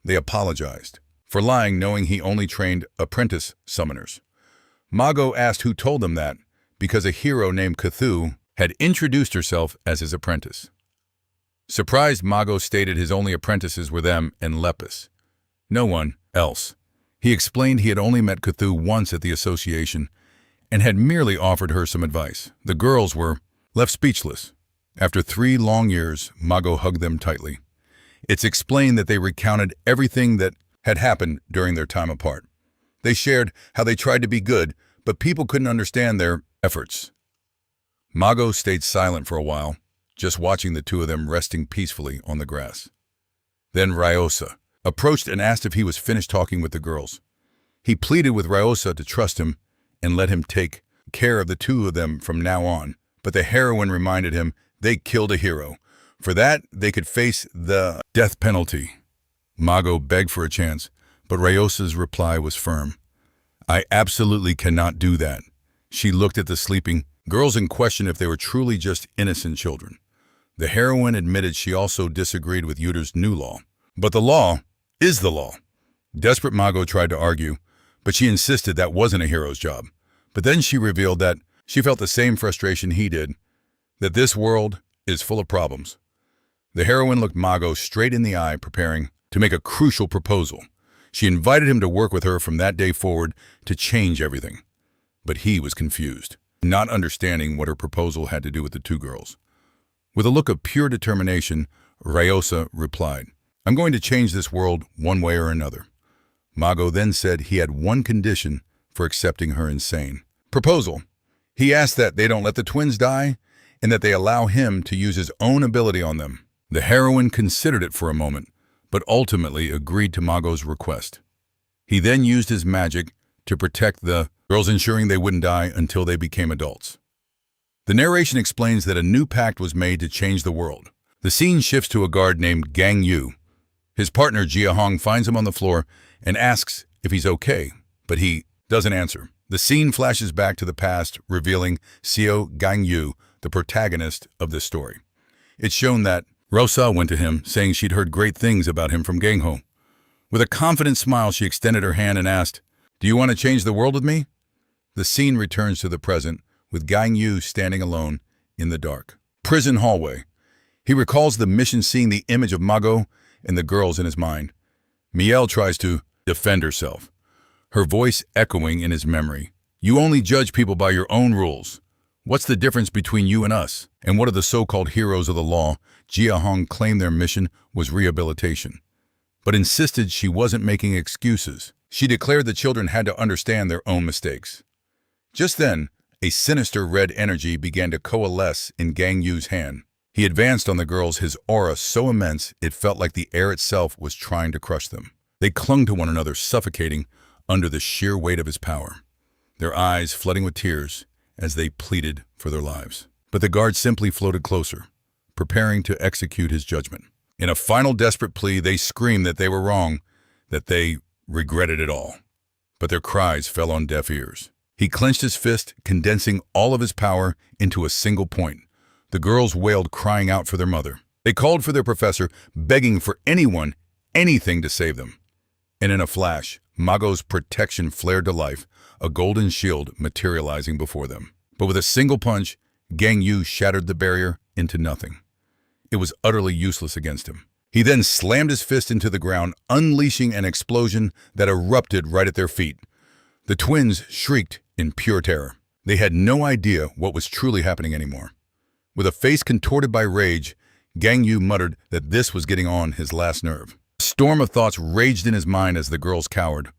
They apologized for lying, knowing he only trained apprentice summoners. Mago asked who told them that, because a hero named Cthulhu had introduced herself as his apprentice. Surprised, Mago stated his only apprentices were them and Lepus. No one else. He explained he had only met Cthulhu once at the association and had merely offered her some advice. The girls were left speechless. After 3 long years, Mago hugged them tightly. It's explained that they recounted everything that had happened during their time apart. They shared how they tried to be good, but people couldn't understand their efforts. Mago stayed silent for a while, just watching the two of them resting peacefully on the grass. Then Ryosa approached and asked if he was finished talking with the girls. He pleaded with Ryosa to trust him and let him take care of the two of them from now on. But the heroine reminded him they killed a hero. For that, they could face the death penalty. Mago begged for a chance, but Ryosa's reply was firm. "I absolutely cannot do that." She looked at the sleeping girls and questioned if they were truly just innocent children. The heroine admitted she also disagreed with Yuder's new law. But the law is the law. Desperate Mago tried to argue, but she insisted that wasn't a hero's job. But then she revealed that she felt the same frustration he did, that this world is full of problems. The heroine looked Mago straight in the eye, preparing to make a crucial proposal. She invited him to work with her from that day forward to change everything. But he was confused, not understanding what her proposal had to do with the two girls. With a look of pure determination, Ryosa replied, "I'm going to change this world one way or another." Mago then said he had one condition for accepting her insane proposal. He asked that they don't let the twins die and that they allow him to use his own ability on them. The heroine considered it for a moment, but ultimately agreed to Mago's request. He then used his magic to protect the girls, ensuring they wouldn't die until they became adults. The narration explains that a new pact was made to change the world. The scene shifts to a guard named Gang Yu. His partner, Jia Hong, finds him on the floor and asks if he's okay, but he doesn't answer. The scene flashes back to the past, revealing Xiao Gang Yu, the protagonist of this story. It's shown that Rosa went to him, saying she'd heard great things about him from Gang Ho. With a confident smile, she extended her hand and asked, "Do you want to change the world with me?" The scene returns to the present, with Gang Yu standing alone in the dark prison hallway. He recalls the mission, seeing the image of Mago and the girls in his mind. Miel tries to defend herself, her voice echoing in his memory. "You only judge people by your own rules. What's the difference between you and us? And what are the so-called heroes of the law?" Jia Hong claimed their mission was rehabilitation, but insisted she wasn't making excuses. She declared the children had to understand their own mistakes. Just then, a sinister red energy began to coalesce in Gang Yu's hand. He advanced on the girls, his aura so immense it felt like the air itself was trying to crush them. They clung to one another, suffocating under the sheer weight of his power, their eyes flooding with tears as they pleaded for their lives. But the guard simply floated closer, preparing to execute his judgment. In a final desperate plea, they screamed that they were wrong, that they regretted it all. But their cries fell on deaf ears. He clenched his fist, condensing all of his power into a single point. The girls wailed, crying out for their mother. They called for their professor, begging for anyone, anything to save them. And in a flash, Mago's protection flared to life, a golden shield materializing before them. But with a single punch, Gang Yu shattered the barrier into nothing. It was utterly useless against him. He then slammed his fist into the ground, unleashing an explosion that erupted right at their feet. The twins shrieked in pure terror. They had no idea what was truly happening anymore. With a face contorted by rage, Gang Yu muttered that this was getting on his last nerve. A storm of thoughts raged in his mind as the girls cowered,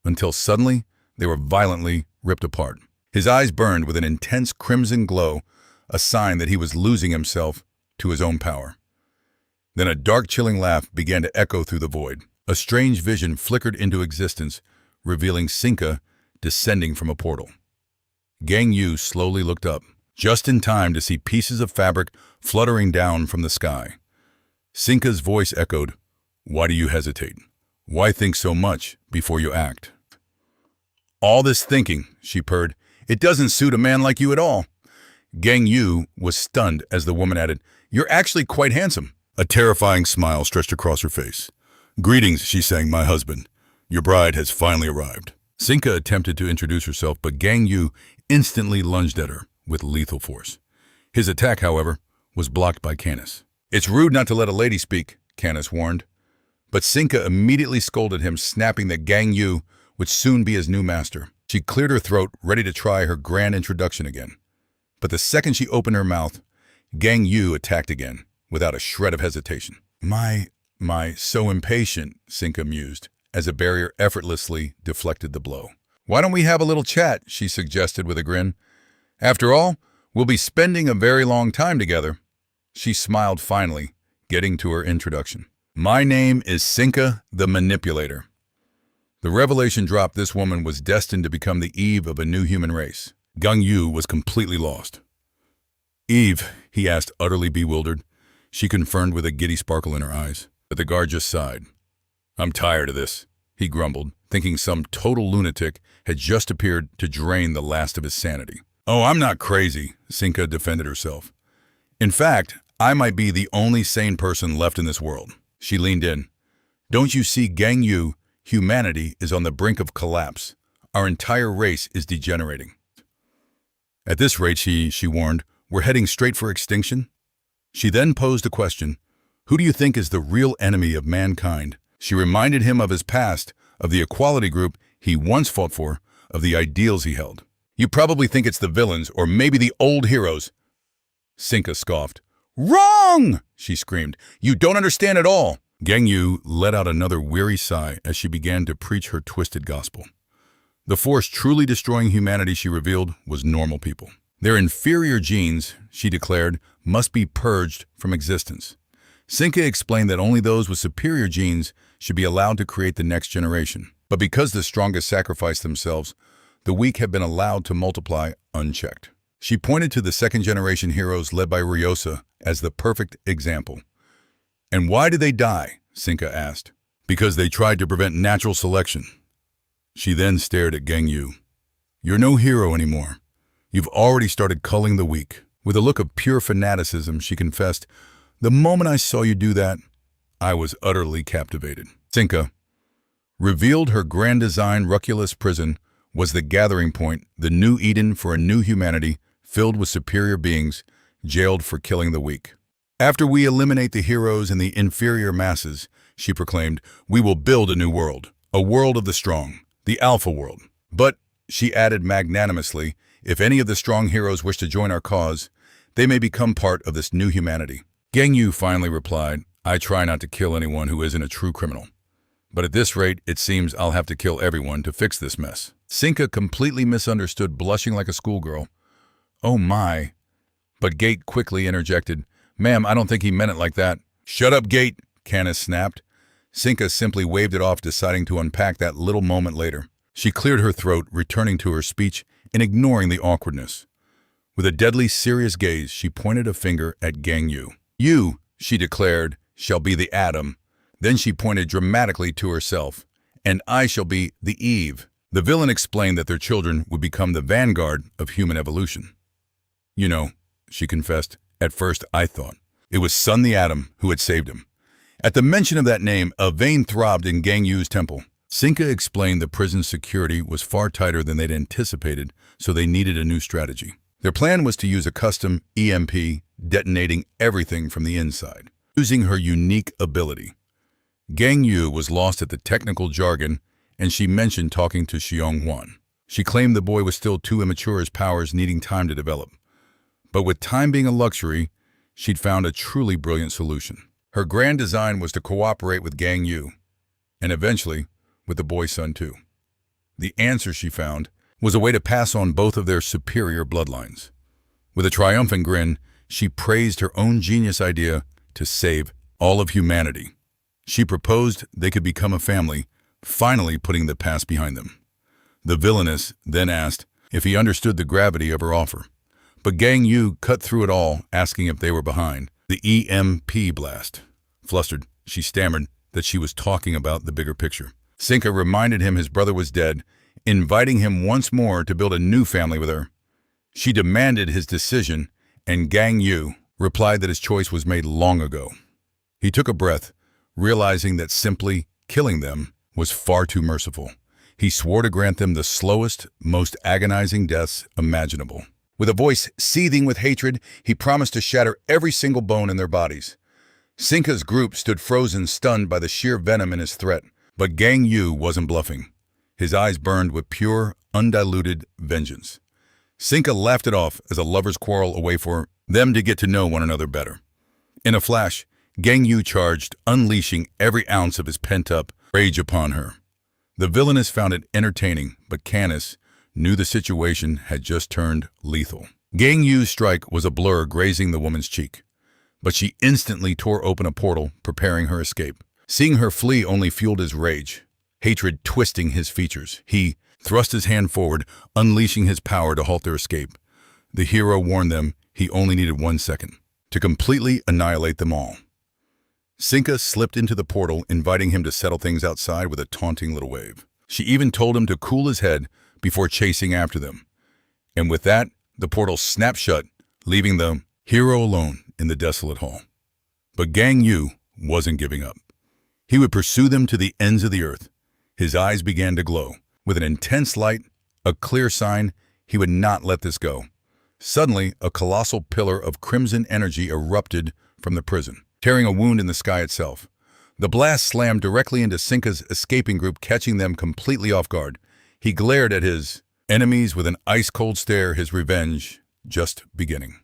until suddenly they were violently ripped apart. His eyes burned with an intense crimson glow, a sign that he was losing himself to his own power. Then a dark, chilling laugh began to echo through the void. A strange vision flickered into existence, revealing Sinka descending from a portal. Gang Yu slowly looked up, just in time to see pieces of fabric fluttering down from the sky. Sinka's voice echoed, "Why do you hesitate? Why think so much before you act?" "All this thinking," she purred, "it doesn't suit a man like you at all." Gang Yu was stunned as the woman added, "You're actually quite handsome." A terrifying smile stretched across her face. "Greetings," she sang, "my husband. Your bride has finally arrived." Sinka attempted to introduce herself, but Gang Yu instantly lunged at her with lethal force. His attack, however, was blocked by Canis. "It's rude not to let a lady speak," Canis warned. But Sinka immediately scolded him, snapping that Gang Yu would soon be his new master. She cleared her throat, ready to try her grand introduction again. But the second she opened her mouth, Gang Yu attacked again, without a shred of hesitation. My, so impatient," Sinka mused, as a barrier effortlessly deflected the blow. "Why don't we have a little chat?" she suggested with a grin. "After all, we'll be spending a very long time together." She smiled finally, getting to her introduction. "My name is Sinka the Manipulator." The revelation dropped. This woman was destined to become the Eve of a new human race. Gang Yu was completely lost. "Eve?" he asked, utterly bewildered. She confirmed with a giddy sparkle in her eyes, but the guard just sighed. "I'm tired of this," he grumbled, thinking some total lunatic had just appeared to drain the last of his sanity. "Oh, I'm not crazy," Sinka defended herself. "In fact, I might be the only sane person left in this world." She leaned in. "Don't you see, Gang Yu, humanity is on the brink of collapse. Our entire race is degenerating. At this rate," she warned, "we're heading straight for extinction." She then posed a question. "Who do you think is the real enemy of mankind?" She reminded him of his past, of the equality group he once fought for, of the ideals he held. "You probably think it's the villains, or maybe the old heroes." Sinka scoffed. "Wrong!" she screamed. "You don't understand at all." Gang Yu let out another weary sigh as she began to preach her twisted gospel. The force truly destroying humanity, she revealed, was normal people. Their inferior genes, she declared, must be purged from existence. Sinka explained that only those with superior genes should be allowed to create the next generation. But because the strongest sacrifice themselves, the weak have been allowed to multiply unchecked. She pointed to the second-generation heroes led by Ryosa as the perfect example. "And why did they die?" Sinka asked. "Because they tried to prevent natural selection." She then stared at Gang Yu. "You're no hero anymore. You've already started culling the weak." With a look of pure fanaticism, she confessed, "The moment I saw you do that, I was utterly captivated." Sinka revealed her grand design Ruthless prison was the gathering point, the new Eden for a new humanity filled with superior beings, jailed for killing the weak. "After we eliminate the heroes and the inferior masses," she proclaimed, "we will build a new world, a world of the strong, the Alpha world. But," she added magnanimously, "if any of the strong heroes wish to join our cause, they may become part of this new humanity." Gang Yu finally replied, "I try not to kill anyone who isn't a true criminal. But at this rate, it seems I'll have to kill everyone to fix this mess." Sinka completely misunderstood, blushing like a schoolgirl. "Oh my." But Gate quickly interjected, "Ma'am, I don't think he meant it like that." "Shut up, Gate," Canis snapped. Sinka simply waved it off, deciding to unpack that little moment later. She cleared her throat, returning to her speech and ignoring the awkwardness. With a deadly serious gaze, she pointed a finger at Gang Yu. "You," she declared, "shall be the atom." Then she pointed dramatically to herself. "And I shall be the Eve." The villain explained that their children would become the vanguard of human evolution. "You know," she confessed, "at first I thought it was Sun the Atom who had saved him." At the mention of that name, a vein throbbed in Gang Yu's temple. Sinka explained the prison's security was far tighter than they'd anticipated, so they needed a new strategy. Their plan was to use a custom EMP, detonating everything from the inside. Using her unique ability, Gang Yu was lost at the technical jargon, and she mentioned talking to Xiong Huan. She claimed the boy was still too immature, his powers needing time to develop. But with time being a luxury, she'd found a truly brilliant solution. Her grand design was to cooperate with Gang Yu, and eventually with the boy's son too. The answer she found was a way to pass on both of their superior bloodlines. With a triumphant grin, she praised her own genius idea to save all of humanity. She proposed they could become a family, finally putting the past behind them. The villainess then asked if he understood the gravity of her offer. But Gang Yu cut through it all, asking if they were behind the EMP blast. Flustered, she stammered that she was talking about the bigger picture. Sinka reminded him his brother was dead, inviting him once more to build a new family with her. She demanded his decision, and Gang Yu replied that his choice was made long ago. He took a breath, realizing that simply killing them was far too merciful. He swore to grant them the slowest, most agonizing deaths imaginable. With a voice seething with hatred, he promised to shatter every single bone in their bodies. Sinka's group stood frozen, stunned by the sheer venom in his threat. But Gang Yu wasn't bluffing. His eyes burned with pure, undiluted vengeance. Sinka laughed it off as a lover's quarrel, a way for them to get to know one another better. In a flash, Gang Yu charged, unleashing every ounce of his pent-up rage upon her. The villainess found it entertaining, but Canis knew the situation had just turned lethal. Gang Yu's strike was a blur grazing the woman's cheek, but she instantly tore open a portal, preparing her escape. Seeing her flee only fueled his rage, hatred twisting his features. He thrust his hand forward, unleashing his power to halt their escape. The hero warned them he only needed 1 second to completely annihilate them all. Sinka slipped into the portal, inviting him to settle things outside with a taunting little wave. She even told him to cool his head before chasing after them. And with that, the portal snapped shut, leaving the hero alone in the desolate hall. But Gang Yu wasn't giving up. He would pursue them to the ends of the earth. His eyes began to glow. With an intense light, a clear sign he would not let this go. Suddenly, a colossal pillar of crimson energy erupted from the prison, tearing a wound in the sky itself. The blast slammed directly into Sinka's escaping group, catching them completely off guard. He glared at his enemies with an ice-cold stare, his revenge just beginning.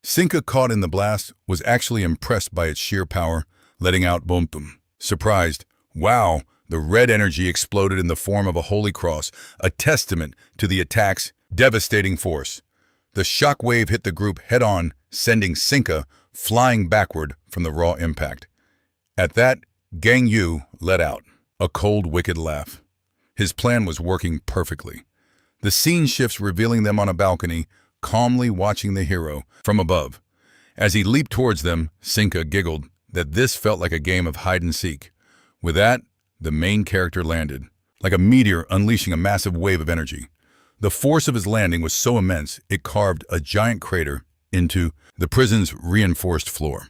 Sinka, caught in the blast, was actually impressed by its sheer power, letting out boom-boom. Surprised, wow, the red energy exploded in the form of a holy cross, a testament to the attack's devastating force. The shock wave hit the group head-on, sending Sinka flying backward from the raw impact. At that, Gang Yu let out a cold, wicked laugh. His plan was working perfectly. The scene shifts, revealing them on a balcony, calmly watching the hero from above. As he leaped towards them, Sinka giggled that this felt like a game of hide-and-seek. With that, the main character landed, like a meteor unleashing a massive wave of energy. The force of his landing was so immense, it carved a giant crater into the prison's reinforced floor.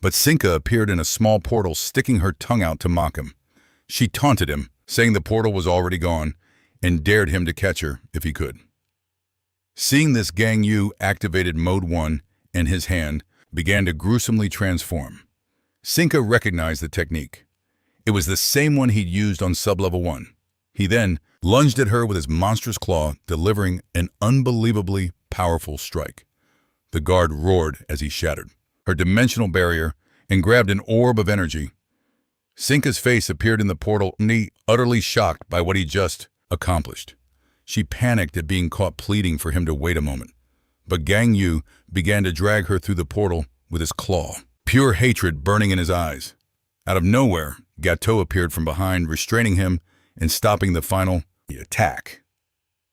But Sinka appeared in a small portal, sticking her tongue out to mock him. She taunted him, saying the portal was already gone, and dared him to catch her if he could. Seeing this, Gang Yu activated Mode 1, and his hand began to gruesomely transform. Sinka recognized the technique. It was the same one he'd used on Sublevel 1. He then lunged at her with his monstrous claw, delivering an unbelievably powerful strike. The guard roared as he shattered her dimensional barrier and grabbed an orb of energy. Sinka's face appeared in the portal, utterly shocked by what he just accomplished. She panicked at being caught, pleading for him to wait a moment. But Gang Yu began to drag her through the portal with his claw, pure hatred burning in his eyes. Out of nowhere, Gateau appeared from behind, restraining him and stopping the final attack.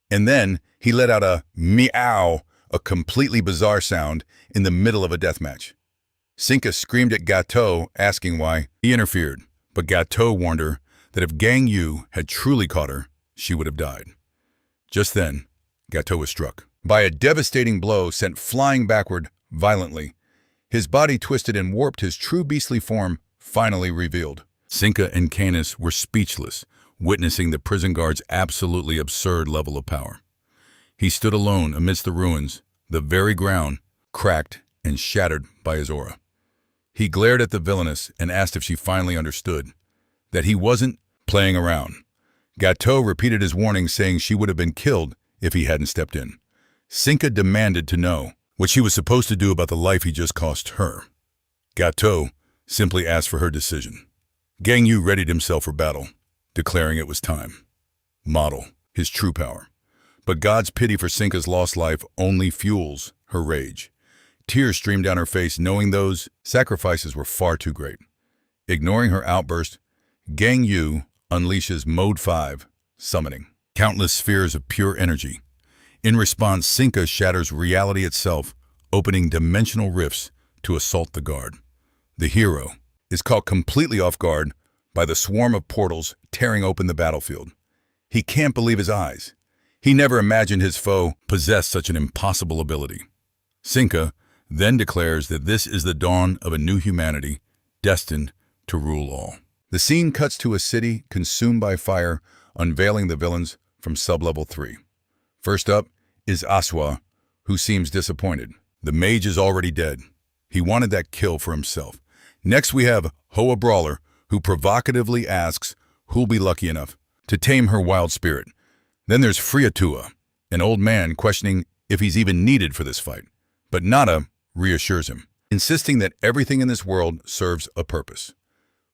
And then he let out a meow, a completely bizarre sound in the middle of a deathmatch. Sinka screamed at Gateau, asking why. He interfered, but Gateau warned her that if Gang Yu had truly caught her, she would have died. Just then, Gateau was struck by a devastating blow, sent flying backward violently. His body twisted and warped, his true beastly form finally revealed. Sinka and Canis were speechless, witnessing the prison guard's absolutely absurd level of power. He stood alone amidst the ruins, the very ground cracked and shattered by his aura. He glared at the villainess and asked if she finally understood that he wasn't playing around. Gateau repeated his warning, saying she would have been killed if he hadn't stepped in. Sinka demanded to know what she was supposed to do about the life he just cost her. Gateau simply asked for her decision. Gang Yu readied himself for battle, declaring it was time. Model, his true power. But God's pity for Sinka's lost life only fuels her rage. Tears streamed down her face, knowing those sacrifices were far too great. Ignoring her outburst, Gang Yu unleashes Mode 5, summoning countless spheres of pure energy. In response, Sinka shatters reality itself, opening dimensional rifts to assault the guard. The hero is caught completely off guard by the swarm of portals tearing open the battlefield. He can't believe his eyes. He never imagined his foe possessed such an impossible ability. Sinka then declares that this is the dawn of a new humanity destined to rule all. The scene cuts to a city consumed by fire, unveiling the villains from Sublevel 3. First up is Aswa, who seems disappointed. The mage is already dead. He wanted that kill for himself. Next we have Hoa Brawler, who provocatively asks who'll be lucky enough to tame her wild spirit. Then there's Friatua, an old man questioning if he's even needed for this fight. But Nada reassures him, insisting that everything in this world serves a purpose.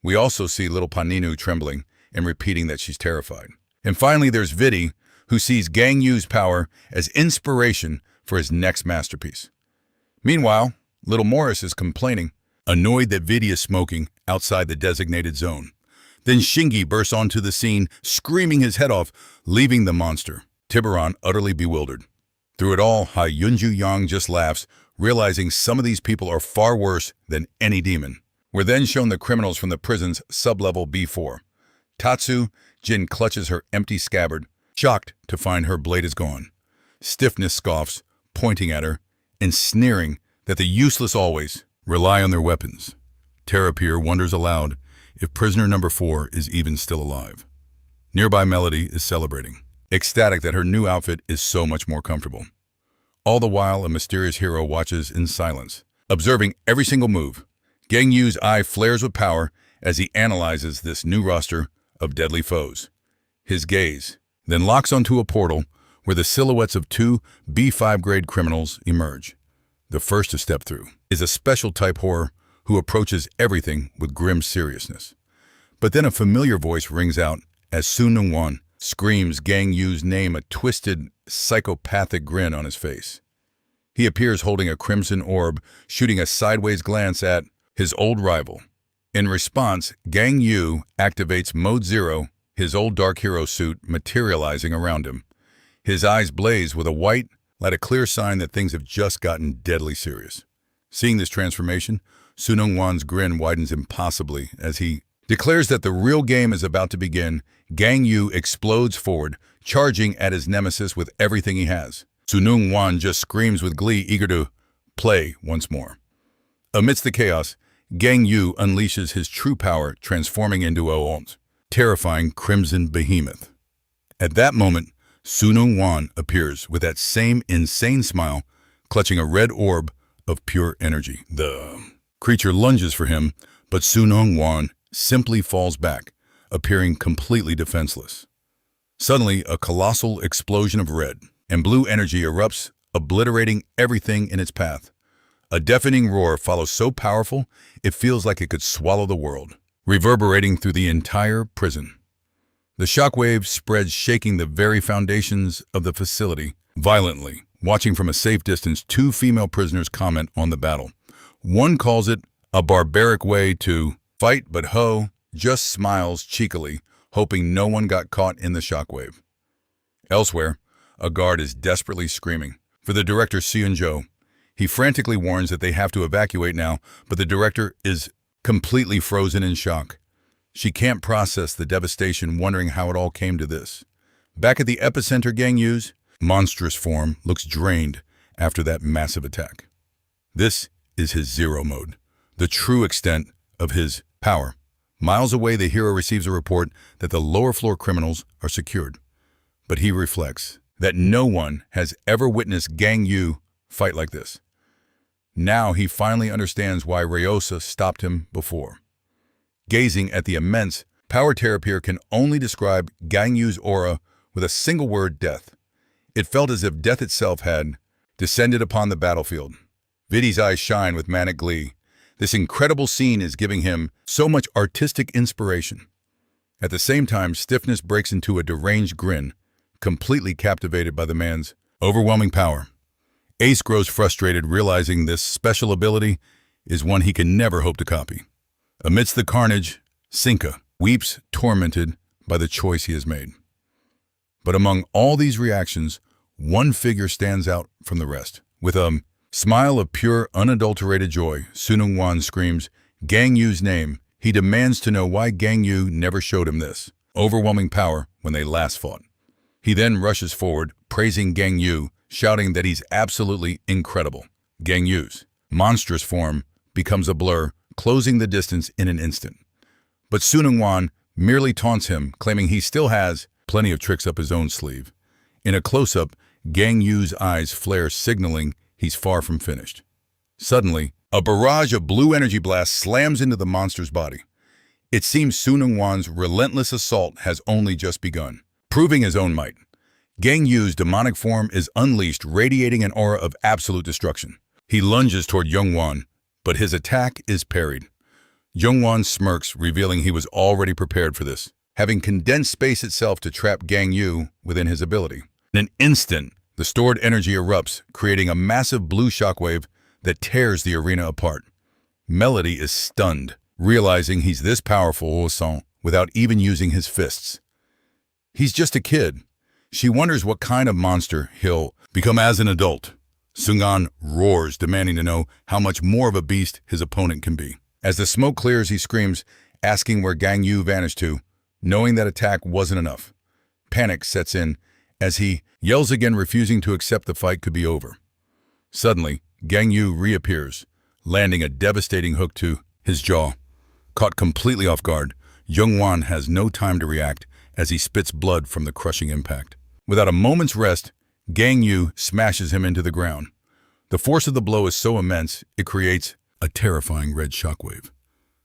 We also see little Paninu trembling and repeating that she's terrified. And finally, there's Vidi, who sees Gang Yu's power as inspiration for his next masterpiece. Meanwhile, little Morris is complaining, annoyed that Vidi is smoking outside the designated zone. Then Shingi bursts onto the scene, screaming his head off, leaving the monster. Tiburon utterly bewildered. Through it all, Hai Yunju Yang just laughs, realizing some of these people are far worse than any demon. We're then shown the criminals from the prison's sublevel B4. Tatsu, Jin clutches her empty scabbard, shocked to find her blade is gone. Stiffness scoffs, pointing at her, and sneering that the useless always rely on their weapons. Terrapir wonders aloud if prisoner number 4 is even still alive. Nearby Melody is celebrating, ecstatic that her new outfit is so much more comfortable. All the while, a mysterious hero watches in silence, observing every single move. Gang Yu's eye flares with power as he analyzes this new roster of deadly foes. His gaze then locks onto a portal where the silhouettes of 2 B5 grade criminals emerge. The first to step through is a special type horror who approaches everything with grim seriousness. But then a familiar voice rings out as Su Nungwan screams Gang Yu's name, a twisted, psychopathic grin on his face. He appears holding a crimson orb, shooting a sideways glance at his old rival. In response, Gang Yu activates Mode 0, his old dark hero suit materializing around him. His eyes blaze with a white, like a clear sign that things have just gotten deadly serious. Seeing this transformation, Su Nungwan's grin widens impossibly as he declares that the real game is about to begin. Gang Yu explodes forward, charging at his nemesis with everything he has. Su Nungwan just screams with glee, eager to play once more. Amidst the chaos, Gang Yu unleashes his true power, transforming into a terrifying crimson behemoth. At that moment, Su Nungwan appears with that same insane smile, clutching a red orb of pure energy. The creature lunges for him, but Su Nungwan simply falls back, appearing completely defenseless. Suddenly, a colossal explosion of red and blue energy erupts, obliterating everything in its path. A deafening roar follows so powerful, it feels like it could swallow the world, reverberating through the entire prison. The shockwave spreads, shaking the very foundations of the facility violently. Watching from a safe distance, 2 female prisoners comment on the battle. One calls it a barbaric way to fight, but Ho just smiles cheekily, hoping no one got caught in the shockwave. Elsewhere, a guard is desperately screaming for the director Seunjo. He frantically warns that they have to evacuate now, but the director is completely frozen in shock. She can't process the devastation, wondering how it all came to this. Back at the epicenter, Gang Yu's monstrous form looks drained after that massive attack. This is his zero mode, the true extent of his power. Miles away, the hero receives a report that the lower floor criminals are secured. But he reflects that no one has ever witnessed Gang Yu fight like this. Now he finally understands why Ryosa stopped him before. Gazing at the immense power Terrapir can only describe Gang Yu's aura with a single word: death. It felt as if death itself had descended upon the battlefield. Viddy's eyes shine with manic glee. This incredible scene is giving him so much artistic inspiration. At the same time, Stiffness breaks into a deranged grin, completely captivated by the man's overwhelming power. Ace grows frustrated, realizing this special ability is one he can never hope to copy. Amidst the carnage, Sinka weeps, tormented by the choice he has made. But among all these reactions, one figure stands out from the rest. With a smile of pure, unadulterated joy, Sunung-wan screams Gang Yu's name. He demands to know why Gang Yu never showed him this overwhelming power when they last fought. He then rushes forward, praising Gang Yu, shouting that he's absolutely incredible. Gang Yu's monstrous form becomes a blur, closing the distance in an instant. But Sunung-wan merely taunts him, claiming he still has plenty of tricks up his own sleeve. In a close-up, Gang Yu's eyes flare, signaling he's far from finished. Suddenly, a barrage of blue energy blasts slams into the monster's body. It seems Sunung-wan's relentless assault has only just begun, proving his own might. Gang Yu's demonic form is unleashed, radiating an aura of absolute destruction. He lunges toward Youngwon, but his attack is parried. Youngwon smirks, revealing he was already prepared for this, having condensed space itself to trap Gang Yu within his ability. In an instant, the stored energy erupts, creating a massive blue shockwave that tears the arena apart. Melody is stunned, realizing he's this powerful without even using his fists. He's just a kid. She wonders what kind of monster he'll become as an adult. Sungan roars, demanding to know how much more of a beast his opponent can be. As the smoke clears, he screams, asking where Gang Yu vanished to, knowing that attack wasn't enough. Panic sets in as he yells again, refusing to accept the fight could be over. Suddenly, Gang Yu reappears, landing a devastating hook to his jaw. Caught completely off guard, Youngwon has no time to react as he spits blood from the crushing impact. Without a moment's rest, Gang Yu smashes him into the ground. The force of the blow is so immense, it creates a terrifying red shockwave.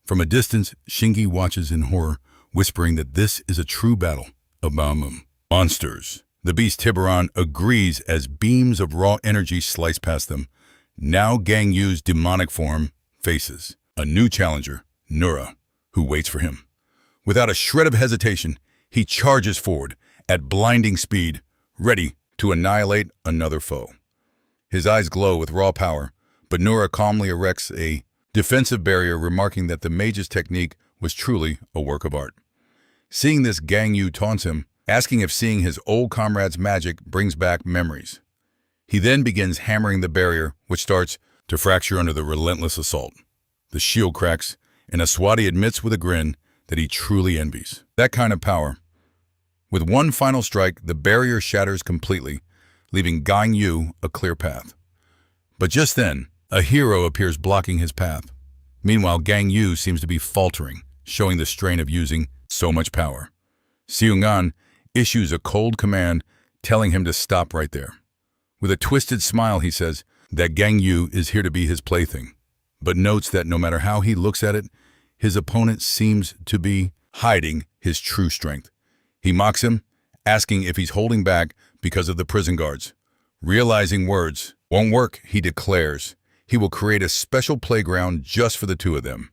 From a distance, Shingi watches in horror, whispering that this is a true battle of monsters. The beast Tiburon agrees as beams of raw energy slice past them. Now Gang Yu's demonic form faces a new challenger, Nura, who waits for him. Without a shred of hesitation, he charges forward at blinding speed, ready to annihilate another foe. His eyes glow with raw power, but Nura calmly erects a defensive barrier, remarking that the mage's technique was truly a work of art. Seeing this, Gang Yu taunts him, asking if seeing his old comrade's magic brings back memories. He then begins hammering the barrier, which starts to fracture under the relentless assault. The shield cracks, and Aswati admits with a grin that he truly envies that kind of power. With one final strike, the barrier shatters completely, leaving Gang Yu a clear path. But just then, a hero appears blocking his path. Meanwhile, Gang Yu seems to be faltering, showing the strain of using so much power. Seung-an issues a cold command, telling him to stop right there. With a twisted smile, he says that Gang Yu is here to be his plaything, but notes that no matter how he looks at it, his opponent seems to be hiding his true strength. He mocks him, asking if he's holding back because of the prison guards. Realizing words won't work, he declares he will create a special playground just for the two of them.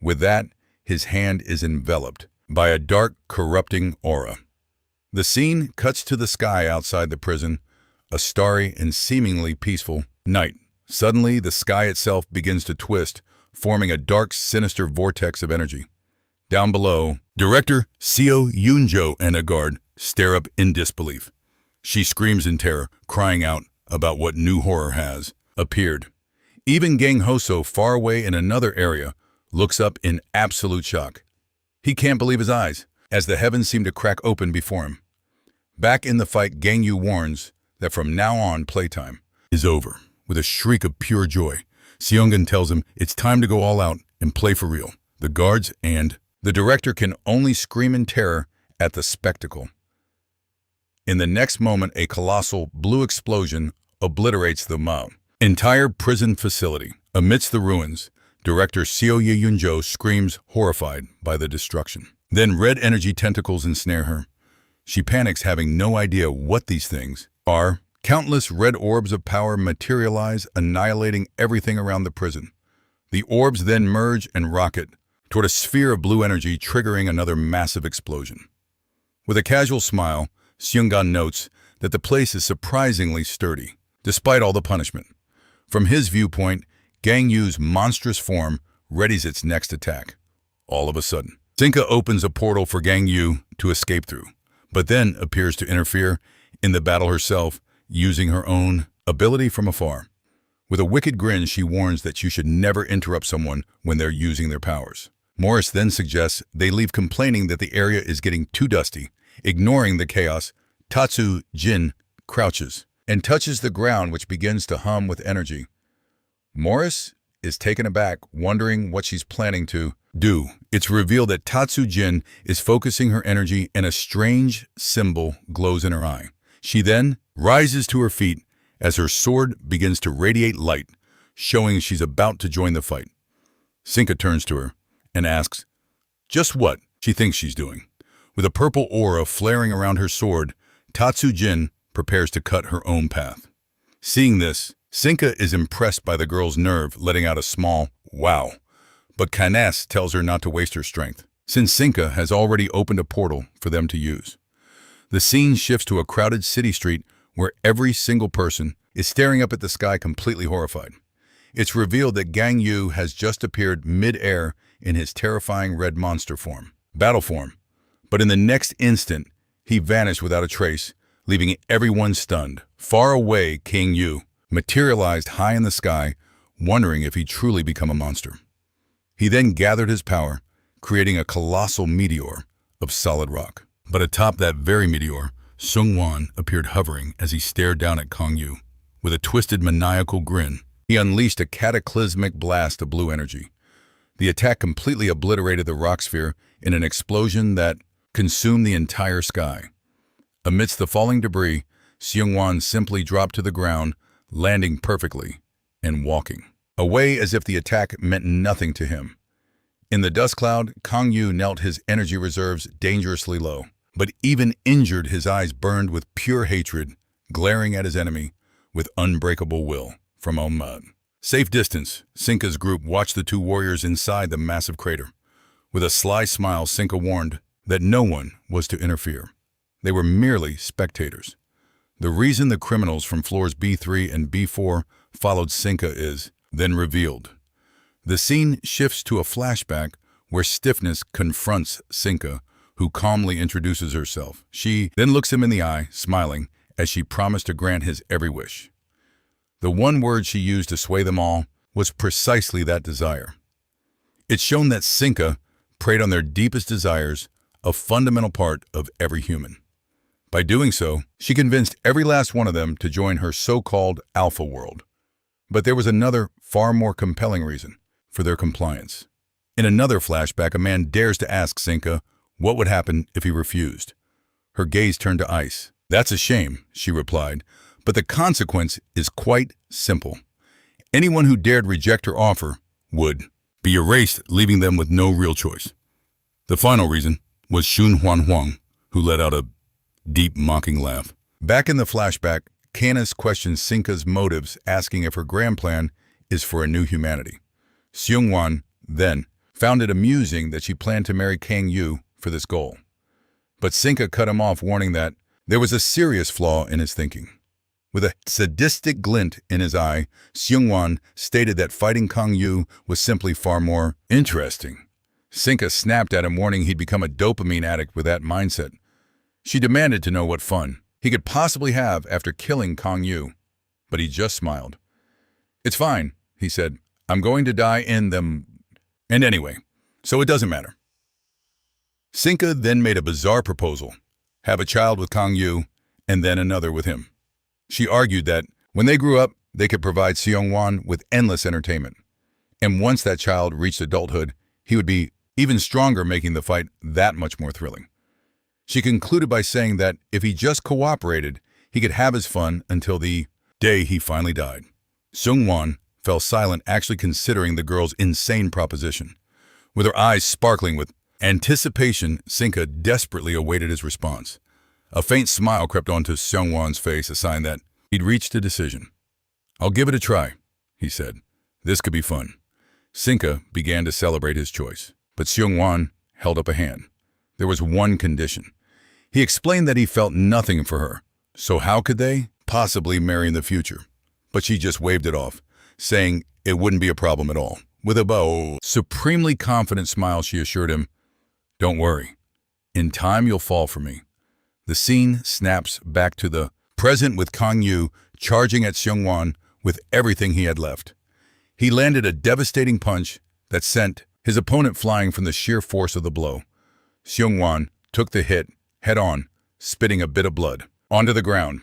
With that, his hand is enveloped by a dark, corrupting aura. The scene cuts to the sky outside the prison, a starry and seemingly peaceful night. Suddenly, the sky itself begins to twist, forming a dark, sinister vortex of energy. Down below, director Seo Yoonjo and a guard stare up in disbelief. She screams in terror, crying out about what new horror has appeared. Even Gang Hoso, far away in another area, looks up in absolute shock. He can't believe his eyes, as the heavens seem to crack open before him. Back in the fight, Gang Yu warns that from now on, playtime is over. With a shriek of pure joy, Seung-an tells him it's time to go all out and play for real. The guards and The director can only scream in terror at the spectacle. In the next moment, a colossal blue explosion obliterates the entire prison facility. Amidst the ruins, director Seo Ye-Yun-jo screams horrified by the destruction. Then red energy tentacles ensnare her. She panics, having no idea what these things are. Countless red orbs of power materialize, annihilating everything around the prison. The orbs then merge and rocket toward a sphere of blue energy, triggering another massive explosion. With a casual smile, Seung-gun notes that the place is surprisingly sturdy, despite all the punishment. From his viewpoint, Gang Yu's monstrous form readies its next attack. All of a sudden, Sinka opens a portal for Gang Yu to escape through, but then appears to interfere in the battle herself, using her own ability from afar. With a wicked grin, she warns that you should never interrupt someone when they're using their powers. Morris then suggests they leave, complaining that the area is getting too dusty. Ignoring the chaos, Tatsu Jin crouches and touches the ground, which begins to hum with energy. Morris is taken aback, wondering what she's planning to do. It's revealed that Tatsu Jin is focusing her energy, and a strange symbol glows in her eye. She then rises to her feet as her sword begins to radiate light, showing she's about to join the fight. Sinka turns to her and asks just what she thinks she's doing. With a purple aura flaring around her sword, Tatsu Jin prepares to cut her own path. Seeing this, Sinka is impressed by the girl's nerve, letting out a small wow. But Kanes tells her not to waste her strength, since Sinka has already opened a portal for them to use. The scene shifts to a crowded city street where every single person is staring up at the sky, completely horrified. It's revealed that Gang Yu has just appeared mid-air in his terrifying red monster form, battle form. But in the next instant, he vanished without a trace, leaving everyone stunned. Far away, King Yu materialized high in the sky, wondering if he'd truly become a monster. He then gathered his power, creating a colossal meteor of solid rock. But atop that very meteor, Seung-wan appeared hovering as he stared down at Kang Yu. With a twisted, maniacal grin, he unleashed a cataclysmic blast of blue energy. The attack completely obliterated the rock sphere in an explosion that consumed the entire sky. Amidst the falling debris, Seung-wan simply dropped to the ground, landing perfectly and walking away as if the attack meant nothing to him. In the dust cloud, Kang Yu knelt, his energy reserves dangerously low. But even injured, his eyes burned with pure hatred, glaring at his enemy with unbreakable will. From Omad. Safe distance, Sinka's group watched the two warriors inside the massive crater. With a sly smile, Sinka warned that no one was to interfere. They were merely spectators. The reason the criminals from floors B3 and B4 followed Sinka is then revealed. The scene shifts to a flashback where Stiffness confronts Sinka, who calmly introduces herself. She then looks him in the eye, smiling, as she promised to grant his every wish. The one word she used to sway them all was precisely that: desire. It's shown that Sinka preyed on their deepest desires, a fundamental part of every human. By doing so, she convinced every last one of them to join her so-called alpha world. But there was another, far more compelling reason for their compliance. In another flashback, a man dares to ask Sinka what would happen if he refused. Her gaze turned to ice. "That's a shame," she replied, "but the consequence is quite simple. Anyone who dared reject her offer would be erased, leaving them with no real choice." The final reason was Shun Huan Huang, who let out a deep, mocking laugh. Back in the flashback, Canis questions Sinka's motives, asking if her grand plan is for a new humanity. Seung-wan then found it amusing that she planned to marry Kang Yu for this goal. But Sinka cut him off, warning that there was a serious flaw in his thinking. With a sadistic glint in his eye, Seung-wan stated that fighting Kang Yu was simply far more interesting. Sinka snapped at him, warning he'd become a dopamine addict with that mindset. She demanded to know what fun he could possibly have after killing Kang Yu, but he just smiled. "It's fine," he said. "I'm going to die in them. And anyway, so it doesn't matter." Sinka then made a bizarre proposal: have a child with Kang Yu and then another with him. She argued that when they grew up, they could provide Seung-wan with endless entertainment. And once that child reached adulthood, he would be even stronger, making the fight that much more thrilling. She concluded by saying that if he just cooperated, he could have his fun until the day he finally died. Seung-won fell silent, actually considering the girl's insane proposition. With her eyes sparkling with anticipation, Sinka desperately awaited his response. A faint smile crept onto Seung-won's face, a sign that he'd reached a decision. "I'll give it a try," he said. "This could be fun." Sinka began to celebrate his choice, but Seung-won held up a hand. There was one condition. He explained that he felt nothing for her, so how could they possibly marry in the future? But she just waved it off, saying it wouldn't be a problem at all. With a supremely confident smile, she assured him, "Don't worry. In time, you'll fall for me." The scene snaps back to the present with Kang Yu charging at Seung-won with everything he had left. He landed a devastating punch that sent his opponent flying from the sheer force of the blow. Seung-won took the hit head-on, spitting a bit of blood onto the ground.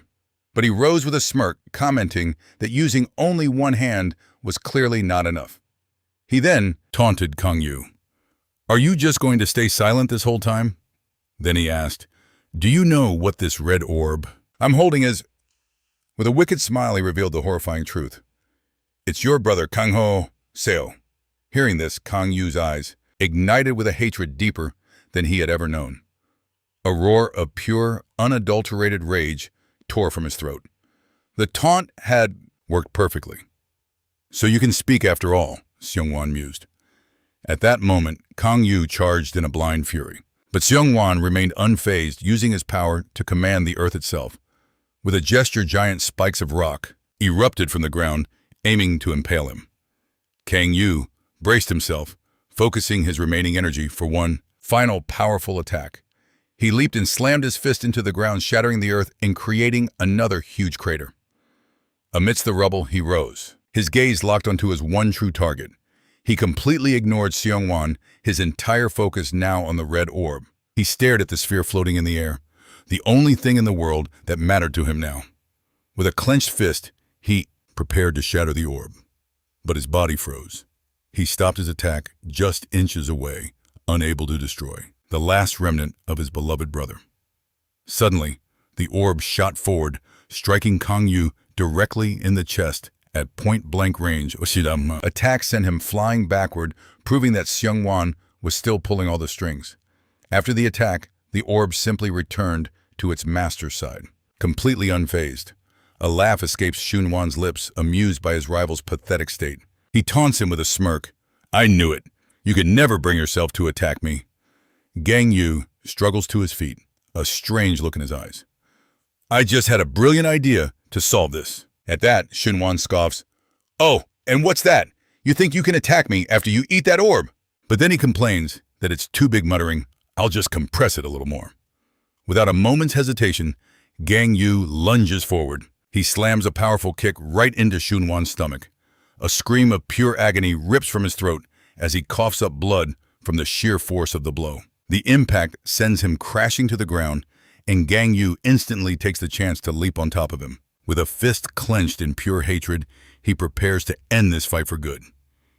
But he rose with a smirk, commenting that using only one hand was clearly not enough. He then taunted Kang Yu. "Are you just going to stay silent this whole time?" Then he asked, "Do you know what this red orb I'm holding is?" With a wicked smile, he revealed the horrifying truth. "It's your brother, Kang Ho Seo." Hearing this, Kang Yu's eyes ignited with a hatred deeper than he had ever known. A roar of pure, unadulterated rage tore from his throat. The taunt had worked perfectly. "So you can speak after all," Seung-won mused. At that moment, Kang Yu charged in a blind fury. But Seung-won remained unfazed, using his power to command the earth itself. With a gesture, giant spikes of rock erupted from the ground, aiming to impale him. Kang Yu braced himself, focusing his remaining energy for one final powerful attack. He leaped and slammed his fist into the ground, shattering the earth and creating another huge crater. Amidst the rubble, he rose, his gaze locked onto his one true target. He completely ignored Seung-won, his entire focus now on the red orb. He stared at the sphere floating in the air, the only thing in the world that mattered to him now. With a clenched fist, he prepared to shatter the orb. But his body froze. He stopped his attack just inches away, unable to destroy the last remnant of his beloved brother. Suddenly, the orb shot forward, striking Kang Yu directly in the chest at point-blank range. Attack sent him flying backward, proving that Seung-won was still pulling all the strings. After the attack, the orb simply returned to its master's side, completely unfazed. A laugh escapes Seung-won's lips, amused by his rival's pathetic state. He taunts him with a smirk. "I knew it. You could never bring yourself to attack me." Kang Yu struggles to his feet, a strange look in his eyes. "I just had a brilliant idea to solve this." At that, Seung-won scoffs. "Oh, and what's that? You think you can attack me after you eat that orb?" But then he complains that it's too big, muttering, "I'll just compress it a little more." Without a moment's hesitation, Kang Yu lunges forward. He slams a powerful kick right into Seung-won's stomach. A scream of pure agony rips from his throat as he coughs up blood from the sheer force of the blow. The impact sends him crashing to the ground, and Kang Yu instantly takes the chance to leap on top of him. With a fist clenched in pure hatred, he prepares to end this fight for good.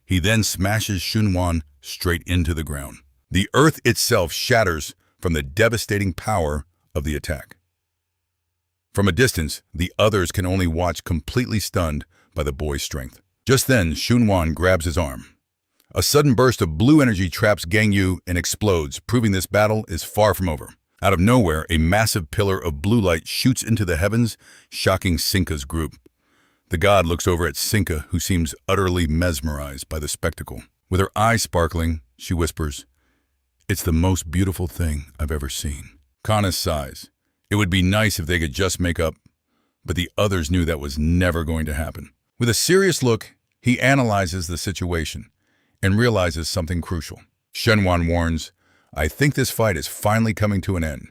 He then smashes Seung-won straight into the ground. The earth itself shatters from the devastating power of the attack. From a distance, the others can only watch, completely stunned by the boy's strength. Just then, Seung-won grabs his arm. A sudden burst of blue energy traps Kang Yu and explodes, proving this battle is far from over. Out of nowhere, a massive pillar of blue light shoots into the heavens, shocking Sinka's group. The god looks over at Sinka, who seems utterly mesmerized by the spectacle. With her eyes sparkling, she whispers, "It's the most beautiful thing I've ever seen." Kana sighs. It would be nice if they could just make up, but the others knew that was never going to happen. With a serious look, he analyzes the situation and realizes something crucial. Seung-won warns, "I think this fight is finally coming to an end."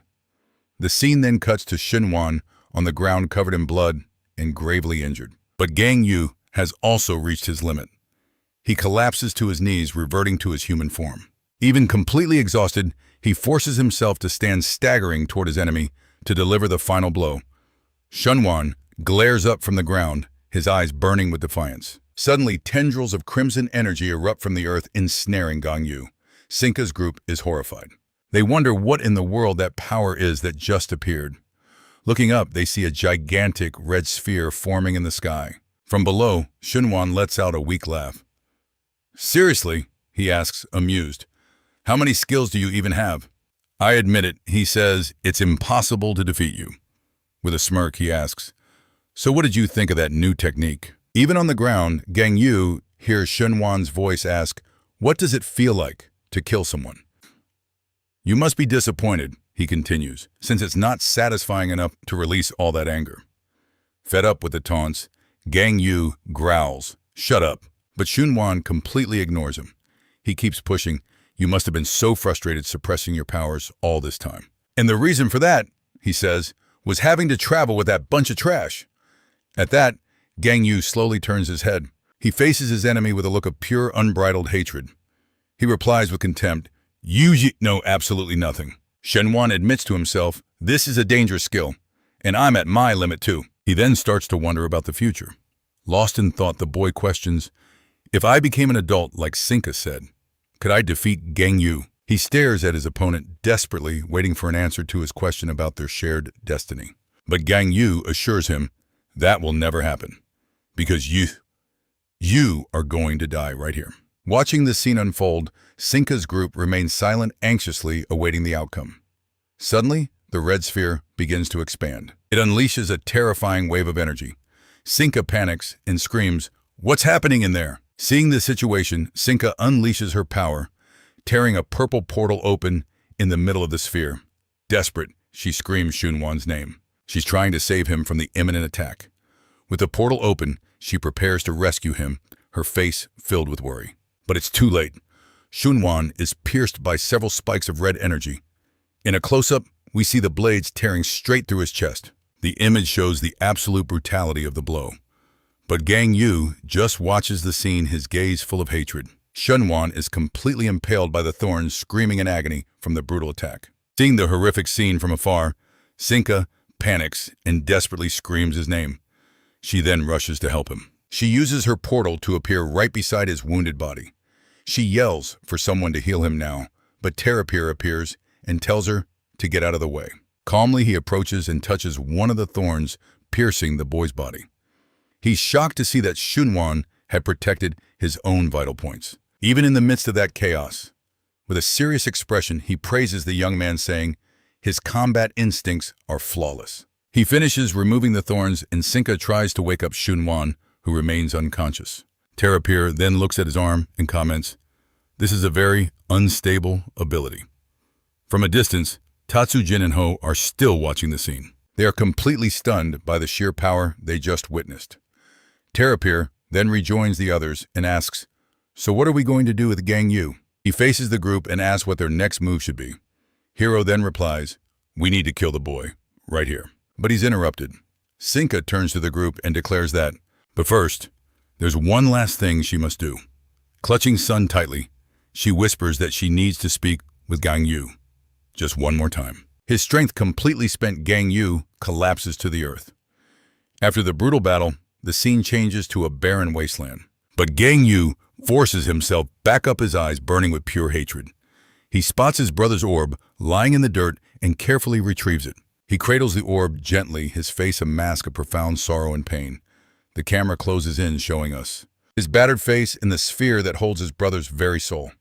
The scene then cuts to Seung-won on the ground covered in blood and gravely injured. But Kang Yu has also reached his limit. He collapses to his knees, reverting to his human form. Even completely exhausted, he forces himself to stand staggering toward his enemy to deliver the final blow. Seung-won glares up from the ground, his eyes burning with defiance. Suddenly, tendrils of crimson energy erupt from the earth, ensnaring Kang Yu. Sinka's group is horrified. They wonder what in the world that power is that just appeared. Looking up, they see a gigantic red sphere forming in the sky. From below, Shunwan lets out a weak laugh. "Seriously?" he asks, amused. "How many skills do you even have?" "I admit it," he says, "it's impossible to defeat you." With a smirk, he asks, "So what did you think of that new technique?" Even on the ground, Gang Yu hears Shunwan's voice ask, "What does it feel like to kill someone?" "You must be disappointed," he continues, since it's not satisfying enough to release all that anger. Fed up with the taunts, Gang Yu growls, "Shut up." But Shunwan completely ignores him. He keeps pushing, "You must have been so frustrated suppressing your powers all this time. And the reason for that," he says, "was having to travel with that bunch of trash." At that, Gang Yu slowly turns his head. He faces his enemy with a look of pure, unbridled hatred. He replies with contempt, "You know absolutely nothing." Shunwan admits to himself, "This is a dangerous skill, and I'm at my limit too." He then starts to wonder about the future. Lost in thought, the boy questions, "If I became an adult like Sinka said, could I defeat Gang Yu?" He stares at his opponent desperately, waiting for an answer to his question about their shared destiny. But Gang Yu assures him, "That will never happen, because you are going to die right here." Watching the scene unfold, Sinka's group remains silent, anxiously awaiting the outcome. Suddenly, the red sphere begins to expand. It unleashes a terrifying wave of energy. Sinka panics and screams, "What's happening in there?" Seeing the situation, Sinka unleashes her power, tearing a purple portal open in the middle of the sphere. Desperate, she screams Shunwan's name. She's trying to save him from the imminent attack. With the portal open, she prepares to rescue him, her face filled with worry. But it's too late. Shunwan is pierced by several spikes of red energy. In a close-up, we see the blades tearing straight through his chest. The image shows the absolute brutality of the blow. But Gang Yu just watches the scene, his gaze full of hatred. Shunwan is completely impaled by the thorns, screaming in agony from the brutal attack. Seeing the horrific scene from afar, Sinka panics and desperately screams his name. She then rushes to help him. She uses her portal to appear right beside his wounded body. She yells for someone to heal him now, but Terrapir appears and tells her to get out of the way. Calmly, he approaches and touches one of the thorns, piercing the boy's body. He's shocked to see that Shunwan had protected his own vital points. Even in the midst of that chaos, with a serious expression, he praises the young man, saying, "His combat instincts are flawless." He finishes removing the thorns, and Sinka tries to wake up Shunwan, who remains unconscious. Terrapir then looks at his arm and comments, "This is a very unstable ability." From a distance, Tatsu, Jin, and Ho are still watching the scene. They are completely stunned by the sheer power they just witnessed. Terrapir then rejoins the others and asks, "So what are we going to do with Gang Yu?" He faces the group and asks what their next move should be. Hero then replies, "We need to kill the boy, right here." But he's interrupted. Sinka turns to the group and declares that, but first, there's one last thing she must do. Clutching Sun tightly, she whispers that she needs to speak with Gang Yu. Just one more time. His strength completely spent, Gang Yu collapses to the earth. After the brutal battle, the scene changes to a barren wasteland. But Gang Yu forces himself back up, his eyes burning with pure hatred. He spots his brother's orb lying in the dirt and carefully retrieves it. He cradles the orb gently, his face a mask of profound sorrow and pain. The camera closes in, showing us his battered face in the sphere that holds his brother's very soul.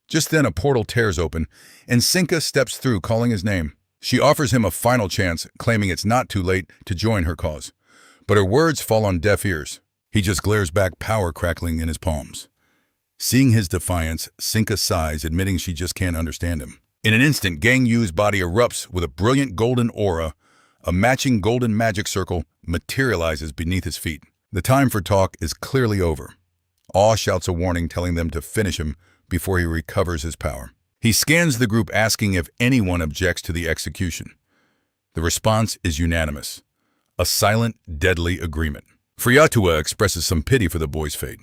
Just then, a portal tears open, and Sinka steps through, calling his name. She offers him a final chance, claiming it's not too late to join her cause. But her words fall on deaf ears. He just glares back, power crackling in his palms. Seeing his defiance, Sinka sighs, admitting she just can't understand him. In an instant, Gang Yu's body erupts with a brilliant golden aura. A matching golden magic circle materializes beneath his feet. The time for talk is clearly over. Awe shouts a warning, telling them to finish him before he recovers his power. He scans the group, asking if anyone objects to the execution. The response is unanimous. A silent, deadly agreement. Friatua expresses some pity for the boy's fate.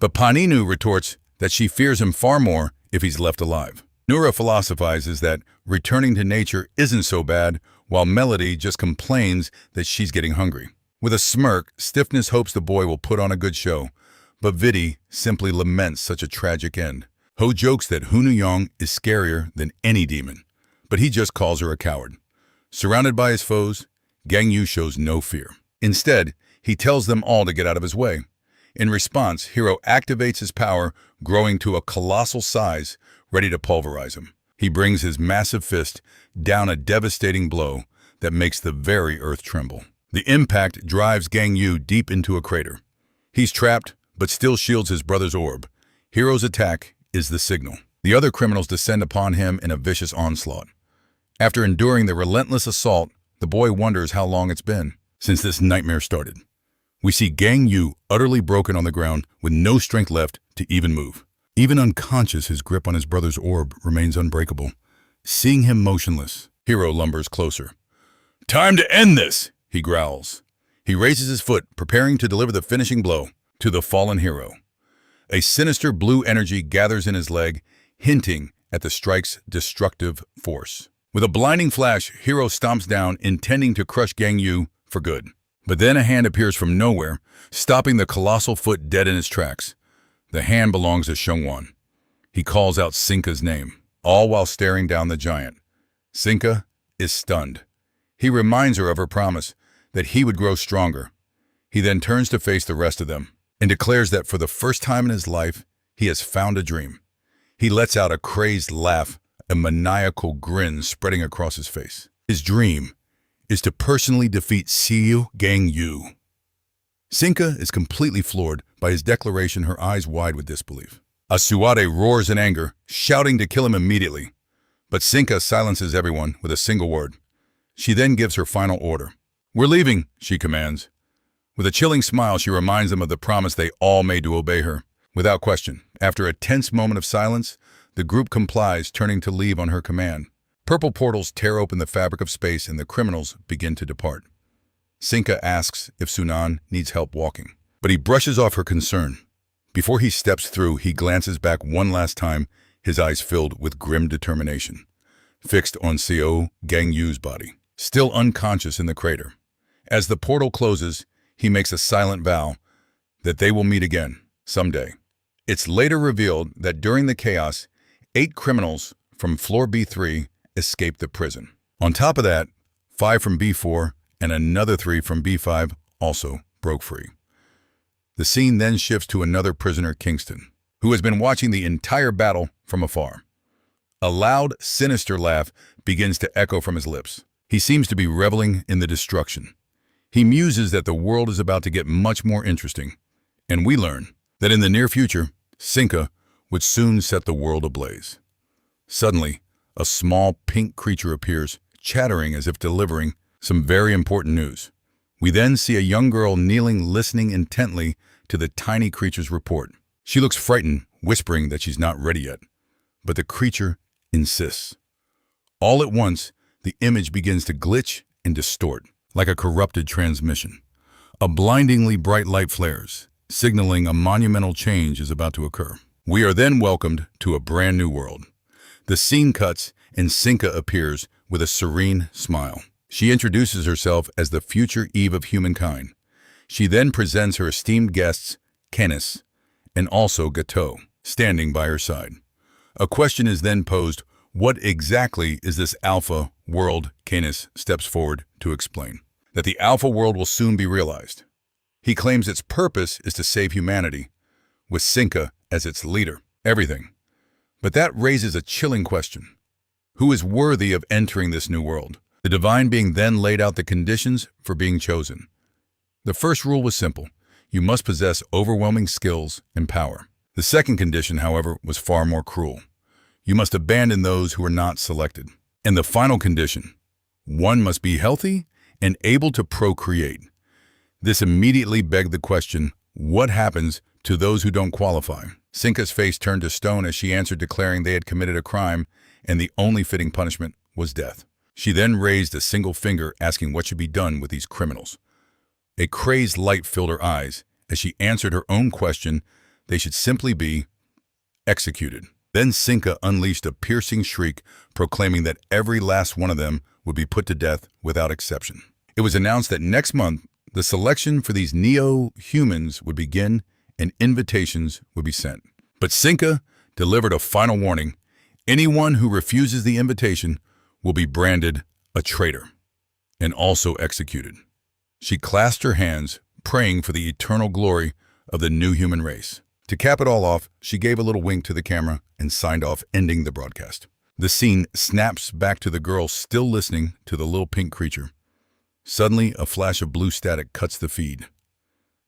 But Paninu retorts that she fears him far more if he's left alive. Nura philosophizes that returning to nature isn't so bad, while Melody just complains that she's getting hungry. With a smirk, Stiffness hopes the boy will put on a good show, but Vidi simply laments such a tragic end. Ho jokes that Hunuyong is scarier than any demon, but he just calls her a coward. Surrounded by his foes, Gang Yu shows no fear. Instead, he tells them all to get out of his way. In response, Hero activates his power, growing to a colossal size, ready to pulverize him. He brings his massive fist down a devastating blow that makes the very earth tremble. The impact drives Gang Yu deep into a crater. He's trapped, but still shields his brother's orb. Hero's attack is the signal. The other criminals descend upon him in a vicious onslaught. After enduring the relentless assault, the boy wonders how long it's been since this nightmare started. We see Gang Yu utterly broken on the ground with no strength left to even move. Even unconscious, his grip on his brother's orb remains unbreakable. Seeing him motionless, Hero lumbers closer. "Time to end this," he growls. He raises his foot, preparing to deliver the finishing blow to the fallen hero. A sinister blue energy gathers in his leg, hinting at the strike's destructive force. With a blinding flash, Hero stomps down, intending to crush Gang Yu for good. But then a hand appears from nowhere, stopping the colossal foot dead in its tracks. The hand belongs to Shengwan. He calls out Sinka's name, all while staring down the giant. Sinka is stunned. He reminds her of her promise that he would grow stronger. He then turns to face the rest of them and declares that for the first time in his life, he has found a dream. He lets out a crazed laugh, a maniacal grin spreading across his face. His dream is to personally defeat Siyu Gang Yu. Sinka is completely floored by his declaration, her eyes wide with disbelief. Asuade roars in anger, shouting to kill him immediately. But Sinka silences everyone with a single word. She then gives her final order. "We're leaving," she commands. With a chilling smile, she reminds them of the promise they all made to obey her. Without question, after a tense moment of silence, the group complies, turning to leave on her command. Purple portals tear open the fabric of space and the criminals begin to depart. Sinka asks if Sunan needs help walking, but he brushes off her concern. Before he steps through, he glances back one last time, his eyes filled with grim determination, fixed on Siyu Gang Yu's body, still unconscious in the crater. As the portal closes, he makes a silent vow that they will meet again, someday. It's later revealed that during the chaos, 8 criminals from floor B3 escaped the prison. On top of that, 5 from B4 and another 3 from B5 also broke free. The scene then shifts to another prisoner, Kingston, who has been watching the entire battle from afar. A loud, sinister laugh begins to echo from his lips. He seems to be reveling in the destruction. He muses that the world is about to get much more interesting, and we learn that in the near future, Sinka would soon set the world ablaze. Suddenly, a small pink creature appears, chattering as if delivering some very important news. We then see a young girl kneeling, listening intently to the tiny creature's report. She looks frightened, whispering that she's not ready yet, but the creature insists. All at once, the image begins to glitch and distort, like a corrupted transmission. A blindingly bright light flares, signaling a monumental change is about to occur. We are then welcomed to a brand new world. The scene cuts and Sinka appears with a serene smile. She introduces herself as the future Eve of humankind. She then presents her esteemed guests, Canis, and also Gateau, standing by her side. A question is then posed: what exactly is this Alpha world? Canis steps forward to explain that the Alpha world will soon be realized. He claims its purpose is to save humanity, with Sinka as its leader. Everything. But that raises a chilling question. Who is worthy of entering this new world? The divine being then laid out the conditions for being chosen. The first rule was simple. You must possess overwhelming skills and power. The second condition, however, was far more cruel. You must abandon those who are not selected. And the final condition, one must be healthy and able to procreate. This immediately begged the question, what happens to those who don't qualify? Sinka's face turned to stone as she answered, declaring they had committed a crime and the only fitting punishment was death. She then raised a single finger, asking what should be done with these criminals. A crazed light filled her eyes as she answered her own question. They should simply be executed. Then Sinka unleashed a piercing shriek, proclaiming that every last one of them would be put to death without exception. It was announced that next month, the selection for these neo-humans would begin and invitations would be sent. But Sinka delivered a final warning. Anyone who refuses the invitation will be branded a traitor and also executed. She clasped her hands, praying for the eternal glory of the new human race. To cap it all off, she gave a little wink to the camera and signed off, ending the broadcast. The scene snaps back to the girl still listening to the little pink creature. Suddenly, a flash of blue static cuts the feed.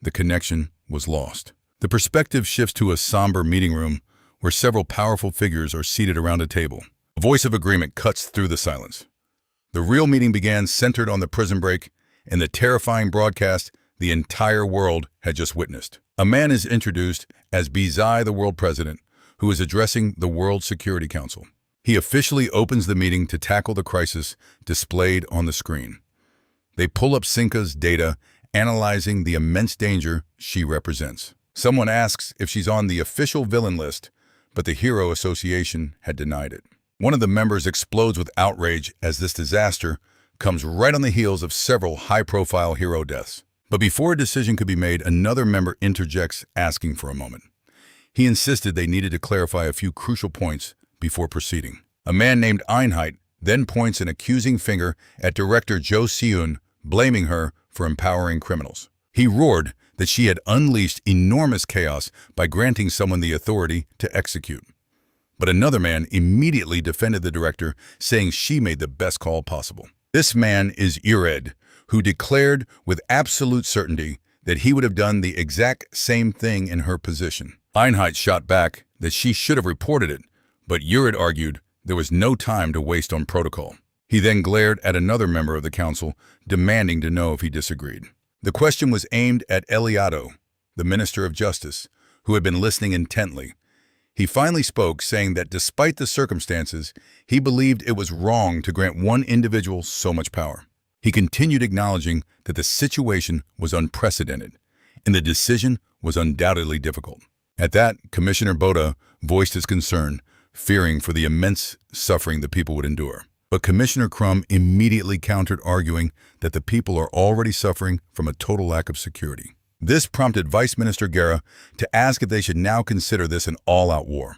The connection was lost. The perspective shifts to a somber meeting room where several powerful figures are seated around a table. A voice of agreement cuts through the silence. The real meeting began, centered on the prison break and the terrifying broadcast the entire world had just witnessed. A man is introduced as Bizai, the world president, who is addressing the World Security Council. He officially opens the meeting to tackle the crisis displayed on the screen. They pull up Sinka's data, analyzing the immense danger she represents. Someone asks if she's on the official villain list, but the Hero Association had denied it. One of the members explodes with outrage as this disaster comes right on the heels of several high-profile hero deaths. But before a decision could be made, another member interjects, asking for a moment. He insisted they needed to clarify a few crucial points before proceeding. A man named Einheit then points an accusing finger at director Jo Seun, blaming her for empowering criminals. He roared that she had unleashed enormous chaos by granting someone the authority to execute. But another man immediately defended the director, saying she made the best call possible. This man is Ured, who declared with absolute certainty that he would have done the exact same thing in her position. Einheit shot back that she should have reported it, but Ured argued there was no time to waste on protocol. He then glared at another member of the council, demanding to know if he disagreed. The question was aimed at Eliado, the Minister of Justice, who had been listening intently. He finally spoke, saying that despite the circumstances, he believed it was wrong to grant one individual so much power. He continued acknowledging that the situation was unprecedented, and the decision was undoubtedly difficult. At that, Commissioner Boda voiced his concern, fearing for the immense suffering the people would endure. But Commissioner Crumb immediately countered, arguing that the people are already suffering from a total lack of security. This prompted Vice Minister Guerra to ask if they should now consider this an all-out war.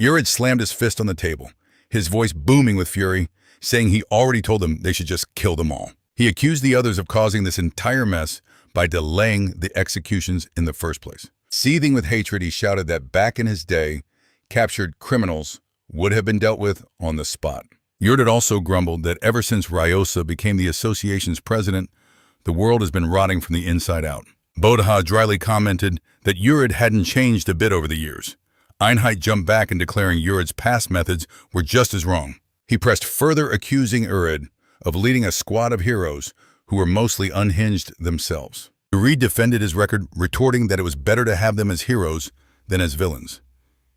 Urid slammed his fist on the table, his voice booming with fury, saying he already told them they should just kill them all. He accused the others of causing this entire mess by delaying the executions in the first place. Seething with hatred, he shouted that back in his day, captured criminals would have been dealt with on the spot. Urid also grumbled that ever since Ryosa became the association's president, the world has been rotting from the inside out. Bodha dryly commented that Urid hadn't changed a bit over the years. Einheit jumped back in declaring Urid's past methods were just as wrong. He pressed further, accusing Urid of leading a squad of heroes who were mostly unhinged themselves. Urid defended his record, retorting that it was better to have them as heroes than as villains.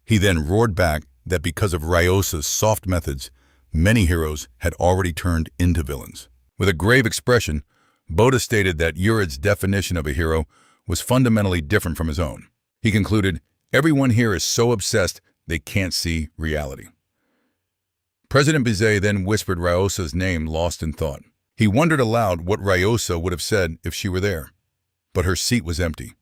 He then roared back that because of Ryosa's soft methods, many heroes had already turned into villains. With a grave expression, Boda stated that Urid's definition of a hero was fundamentally different from his own. He concluded, "Everyone here is so obsessed they can't see reality." President Bizet then whispered Ryosa's name, lost in thought. He wondered aloud what Ryosa would have said if she were there. But her seat was empty.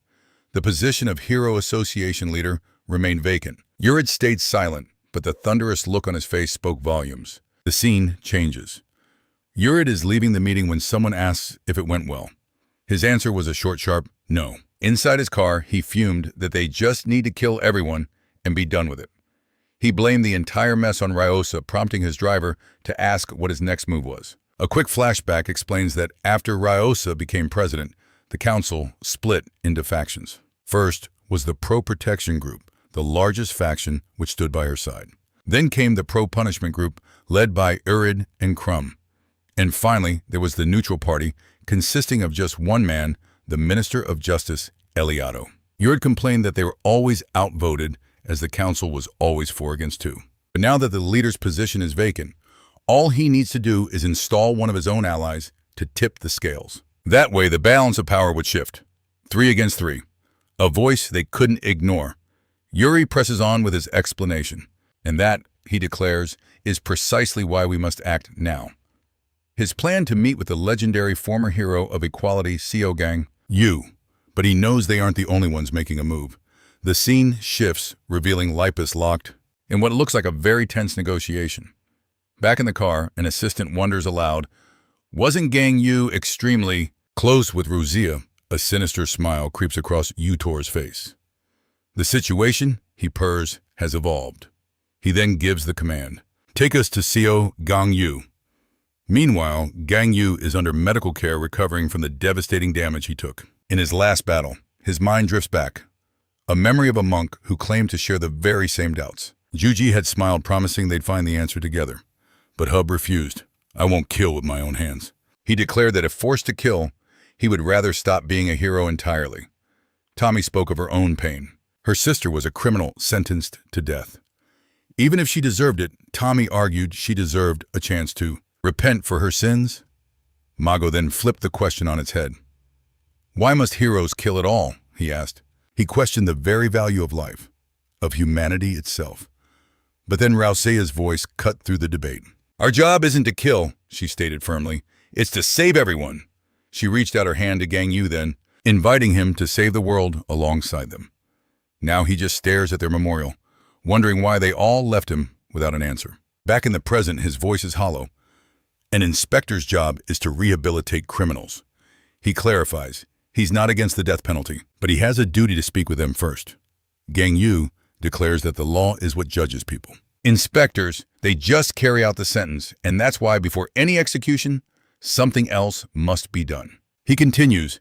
The position of Hero Association leader remained vacant. Urid stayed silent, but the thunderous look on his face spoke volumes. The scene changes. Urid is leaving the meeting when someone asks if it went well. His answer was a short, sharp no. Inside his car, he fumed that they just need to kill everyone and be done with it. He blamed the entire mess on Ryosa, prompting his driver to ask what his next move was. A quick flashback explains that after Ryosa became president, the council split into factions. First was the pro-protection group, the largest faction which stood by her side. Then came the pro-punishment group, led by Urid and Crumb. And finally, there was the neutral party, consisting of just one man, the Minister of Justice, Eliado. Urid complained that they were always outvoted, as the council was always 4 against 2. But now that the leader's position is vacant, all he needs to do is install one of his own allies to tip the scales. That way, the balance of power would shift. 3 against 3. A voice they couldn't ignore. Yuri presses on with his explanation. And that, he declares, is precisely why we must act now. His plan to meet with the legendary former hero of equality, Seo Gang, Yu. But he knows they aren't the only ones making a move. The scene shifts, revealing Lipus locked in what looks like a very tense negotiation. Back in the car, an assistant wonders aloud, wasn't Gang Yu extremely close with Ruzia? A sinister smile creeps across Yutor's face. The situation, he purrs, has evolved. He then gives the command. Take us to Seo Gang Yu. Meanwhile, Gang Yu is under medical care recovering from the devastating damage he took. In his last battle, his mind drifts back. A memory of a monk who claimed to share the very same doubts. Juji had smiled, promising they'd find the answer together. But Hub refused. I won't kill with my own hands. He declared that if forced to kill, he would rather stop being a hero entirely. Tommy spoke of her own pain. Her sister was a criminal sentenced to death. Even if she deserved it, Tommy argued she deserved a chance to repent for her sins. Mago then flipped the question on its head. Why must heroes kill at all? He asked. He questioned the very value of life, of humanity itself. But then Rausea's voice cut through the debate. Our job isn't to kill, she stated firmly. It's to save everyone. She reached out her hand to Gang Yu then, inviting him to save the world alongside them. Now he just stares at their memorial, wondering why they all left him without an answer. Back in the present, his voice is hollow. An inspector's job is to rehabilitate criminals. He clarifies, he's not against the death penalty, but he has a duty to speak with them first. Gang Yu declares that the law is what judges people. Inspectors, they just carry out the sentence, and that's why before any execution, something else must be done. He continues,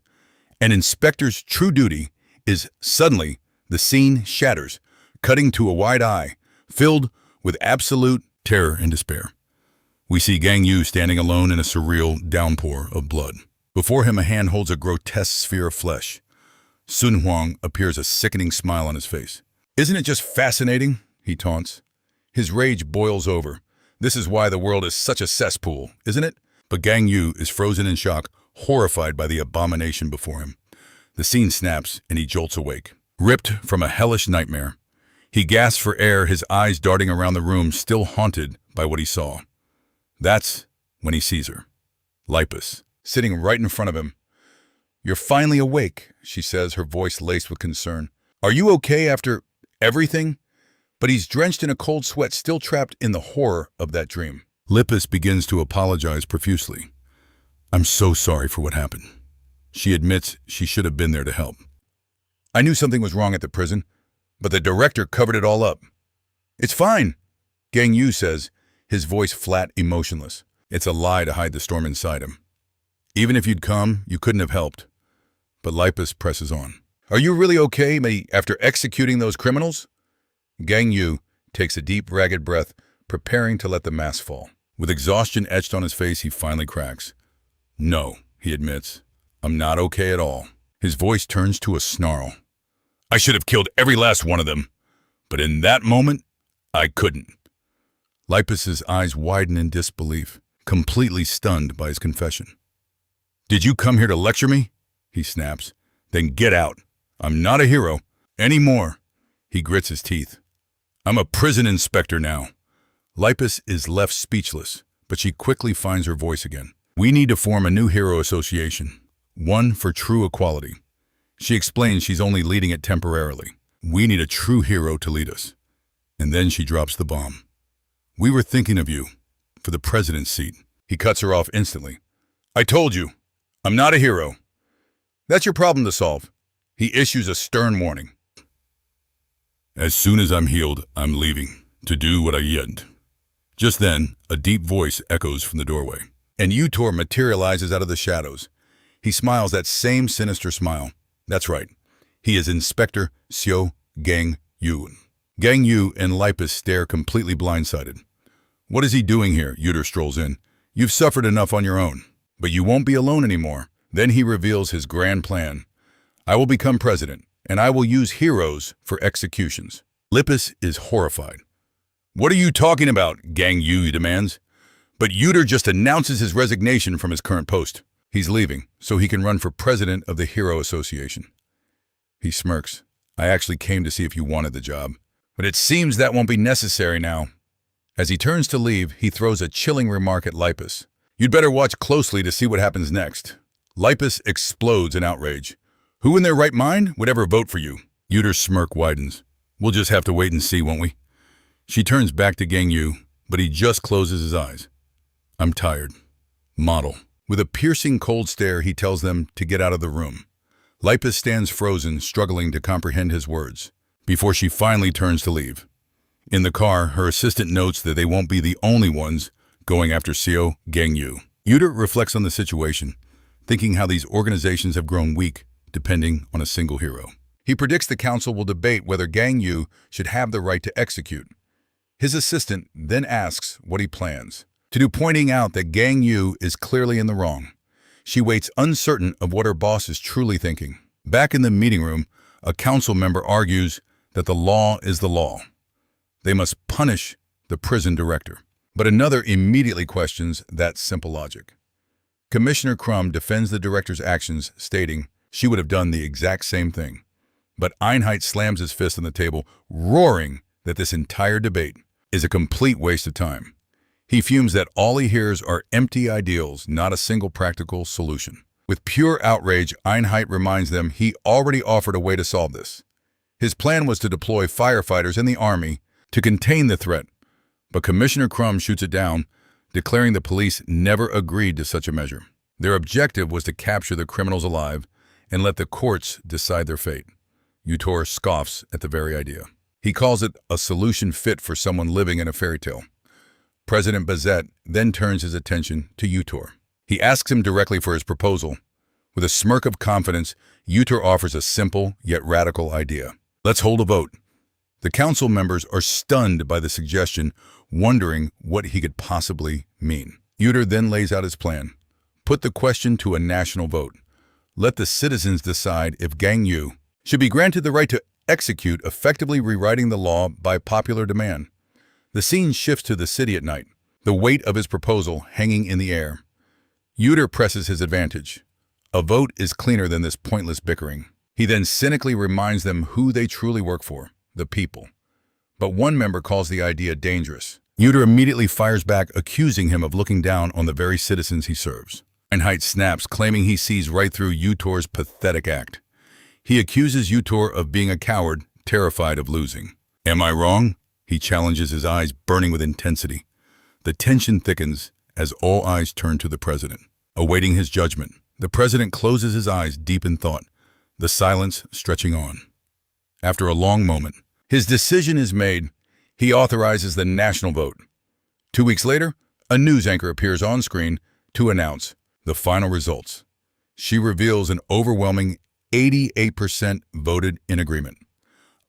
an inspector's true duty is suddenly the scene shatters, cutting to a wide eye, filled with absolute terror and despair. We see Gang Yu standing alone in a surreal downpour of blood. Before him, a hand holds a grotesque sphere of flesh. Sun Huang appears a sickening smile on his face. Isn't it just fascinating? He taunts. His rage boils over. This is why the world is such a cesspool, isn't it? But Gang Yu is frozen in shock, horrified by the abomination before him. The scene snaps and he jolts awake. Ripped from a hellish nightmare, he gasps for air, his eyes darting around the room, still haunted by what he saw. That's when he sees her. Lipus, sitting right in front of him. You're finally awake, she says, her voice laced with concern. Are you okay after everything? But he's drenched in a cold sweat, still trapped in the horror of that dream. Lipus begins to apologize profusely. I'm so sorry for what happened. She admits she should have been there to help. I knew something was wrong at the prison, but the director covered it all up. It's fine, Gang Yu says, his voice flat, emotionless. It's a lie to hide the storm inside him. Even if you'd come, you couldn't have helped. But Lipus presses on. Are you really okay, after executing those criminals? Gang Yu takes a deep, ragged breath, preparing to let the mask fall. With exhaustion etched on his face, he finally cracks. No, he admits. I'm not okay at all. His voice turns to a snarl. I should have killed every last one of them, but in that moment, I couldn't. Lipus's eyes widen in disbelief, completely stunned by his confession. Did you come here to lecture me? He snaps. Then get out. I'm not a hero anymore. He grits his teeth. I'm a prison inspector now. Lipus is left speechless, but she quickly finds her voice again. We need to form a new hero association, one for true equality. She explains she's only leading it temporarily. We need a true hero to lead us. And then she drops the bomb. We were thinking of you for the president's seat. He cuts her off instantly. I told you, I'm not a hero. That's your problem to solve. He issues a stern warning. As soon as I'm healed, I'm leaving to do what I yet. Just then, a deep voice echoes from the doorway, and Yutor materializes out of the shadows. He smiles that same sinister smile. That's right. He is Inspector Seo Gang Yu. Gang Yu and Lipus stare completely blindsided. What is he doing here? Yutor strolls in. You've suffered enough on your own, but you won't be alone anymore. Then he reveals his grand plan. I will become president, and I will use heroes for executions. Lipus is horrified. What are you talking about? Gang Yu demands. But Yutor just announces his resignation from his current post. He's leaving, so he can run for president of the Hero Association. He smirks. I actually came to see if you wanted the job. But it seems that won't be necessary now. As he turns to leave, he throws a chilling remark at Lipus. You'd better watch closely to see what happens next. Lipus explodes in outrage. Who in their right mind would ever vote for you? Yuter's smirk widens. We'll just have to wait and see, won't we? She turns back to Gang Yu, but he just closes his eyes. I'm tired. Model. With a piercing cold stare, he tells them to get out of the room. Lipus stands frozen, struggling to comprehend his words, before she finally turns to leave. In the car, her assistant notes that they won't be the only ones going after Seo Gang Yu. Yuter reflects on the situation, thinking how these organizations have grown weak, depending on a single hero. He predicts the council will debate whether Gang Yu should have the right to execute. His assistant then asks what he plans to do, pointing out that Gang Yu is clearly in the wrong. She waits, uncertain of what her boss is truly thinking. Back in the meeting room, a council member argues that the law is the law. They must punish the prison director. But another immediately questions that simple logic. Commissioner Crumb defends the director's actions, stating she would have done the exact same thing. But Einheit slams his fist on the table, roaring that this entire debate is a complete waste of time. He fumes that all he hears are empty ideals, not a single practical solution. With pure outrage, Einheit reminds them he already offered a way to solve this. His plan was to deploy firefighters and the army to contain the threat, but Commissioner Crumb shoots it down, declaring the police never agreed to such a measure. Their objective was to capture the criminals alive and let the courts decide their fate. Yuter scoffs at the very idea. He calls it a solution fit for someone living in a fairy tale. President Bazet then turns his attention to Yuter. He asks him directly for his proposal. With a smirk of confidence, Yuter offers a simple yet radical idea. Let's hold a vote. The council members are stunned by the suggestion, wondering what he could possibly mean. Yuter then lays out his plan. Put the question to a national vote. Let the citizens decide if Gang Yu should be granted the right to execute, effectively rewriting the law by popular demand. The scene shifts to the city at night, the weight of his proposal hanging in the air. Yuter presses his advantage. A vote is cleaner than this pointless bickering. He then cynically reminds them who they truly work for, the people. But one member calls the idea dangerous. Yuter immediately fires back, accusing him of looking down on the very citizens he serves. Einheit snaps, claiming he sees right through Yuter's pathetic act. He accuses Yuter of being a coward, terrified of losing. Am I wrong? He challenges, his eyes burning with intensity. The tension thickens as all eyes turn to the president, awaiting his judgment. The president closes his eyes deep in thought, the silence stretching on. After a long moment, his decision is made. He authorizes the national vote. 2 weeks later, a news anchor appears on screen to announce the final results. She reveals an overwhelming 88% voted in agreement.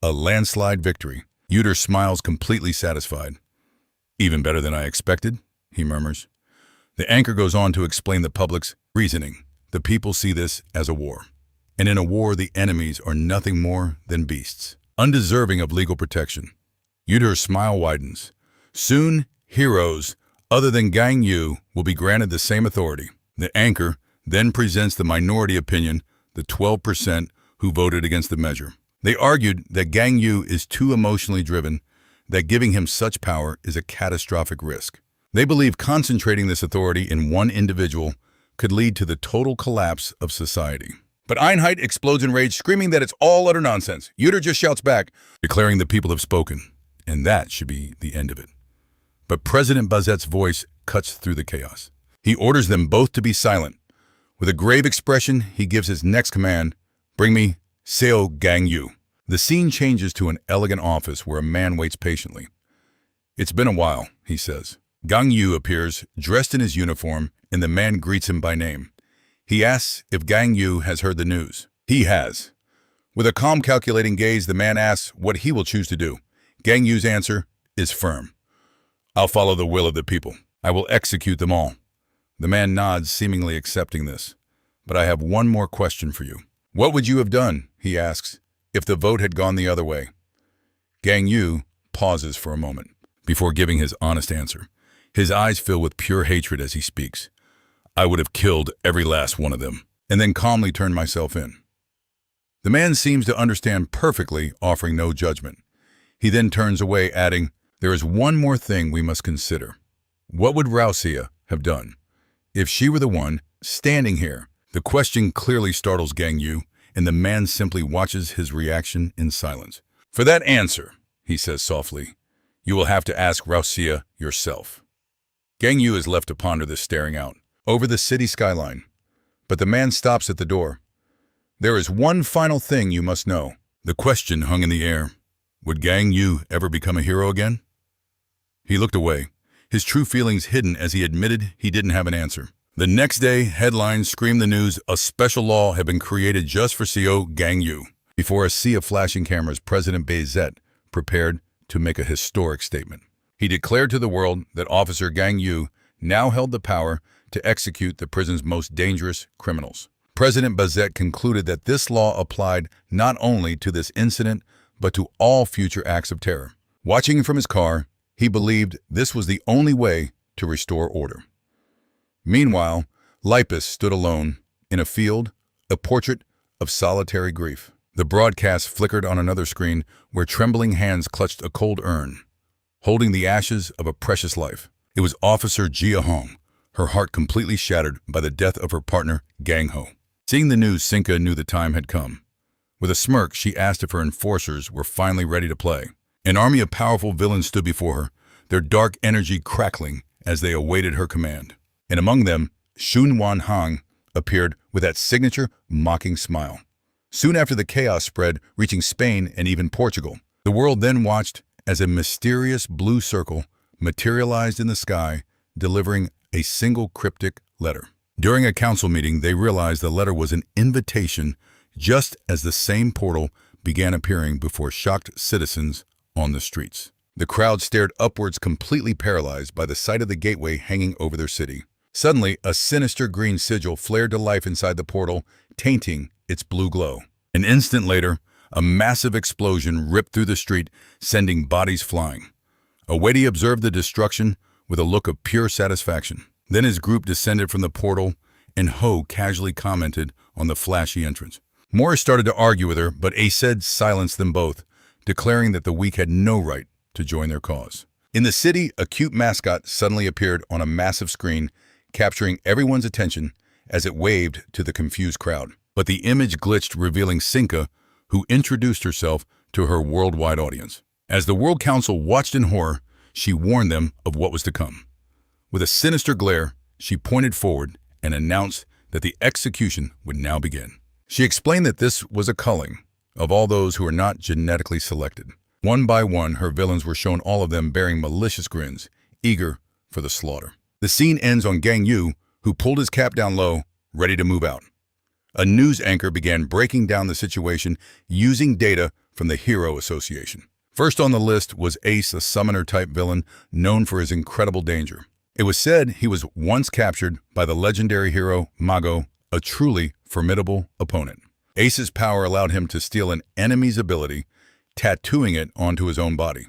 A landslide victory. Yuter smiles, completely satisfied. Even better than I expected, he murmurs. The anchor goes on to explain the public's reasoning. The people see this as a war. And in a war, the enemies are nothing more than beasts, undeserving of legal protection. Yuter's smile widens. Soon, heroes other than Gang Yu will be granted the same authority. The anchor then presents the minority opinion, the 12% who voted against the measure. They argued that Gang Yu is too emotionally driven, that giving him such power is a catastrophic risk. They believe concentrating this authority in one individual could lead to the total collapse of society. But Einheit explodes in rage, screaming that it's all utter nonsense. Yuter just shouts back, declaring the people have spoken, and that should be the end of it. But President Bazet's voice cuts through the chaos. He orders them both to be silent. With a grave expression, he gives his next command, bring me Seo Gang Yu. The scene changes to an elegant office where a man waits patiently. It's been a while, he says. Gang Yu appears, dressed in his uniform, and the man greets him by name. He asks if Gang Yu has heard the news. He has. With a calm, calculating gaze, the man asks what he will choose to do. Gang Yu's answer is firm. I'll follow the will of the people. I will execute them all. The man nods, seemingly accepting this. But I have one more question for you. What would you have done, he asks, if the vote had gone the other way? Gang Yu pauses for a moment before giving his honest answer. His eyes fill with pure hatred as he speaks. I would have killed every last one of them, and then calmly turned myself in. The man seems to understand perfectly, offering no judgment. He then turns away, adding, there is one more thing we must consider. What would Rausia have done if she were the one standing here? The question clearly startles Gang Yu, and the man simply watches his reaction in silence. "For that answer," he says softly, "you will have to ask Rauxia yourself." Gang Yu is left to ponder this, staring out over the city skyline. But the man stops at the door. "There is one final thing you must know." The question hung in the air. Would Gang Yu ever become a hero again? He looked away, his true feelings hidden as he admitted he didn't have an answer. The next day, headlines screamed the news: a special law had been created just for CO Gang Yu. Before a sea of flashing cameras, President Bayzet prepared to make a historic statement. He declared to the world that Officer Gang Yu now held the power to execute the prison's most dangerous criminals. President Bayzet concluded that this law applied not only to this incident, but to all future acts of terror. Watching from his car, he believed this was the only way to restore order. Meanwhile, Lipus stood alone in a field, a portrait of solitary grief. The broadcast flickered on another screen where trembling hands clutched a cold urn, holding the ashes of a precious life. It was Officer Jia Hong, her heart completely shattered by the death of her partner, Gang Ho. Seeing the news, Sinka knew the time had come. With a smirk, she asked if her enforcers were finally ready to play. An army of powerful villains stood before her, their dark energy crackling as they awaited her command. And among them, Xun Wan Hang appeared with that signature mocking smile. Soon after, the chaos spread, reaching Spain and even Portugal. The world then watched as a mysterious blue circle materialized in the sky, delivering a single cryptic letter. During a council meeting, they realized the letter was an invitation, just as the same portal began appearing before shocked citizens on the streets. The crowd stared upwards, completely paralyzed by the sight of the gateway hanging over their city. Suddenly, a sinister green sigil flared to life inside the portal, tainting its blue glow. An instant later, a massive explosion ripped through the street, sending bodies flying. Awedi observed the destruction with a look of pure satisfaction. Then his group descended from the portal, and Ho casually commented on the flashy entrance. Morris started to argue with her, but Aced silenced them both, declaring that the weak had no right to join their cause. In the city, a cute mascot suddenly appeared on a massive screen, capturing everyone's attention as it waved to the confused crowd. But the image glitched, revealing Sinka, who introduced herself to her worldwide audience. As the World Council watched in horror, she warned them of what was to come. With a sinister glare, she pointed forward and announced that the execution would now begin. She explained that this was a culling of all those who were not genetically selected. One by one, her villains were shown, all of them bearing malicious grins, eager for the slaughter. The scene ends on Gang Yu, who pulled his cap down low, ready to move out. A news anchor began breaking down the situation using data from the Hero Association. First on the list was Ace, a summoner-type villain known for his incredible danger. It was said he was once captured by the legendary hero Mago, a truly formidable opponent. Ace's power allowed him to steal an enemy's ability, tattooing it onto his own body.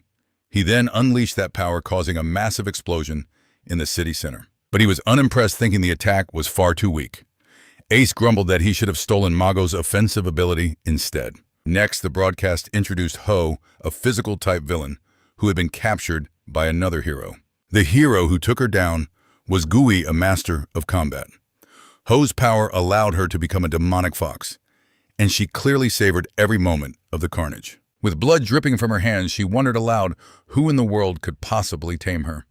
He then unleashed that power, causing a massive explosion in the city center. But he was unimpressed, thinking the attack was far too weak. Ace grumbled that he should have stolen Mago's offensive ability instead. Next, the broadcast introduced Ho, a physical-type villain who had been captured by another hero. The hero who took her down was Gui, a master of combat. Ho's power allowed her to become a demonic fox, and she clearly savored every moment of the carnage. With blood dripping from her hands, she wondered aloud who in the world could possibly tame her.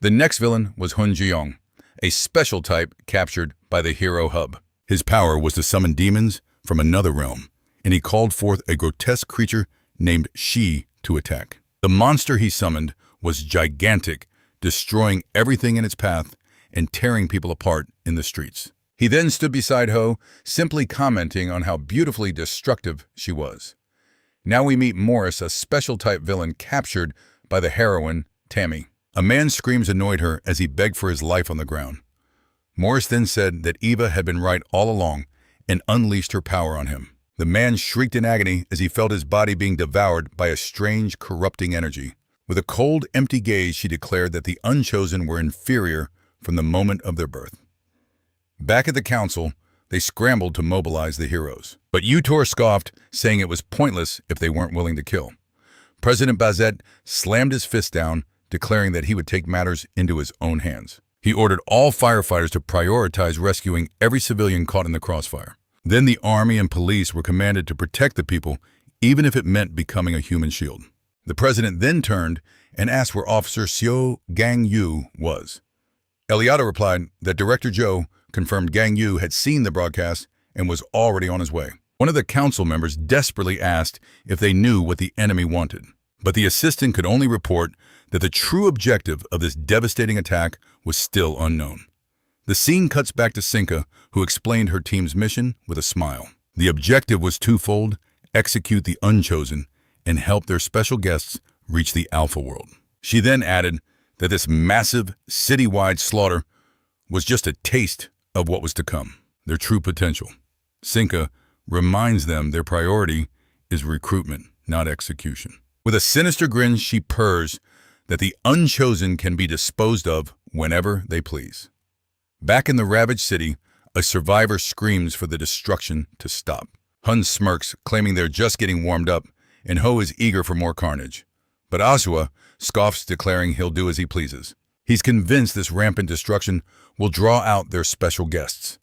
The next villain was Hun Jiong, a special type captured by the Hero Hub. His power was to summon demons from another realm, and he called forth a grotesque creature named Shi to attack. The monster he summoned was gigantic, destroying everything in its path and tearing people apart in the streets. He then stood beside Ho, simply commenting on how beautifully destructive she was. Now we meet Morris, a special-type villain captured by the heroine, Tammy. A man's screams annoyed her as he begged for his life on the ground. Morris then said that Eva had been right all along and unleashed her power on him. The man shrieked in agony as he felt his body being devoured by a strange, corrupting energy. With a cold, empty gaze, she declared that the Unchosen were inferior from the moment of their birth. Back at the council, they scrambled to mobilize the heroes. But Utor scoffed, saying it was pointless if they weren't willing to kill. President Bayzet slammed his fist down, declaring that he would take matters into his own hands. He ordered all firefighters to prioritize rescuing every civilian caught in the crossfire. Then the army and police were commanded to protect the people, even if it meant becoming a human shield. The president then turned and asked where Officer Seo Gang-yu was. Eliada replied that Director Joe confirmed Gang-yu had seen the broadcast and was already on his way. One of the council members desperately asked if they knew what the enemy wanted, but the assistant could only report that the true objective of this devastating attack was still unknown. The scene cuts back to Sinka, who explained her team's mission with a smile. The objective was twofold: execute the Unchosen and help their special guests reach the Alpha World. She then added that this massive, citywide slaughter was just a taste of what was to come, their true potential. Sinka reminds them their priority is recruitment, not execution. With a sinister grin, she purrs that the Unchosen can be disposed of whenever they please. Back in the ravaged city, a survivor screams for the destruction to stop. Hun smirks, claiming they're just getting warmed up, and Ho is eager for more carnage. But Azua scoffs, declaring he'll do as he pleases. He's convinced this rampant destruction will draw out their special guests.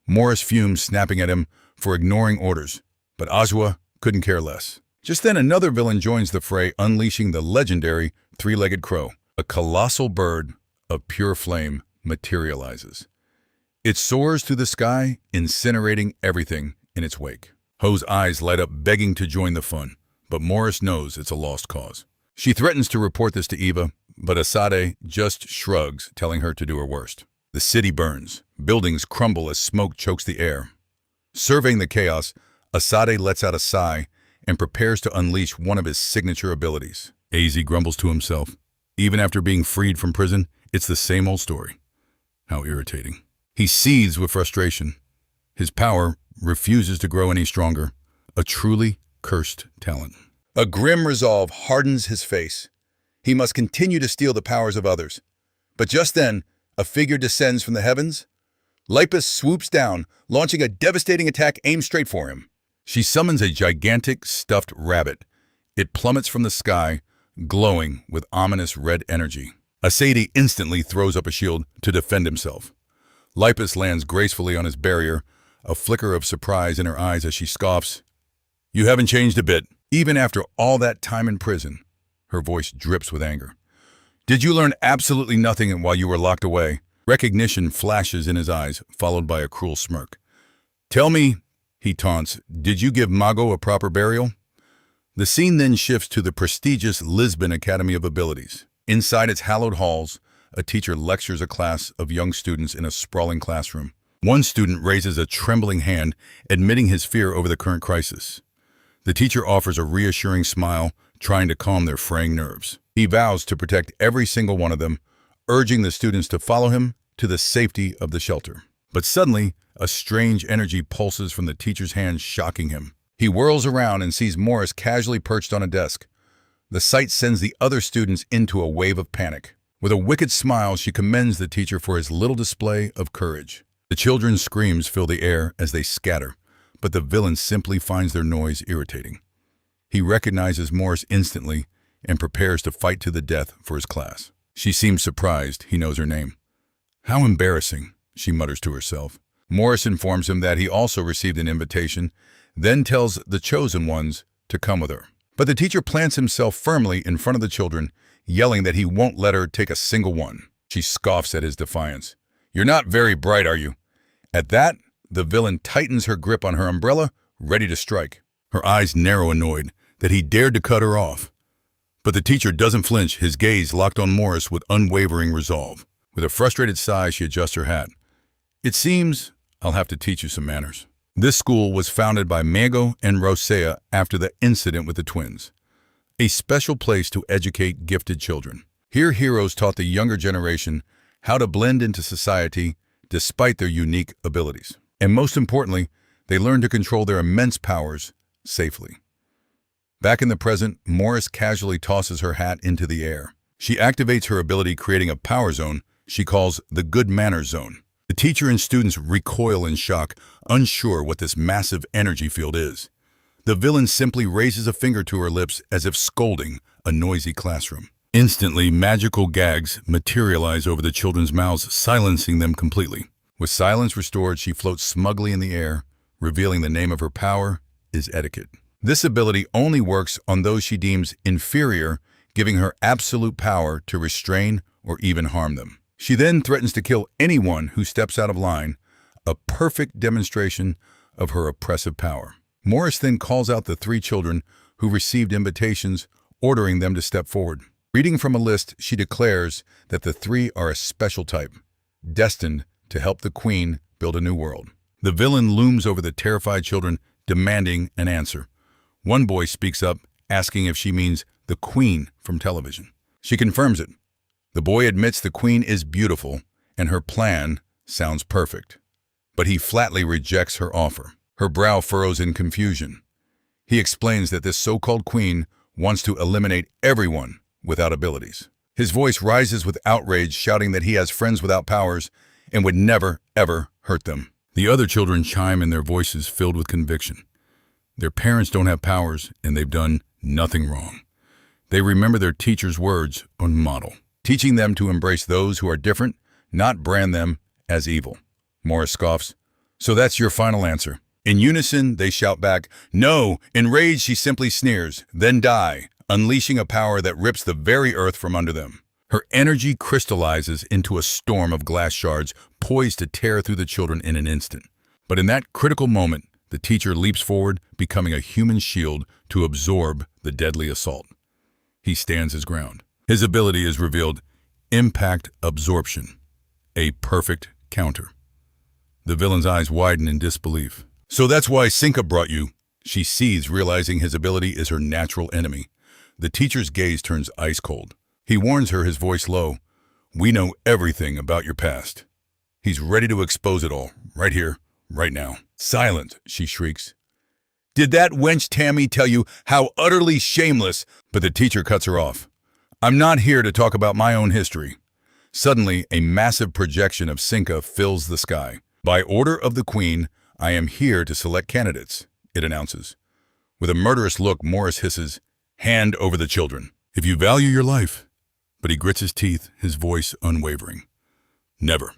Morris fumes, snapping at him for ignoring orders, but Azua couldn't care less. Just then, another villain joins the fray, unleashing the legendary three-legged crow. A colossal bird of pure flame materializes. It soars through the sky, incinerating everything in its wake. Ho's eyes light up, begging to join the fun, but Morris knows it's a lost cause. She threatens to report this to Eva, but Asade just shrugs, telling her to do her worst. The city burns. Buildings crumble as smoke chokes the air. Surveying the chaos, Asade lets out a sigh and prepares to unleash one of his signature abilities. Az grumbles to himself. Even after being freed from prison, it's the same old story. How irritating. He seethes with frustration. His power refuses to grow any stronger. A truly cursed talent. A grim resolve hardens his face. He must continue to steal the powers of others. But just then, a figure descends from the heavens. Lipus swoops down, launching a devastating attack aimed straight for him. She summons a gigantic stuffed rabbit. It plummets from the sky, glowing with ominous red energy. Asade instantly throws up a shield to defend himself. Lipus lands gracefully on his barrier, a flicker of surprise in her eyes as she scoffs. "You haven't changed a bit, even after all that time in prison." Her voice drips with anger. "Did you learn absolutely nothing while you were locked away?" Recognition flashes in his eyes, followed by a cruel smirk. "Tell me," he taunts, "did you give Mago a proper burial?" The scene then shifts to the prestigious Lisbon Academy of Abilities. Inside its hallowed halls, a teacher lectures a class of young students in a sprawling classroom. One student raises a trembling hand, admitting his fear over the current crisis. The teacher offers a reassuring smile, trying to calm their fraying nerves. He vows to protect every single one of them, urging the students to follow him to the safety of the shelter. But suddenly, a strange energy pulses from the teacher's hand, shocking him. He whirls around and sees Morris casually perched on a desk. The sight sends the other students into a wave of panic. With a wicked smile, she commends the teacher for his little display of courage. The children's screams fill the air as they scatter, but the villain simply finds their noise irritating. He recognizes Morris instantly and prepares to fight to the death for his class. She seems surprised he knows her name. "How embarrassing," she mutters to herself. Morris informs him that he also received an invitation, then tells the chosen ones to come with her. But the teacher plants himself firmly in front of the children, yelling that he won't let her take a single one. She scoffs at his defiance. "You're not very bright, are you?" At that, the villain tightens her grip on her umbrella, ready to strike. Her eyes narrow, annoyed that he dared to cut her off. But the teacher doesn't flinch, his gaze locked on Morris with unwavering resolve. With a frustrated sigh, she adjusts her hat. "It seems I'll have to teach you some manners." This school was founded by Mago and Rosea after the incident with the twins, a special place to educate gifted children. Here, heroes taught the younger generation how to blend into society despite their unique abilities. And most importantly, they learned to control their immense powers safely. Back in the present, Morris casually tosses her hat into the air. She activates her ability, creating a power zone she calls the Good Manners Zone. The teacher and students recoil in shock, unsure what this massive energy field is. The villain simply raises a finger to her lips as if scolding a noisy classroom. Instantly, magical gags materialize over the children's mouths, silencing them completely. With silence restored, she floats smugly in the air, revealing the name of her power, is etiquette. This ability only works on those she deems inferior, giving her absolute power to restrain or even harm them. She then threatens to kill anyone who steps out of line, a perfect demonstration of her oppressive power. Morris then calls out the 3 children who received invitations, ordering them to step forward. Reading from a list, she declares that the 3 are a special type, destined to help the Queen build a new world. The villain looms over the terrified children, demanding an answer. One boy speaks up, asking if she means the Queen from television. She confirms it. The boy admits the Queen is beautiful, and her plan sounds perfect. But he flatly rejects her offer. Her brow furrows in confusion. He explains that this so-called Queen wants to eliminate everyone without abilities. His voice rises with outrage, shouting that he has friends without powers and would never, ever hurt them. The other children chime in, their voices filled with conviction. Their parents don't have powers, and they've done nothing wrong. They remember their teacher's words on model, teaching them to embrace those who are different, not brand them as evil. Morris scoffs. So that's your final answer. In unison, they shout back, "No!" Enraged, she simply sneers, "Then die," unleashing a power that rips the very earth from under them. Her energy crystallizes into a storm of glass shards, poised to tear through the children in an instant. But in that critical moment, the teacher leaps forward, becoming a human shield to absorb the deadly assault. He stands his ground. His ability is revealed: impact absorption, a perfect counter. The villain's eyes widen in disbelief. "So that's why Sinka brought you." She seethes, realizing his ability is her natural enemy. The teacher's gaze turns ice cold. He warns her, his voice low, "We know everything about your past." He's ready to expose it all, right here, right now. "Silent," she shrieks. "Did that wench Tammy tell you how utterly shameless?" But the teacher cuts her off. "I'm not here to talk about my own history." Suddenly, a massive projection of Sinka fills the sky. "By order of the Queen, I am here to select candidates," it announces. With a murderous look, Morris hisses, "Hand over the children, if you value your life." But he grits his teeth, his voice unwavering. "Never.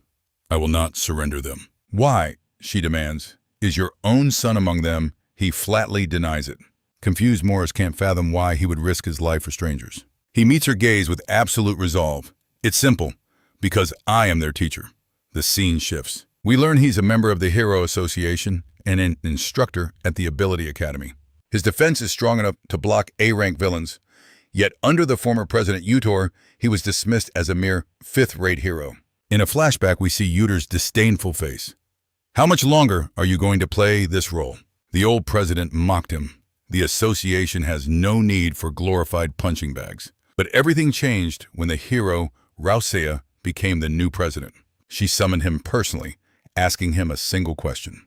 I will not surrender them." "Why?" she demands. "Is your own son among them?" He flatly denies it. Confused, Morris can't fathom why he would risk his life for strangers. He meets her gaze with absolute resolve. "It's simple. Because I am their teacher." The scene shifts. We learn he's a member of the Hero Association and an instructor at the Ability Academy. His defense is strong enough to block A-rank villains, yet under the former President Utor, he was dismissed as a mere 5th-rate hero. In a flashback, we see Utor's disdainful face. "How much longer are you going to play this role?" The old president mocked him. The association has no need for glorified punching bags. But everything changed when the hero, Rousea, became the new president. She summoned him personally, asking him a single question.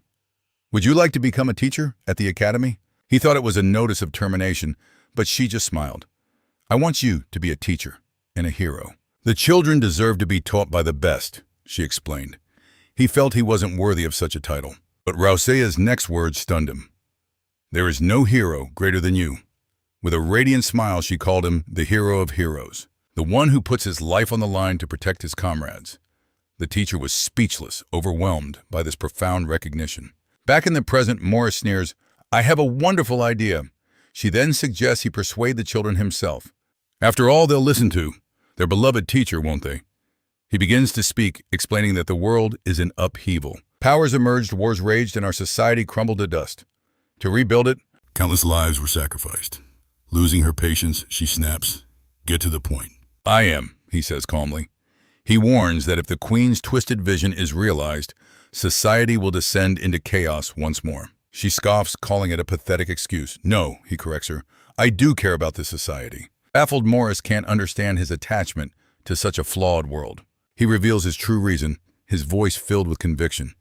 "Would you like to become a teacher at the academy?" He thought it was a notice of termination, but she just smiled. "I want you to be a teacher and a hero." "The children deserve to be taught by the best," she explained. He felt he wasn't worthy of such a title. But Rousea's next words stunned him. "There is no hero greater than you." With a radiant smile, she called him the hero of heroes, the one who puts his life on the line to protect his comrades. The teacher was speechless, overwhelmed by this profound recognition. Back in the present, Morris sneers, "I have a wonderful idea." She then suggests he persuade the children himself. After all, they'll listen to their beloved teacher, won't they? He begins to speak, explaining that the world is in upheaval. Powers emerged, wars raged, and our society crumbled to dust. To rebuild it, countless lives were sacrificed. Losing her patience, she snaps, "Get to the point." "I am," he says calmly. He warns that if the Queen's twisted vision is realized, society will descend into chaos once more. She scoffs, calling it a pathetic excuse. "No," he corrects her, "I do care about this society." Baffled, Morris can't understand his attachment to such a flawed world. He reveals his true reason, his voice filled with conviction.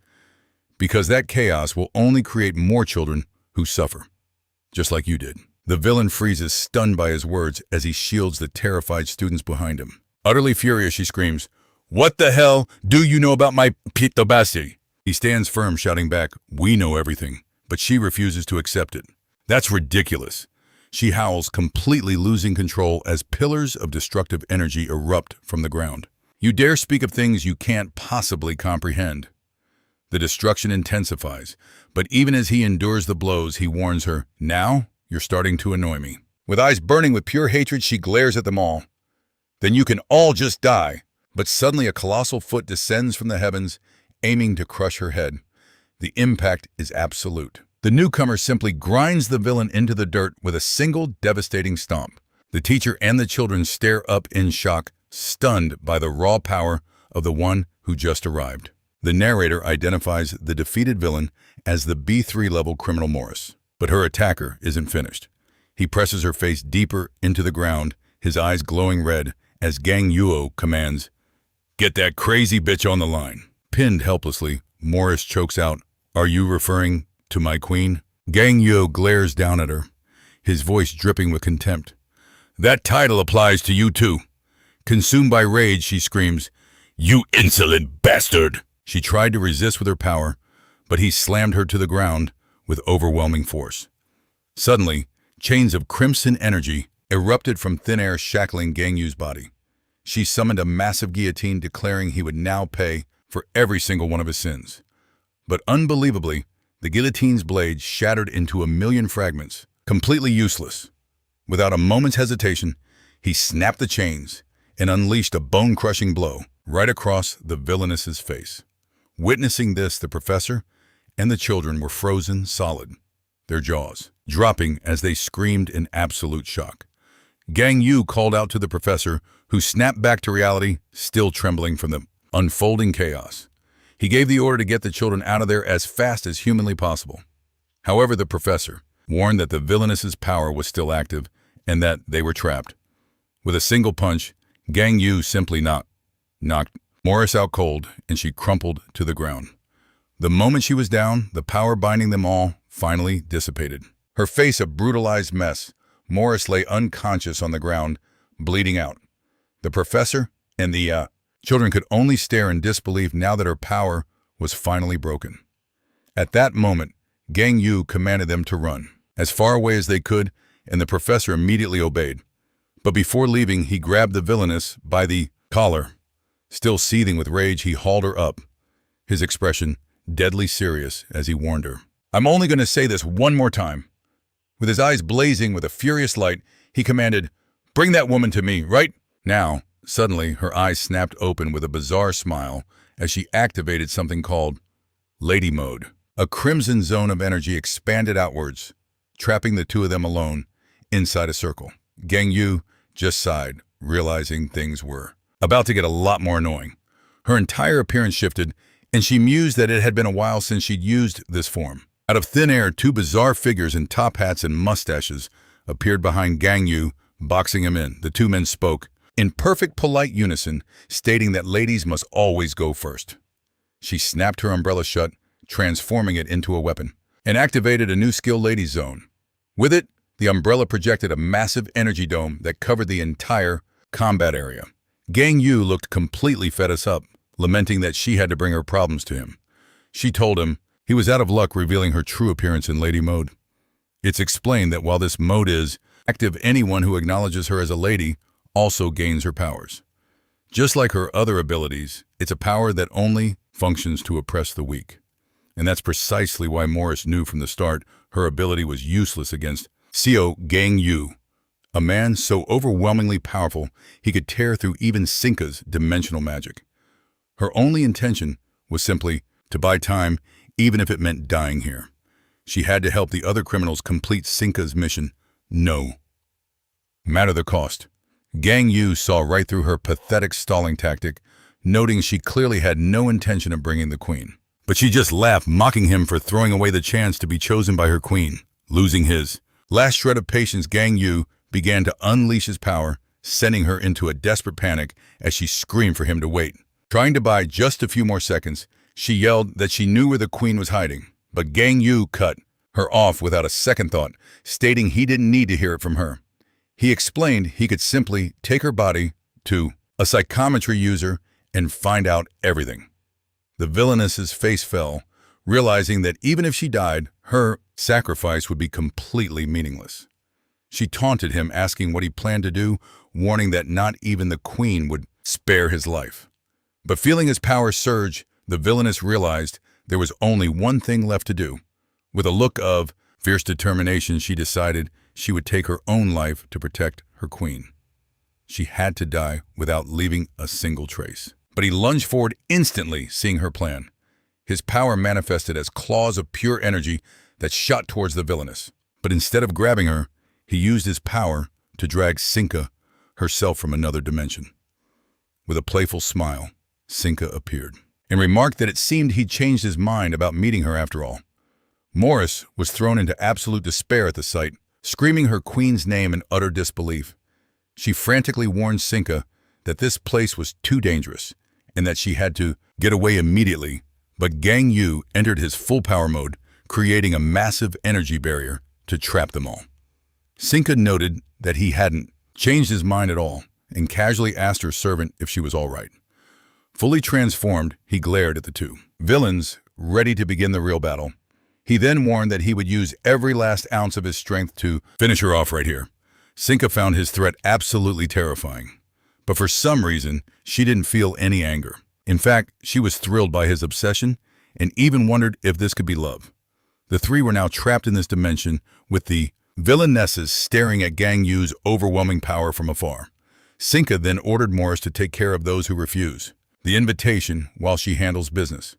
Because that chaos will only create more children who suffer, just like you did. The villain freezes, stunned by his words, as he shields the terrified students behind him. Utterly furious, she screams, "What the hell do you know about my Pitobasi?" He stands firm, shouting back, "We know everything," but she refuses to accept it. "That's ridiculous." She howls, completely losing control as pillars of destructive energy erupt from the ground. "You dare speak of things you can't possibly comprehend." The destruction intensifies, but even as he endures the blows, he warns her, "Now, you're starting to annoy me." With eyes burning with pure hatred, she glares at them all. "Then you can all just die." But suddenly a colossal foot descends from the heavens, aiming to crush her head. The impact is absolute. The newcomer simply grinds the villain into the dirt with a single devastating stomp. The teacher and the children stare up in shock, stunned by the raw power of the one who just arrived. The narrator identifies the defeated villain as the B3 level criminal Morris. But her attacker isn't finished. He presses her face deeper into the ground, his eyes glowing red, as Gang Yuo commands, "Get that crazy bitch on the line." Pinned helplessly, Morris chokes out, "Are you referring to my queen?" Gang Yuo glares down at her, his voice dripping with contempt. "That title applies to you too." Consumed by rage, she screams, "You insolent bastard!" She tried to resist with her power, but he slammed her to the ground with overwhelming force. Suddenly, chains of crimson energy erupted from thin air, shackling Gang Yu's body. She summoned a massive guillotine, declaring he would now pay for every single one of his sins. But unbelievably, the guillotine's blade shattered into a million fragments, completely useless. Without a moment's hesitation, he snapped the chains and unleashed a bone-crushing blow right across the villainess's face. Witnessing this, the professor and the children were frozen solid, their jaws dropping as they screamed in absolute shock. Gang Yu called out to the professor, who snapped back to reality, still trembling from the unfolding chaos. He gave the order to get the children out of there as fast as humanly possible. However, the professor warned that the villainess's power was still active and that they were trapped. With a single punch, Gang Yu simply knocked Morris out cold, and she crumpled to the ground. The moment she was down, the power binding them all finally dissipated. Her face a brutalized mess, Morris lay unconscious on the ground, bleeding out. The professor and the children could only stare in disbelief now that her power was finally broken. At that moment, Gang Yu commanded them to run as far away as they could, and the professor immediately obeyed. But before leaving, he grabbed the villainess by the collar. Still seething with rage, he hauled her up, his expression deadly serious as he warned her. "I'm only going to say this one more time." With his eyes blazing with a furious light, he commanded, "Bring that woman to me, right now." Suddenly, her eyes snapped open with a bizarre smile as she activated something called Lady Mode. A crimson zone of energy expanded outwards, trapping the two of them alone inside a circle. Gang Yu just sighed, realizing things were about to get a lot more annoying. Her entire appearance shifted, and she mused that it had been a while since she'd used this form. Out of thin air, two bizarre figures in top hats and mustaches appeared behind Gang Yu, boxing him in. The two men spoke in perfect polite unison, stating that ladies must always go first. She snapped her umbrella shut, transforming it into a weapon, and activated a new skill lady zone. With it, the umbrella projected a massive energy dome that covered the entire combat area. Gang Yu looked completely fed up, lamenting that she had to bring her problems to him. She told him he was out of luck, revealing her true appearance in lady mode. It's explained that while this mode is active, anyone who acknowledges her as a lady also gains her powers. Just like her other abilities, it's a power that only functions to oppress the weak. And that's precisely why Morris knew from the start her ability was useless against Seo Gang Yu, a man so overwhelmingly powerful he could tear through even Sinka's dimensional magic. Her only intention was simply to buy time, even if it meant dying here. She had to help the other criminals complete Sinka's mission, no matter the cost. Gang Yu saw right through her pathetic stalling tactic, noting she clearly had no intention of bringing the queen. But she just laughed, mocking him for throwing away the chance to be chosen by her queen. Losing his last shred of patience, Gang Yu began to unleash his power, sending her into a desperate panic as she screamed for him to wait. Trying to buy just a few more seconds, she yelled that she knew where the queen was hiding. But Gang Yu cut her off without a second thought, stating he didn't need to hear it from her. He explained he could simply take her body to a psychometry user and find out everything. The villainess's face fell, realizing that even if she died, her sacrifice would be completely meaningless. She taunted him, asking what he planned to do, warning that not even the queen would spare his life. But feeling his power surge, the villainess realized there was only one thing left to do. With a look of fierce determination, she decided she would take her own life to protect her queen. She had to die without leaving a single trace. But he lunged forward instantly, seeing her plan. His power manifested as claws of pure energy that shot towards the villainess. But instead of grabbing her, he used his power to drag Sinka herself from another dimension. With a playful smile, Sinka appeared and remarked that it seemed he'd changed his mind about meeting her after all. Morris was thrown into absolute despair at the sight, screaming her queen's name in utter disbelief. She frantically warned Sinka that this place was too dangerous and that she had to get away immediately, but Gang Yu entered his full power mode, creating a massive energy barrier to trap them all. Sinka noted that he hadn't changed his mind at all and casually asked her servant if she was all right. Fully transformed, he glared at the two villains, ready to begin the real battle. He then warned that he would use every last ounce of his strength to finish her off right here. Sinka found his threat absolutely terrifying, but for some reason, she didn't feel any anger. In fact, she was thrilled by his obsession and even wondered if this could be love. The three were now trapped in this dimension with the villainesses staring at Gang Yu's overwhelming power from afar. Sinka then ordered Morris to take care of those who refuse the invitation while she handles business.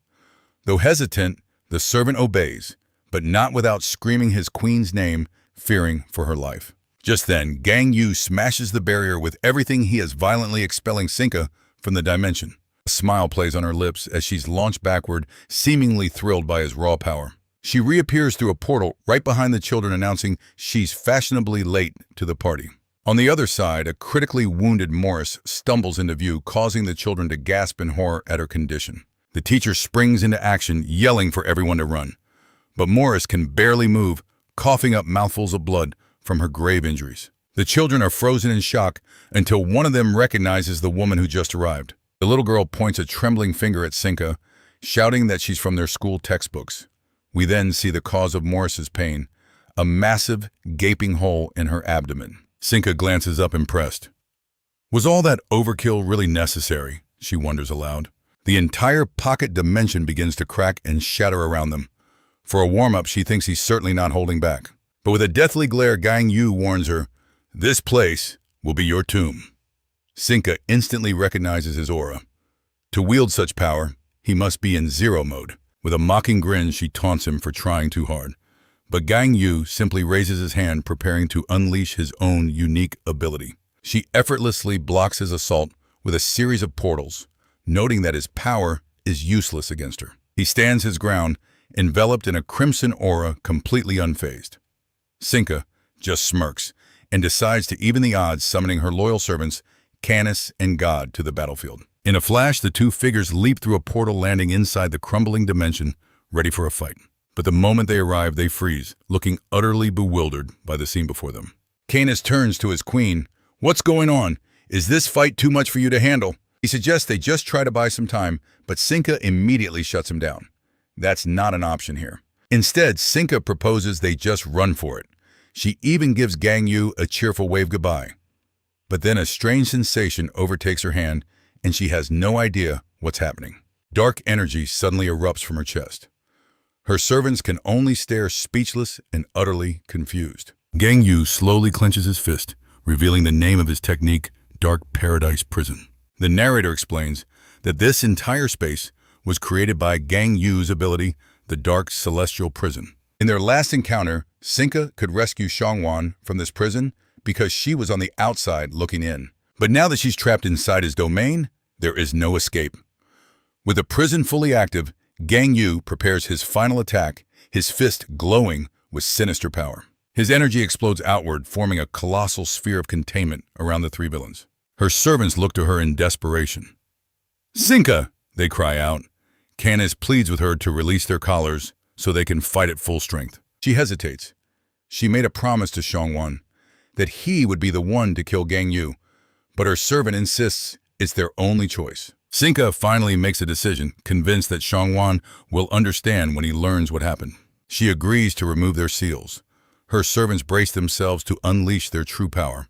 Though hesitant, the servant obeys, but not without screaming his queen's name, fearing for her life. Just then, Gang Yu smashes the barrier with everything he is, violently expelling Sinka from the dimension. A smile plays on her lips as she's launched backward, seemingly thrilled by his raw power. She reappears through a portal right behind the children, announcing she's fashionably late to the party. On the other side, a critically wounded Morris stumbles into view, causing the children to gasp in horror at her condition. The teacher springs into action, yelling for everyone to run. But Morris can barely move, coughing up mouthfuls of blood from her grave injuries. The children are frozen in shock until one of them recognizes the woman who just arrived. The little girl points a trembling finger at Sinka, shouting that she's from their school textbooks. We then see the cause of Morris's pain, a massive, gaping hole in her abdomen. Sinka glances up impressed. Was all that overkill really necessary? She wonders aloud. The entire pocket dimension begins to crack and shatter around them. For a warm-up, she thinks he's certainly not holding back. But with a deathly glare, Gang Yu warns her, "This place will be your tomb." Sinka instantly recognizes his aura. To wield such power, he must be in zero mode. With a mocking grin, she taunts him for trying too hard. But Gang Yu simply raises his hand, preparing to unleash his own unique ability. She effortlessly blocks his assault with a series of portals, noting that his power is useless against her. He stands his ground, enveloped in a crimson aura, completely unfazed. Sinka just smirks and decides to even the odds, summoning her loyal servants, Canis and God, to the battlefield. In a flash, the two figures leap through a portal, landing inside the crumbling dimension, ready for a fight. But the moment they arrive, they freeze, looking utterly bewildered by the scene before them. Canis turns to his queen. "What's going on? Is this fight too much for you to handle?" He suggests they just try to buy some time, but Sinka immediately shuts him down. That's not an option here. Instead, Sinka proposes they just run for it. She even gives Gang Yu a cheerful wave goodbye. But then a strange sensation overtakes her hand, and she has no idea what's happening. Dark energy suddenly erupts from her chest. Her servants can only stare, speechless and utterly confused. Gang Yu slowly clenches his fist, revealing the name of his technique, Dark Paradise Prison. The narrator explains that this entire space was created by Gang Yu's ability, the Dark Celestial Prison. In their last encounter, Sinka could rescue Xiongwan from this prison because she was on the outside looking in. But now that she's trapped inside his domain, there is no escape. With the prison fully active, Gang Yu prepares his final attack, his fist glowing with sinister power. His energy explodes outward, forming a colossal sphere of containment around the three villains. Her servants look to her in desperation. "Sinka!" they cry out. Canis pleads with her to release their collars so they can fight at full strength. She hesitates. She made a promise to Xiongwan that he would be the one to kill Gang Yu, but her servant insists it's their only choice. Sinka finally makes a decision, convinced that Xiongwan will understand when he learns what happened. She agrees to remove their seals. Her servants brace themselves to unleash their true power.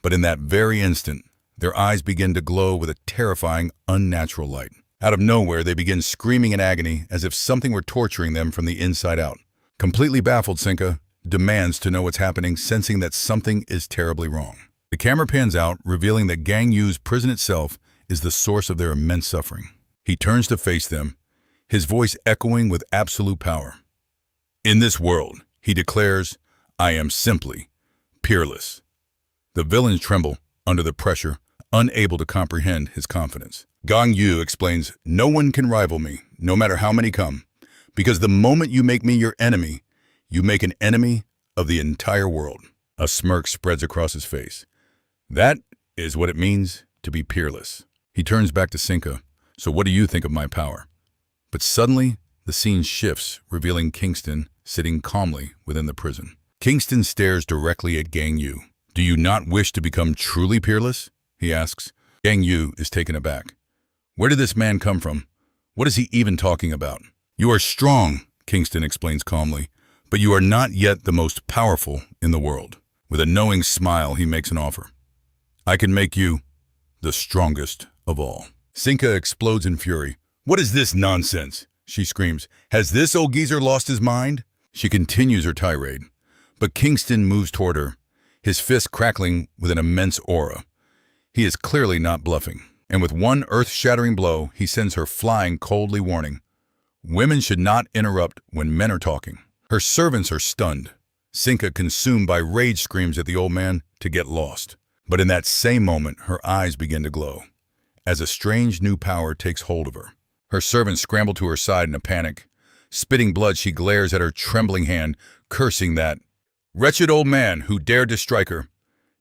But in that very instant, their eyes begin to glow with a terrifying, unnatural light. Out of nowhere, they begin screaming in agony as if something were torturing them from the inside out. Completely baffled, Sinka demands to know what's happening, sensing that something is terribly wrong. The camera pans out, revealing that Gang Yu's prison itself is the source of their immense suffering. He turns to face them, his voice echoing with absolute power. In this world, he declares, I am simply peerless. The villains tremble under the pressure, unable to comprehend his confidence. Gang Yu explains, no one can rival me, no matter how many come, because the moment you make me your enemy, you make an enemy of the entire world. A smirk spreads across his face. That is what it means to be peerless. He turns back to Sinka. So what do you think of my power? But suddenly, the scene shifts, revealing Kingston sitting calmly within the prison. Kingston stares directly at Gang Yu. Do you not wish to become truly peerless? He asks. Gang Yu is taken aback. Where did this man come from? What is he even talking about? You are strong, Kingston explains calmly, but you are not yet the most powerful in the world. With a knowing smile, he makes an offer. I can make you the strongest of all. Sinka explodes in fury. What is this nonsense? She screams. Has this old geezer lost his mind? She continues her tirade, but Kingston moves toward her, his fist crackling with an immense aura. He is clearly not bluffing, and with one earth-shattering blow, he sends her flying coldly, warning. Women should not interrupt when men are talking. Her servants are stunned. Sinka, consumed by rage, screams at the old man to get lost. But in that same moment, her eyes begin to glow, as a strange new power takes hold of her. Her servants scramble to her side in a panic. Spitting blood, she glares at her trembling hand, cursing that wretched old man who dared to strike her.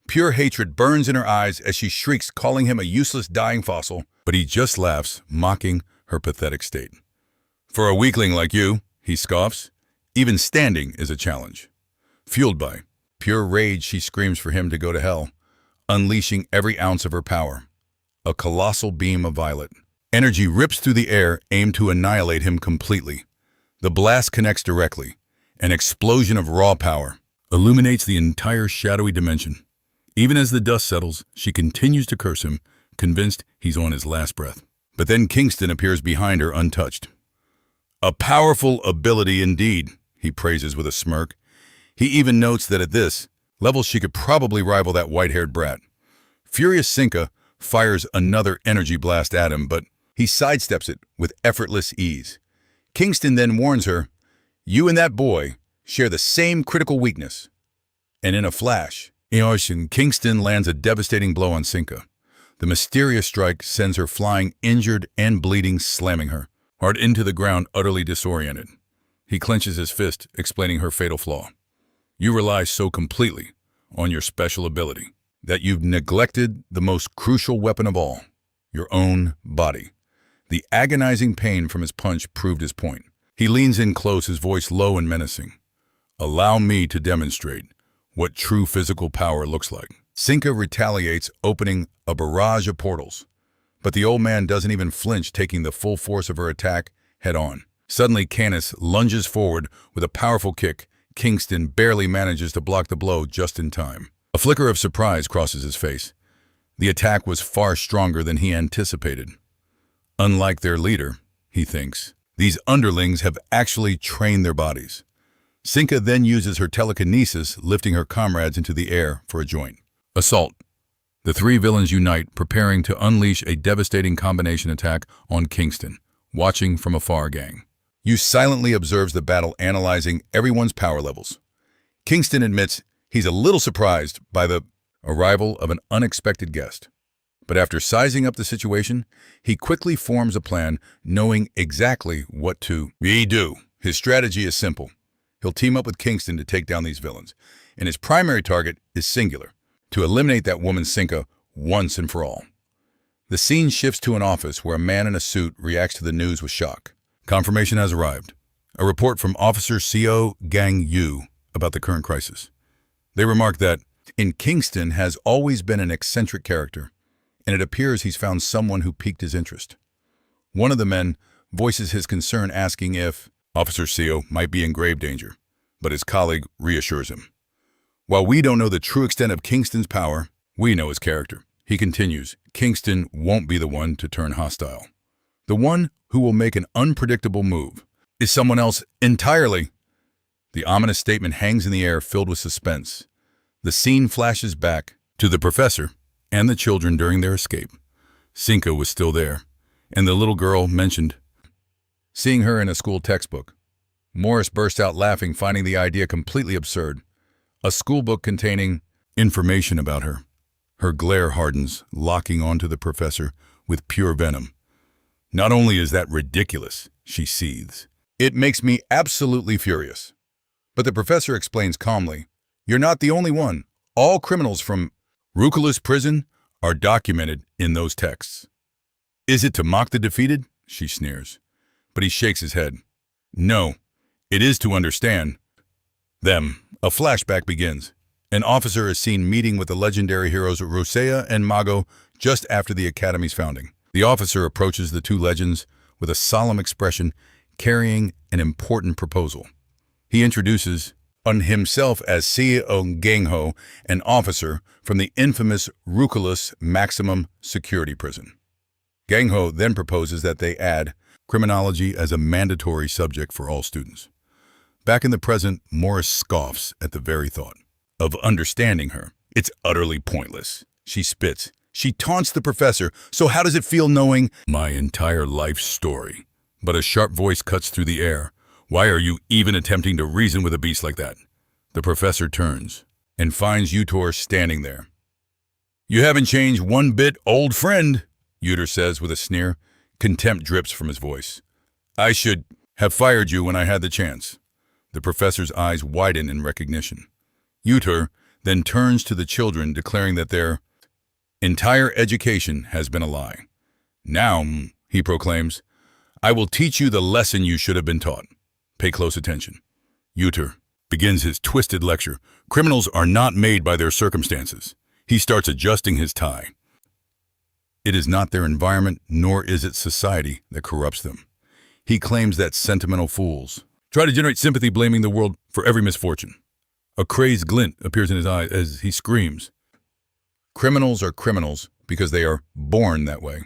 Pure hatred burns in her eyes as she shrieks, calling him a useless dying fossil, but he just laughs, mocking her pathetic state. For a weakling like you, he scoffs, even standing is a challenge. Fueled by pure rage, she screams for him to go to hell, unleashing every ounce of her power. A colossal beam of violet energy rips through the air, aimed to annihilate him completely. The blast connects directly. An explosion of raw power illuminates the entire shadowy dimension. Even as the dust settles, she continues to curse him, convinced he's on his last breath. But then Kingston appears behind her untouched. A powerful ability indeed, he praises with a smirk. He even notes that at this level she could probably rival that white-haired brat. Furious Sinka fires another energy blast at him, but he sidesteps it with effortless ease. Kingston then warns her, you and that boy share the same critical weakness. And in a flash, Kingston lands a devastating blow on Sinka. The mysterious strike sends her flying, injured and bleeding, slamming her hard into the ground, utterly disoriented. He clenches his fist, explaining her fatal flaw. You rely so completely on your special ability that you've neglected the most crucial weapon of all, your own body. The agonizing pain from his punch proved his point. He leans in close, his voice low and menacing. Allow me to demonstrate what true physical power looks like. Sinka retaliates, opening a barrage of portals. But the old man doesn't even flinch, taking the full force of her attack head on. Suddenly, Canis lunges forward with a powerful kick. Kingston barely manages to block the blow just in time. A flicker of surprise crosses his face. The attack was far stronger than he anticipated. Unlike their leader, he thinks, these underlings have actually trained their bodies. Sinka then uses her telekinesis, lifting her comrades into the air for a joint. Assault. The three villains unite, preparing to unleash a devastating combination attack on Kingston, watching from afar. Gang Yu silently observes the battle, analyzing everyone's power levels. Kingston admits he's a little surprised by the arrival of an unexpected guest. But after sizing up the situation, he quickly forms a plan, knowing exactly what to do. His strategy is simple. He'll team up with Kingston to take down these villains, and his primary target is singular, to eliminate that woman Sinka once and for all. The scene shifts to an office where a man in a suit reacts to the news with shock. Confirmation has arrived. A report from Officer CO Gang Yu about the current crisis. They remark that in Kingston has always been an eccentric character, and it appears he's found someone who piqued his interest. One of the men voices his concern, asking if Officer CO might be in grave danger, but his colleague reassures him. While we don't know the true extent of Kingston's power, we know his character. He continues, Kingston won't be the one to turn hostile. The one who will make an unpredictable move is someone else entirely. The ominous statement hangs in the air, filled with suspense. The scene flashes back to the professor and the children during their escape. Cinco was still there, and the little girl mentioned seeing her in a school textbook. Morris burst out laughing, finding the idea completely absurd. A school book containing information about her. Her glare hardens, locking onto the professor with pure venom. Not only is that ridiculous, she seethes. It makes me absolutely furious. But the professor explains calmly, you're not the only one. All criminals from Ruthless prison are documented in those texts. Is it to mock the defeated? She sneers. But he shakes his head. No, it is to understand them. A flashback begins. An officer is seen meeting with the legendary heroes Rosea and Mago just after the Academy's founding. The officer approaches the two legends with a solemn expression, carrying an important proposal. He introduces himself as CEO Gangho, an officer from the infamous Ruthless maximum security prison. Gangho then proposes that they add criminology as a mandatory subject for all students. Back in the present, Morris scoffs at the very thought of understanding her. It's utterly pointless. She spits. She taunts the professor. So how does it feel knowing my entire life story? But a sharp voice cuts through the air. Why are you even attempting to reason with a beast like that? The professor turns and finds Utor standing there. You haven't changed one bit, old friend, Utor says with a sneer. Contempt drips from his voice. I should have fired you when I had the chance. The professor's eyes widen in recognition. Utor then turns to the children, declaring that their entire education has been a lie. Now, he proclaims, I will teach you the lesson you should have been taught. Pay close attention. Utor begins his twisted lecture. Criminals are not made by their circumstances. He starts adjusting his tie. It is not their environment, nor is it society that corrupts them. He claims that sentimental fools try to generate sympathy, blaming the world for every misfortune. A crazed glint appears in his eyes as he screams. Criminals are criminals because they are born that way.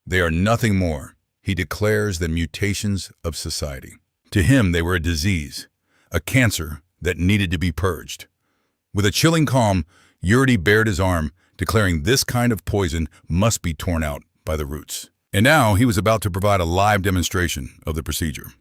They are nothing more, he declares, than mutations of society. To him, they were a disease, a cancer that needed to be purged. With a chilling calm, Yuri bared his arm, declaring this kind of poison must be torn out by the roots. And now he was about to provide a live demonstration of the procedure.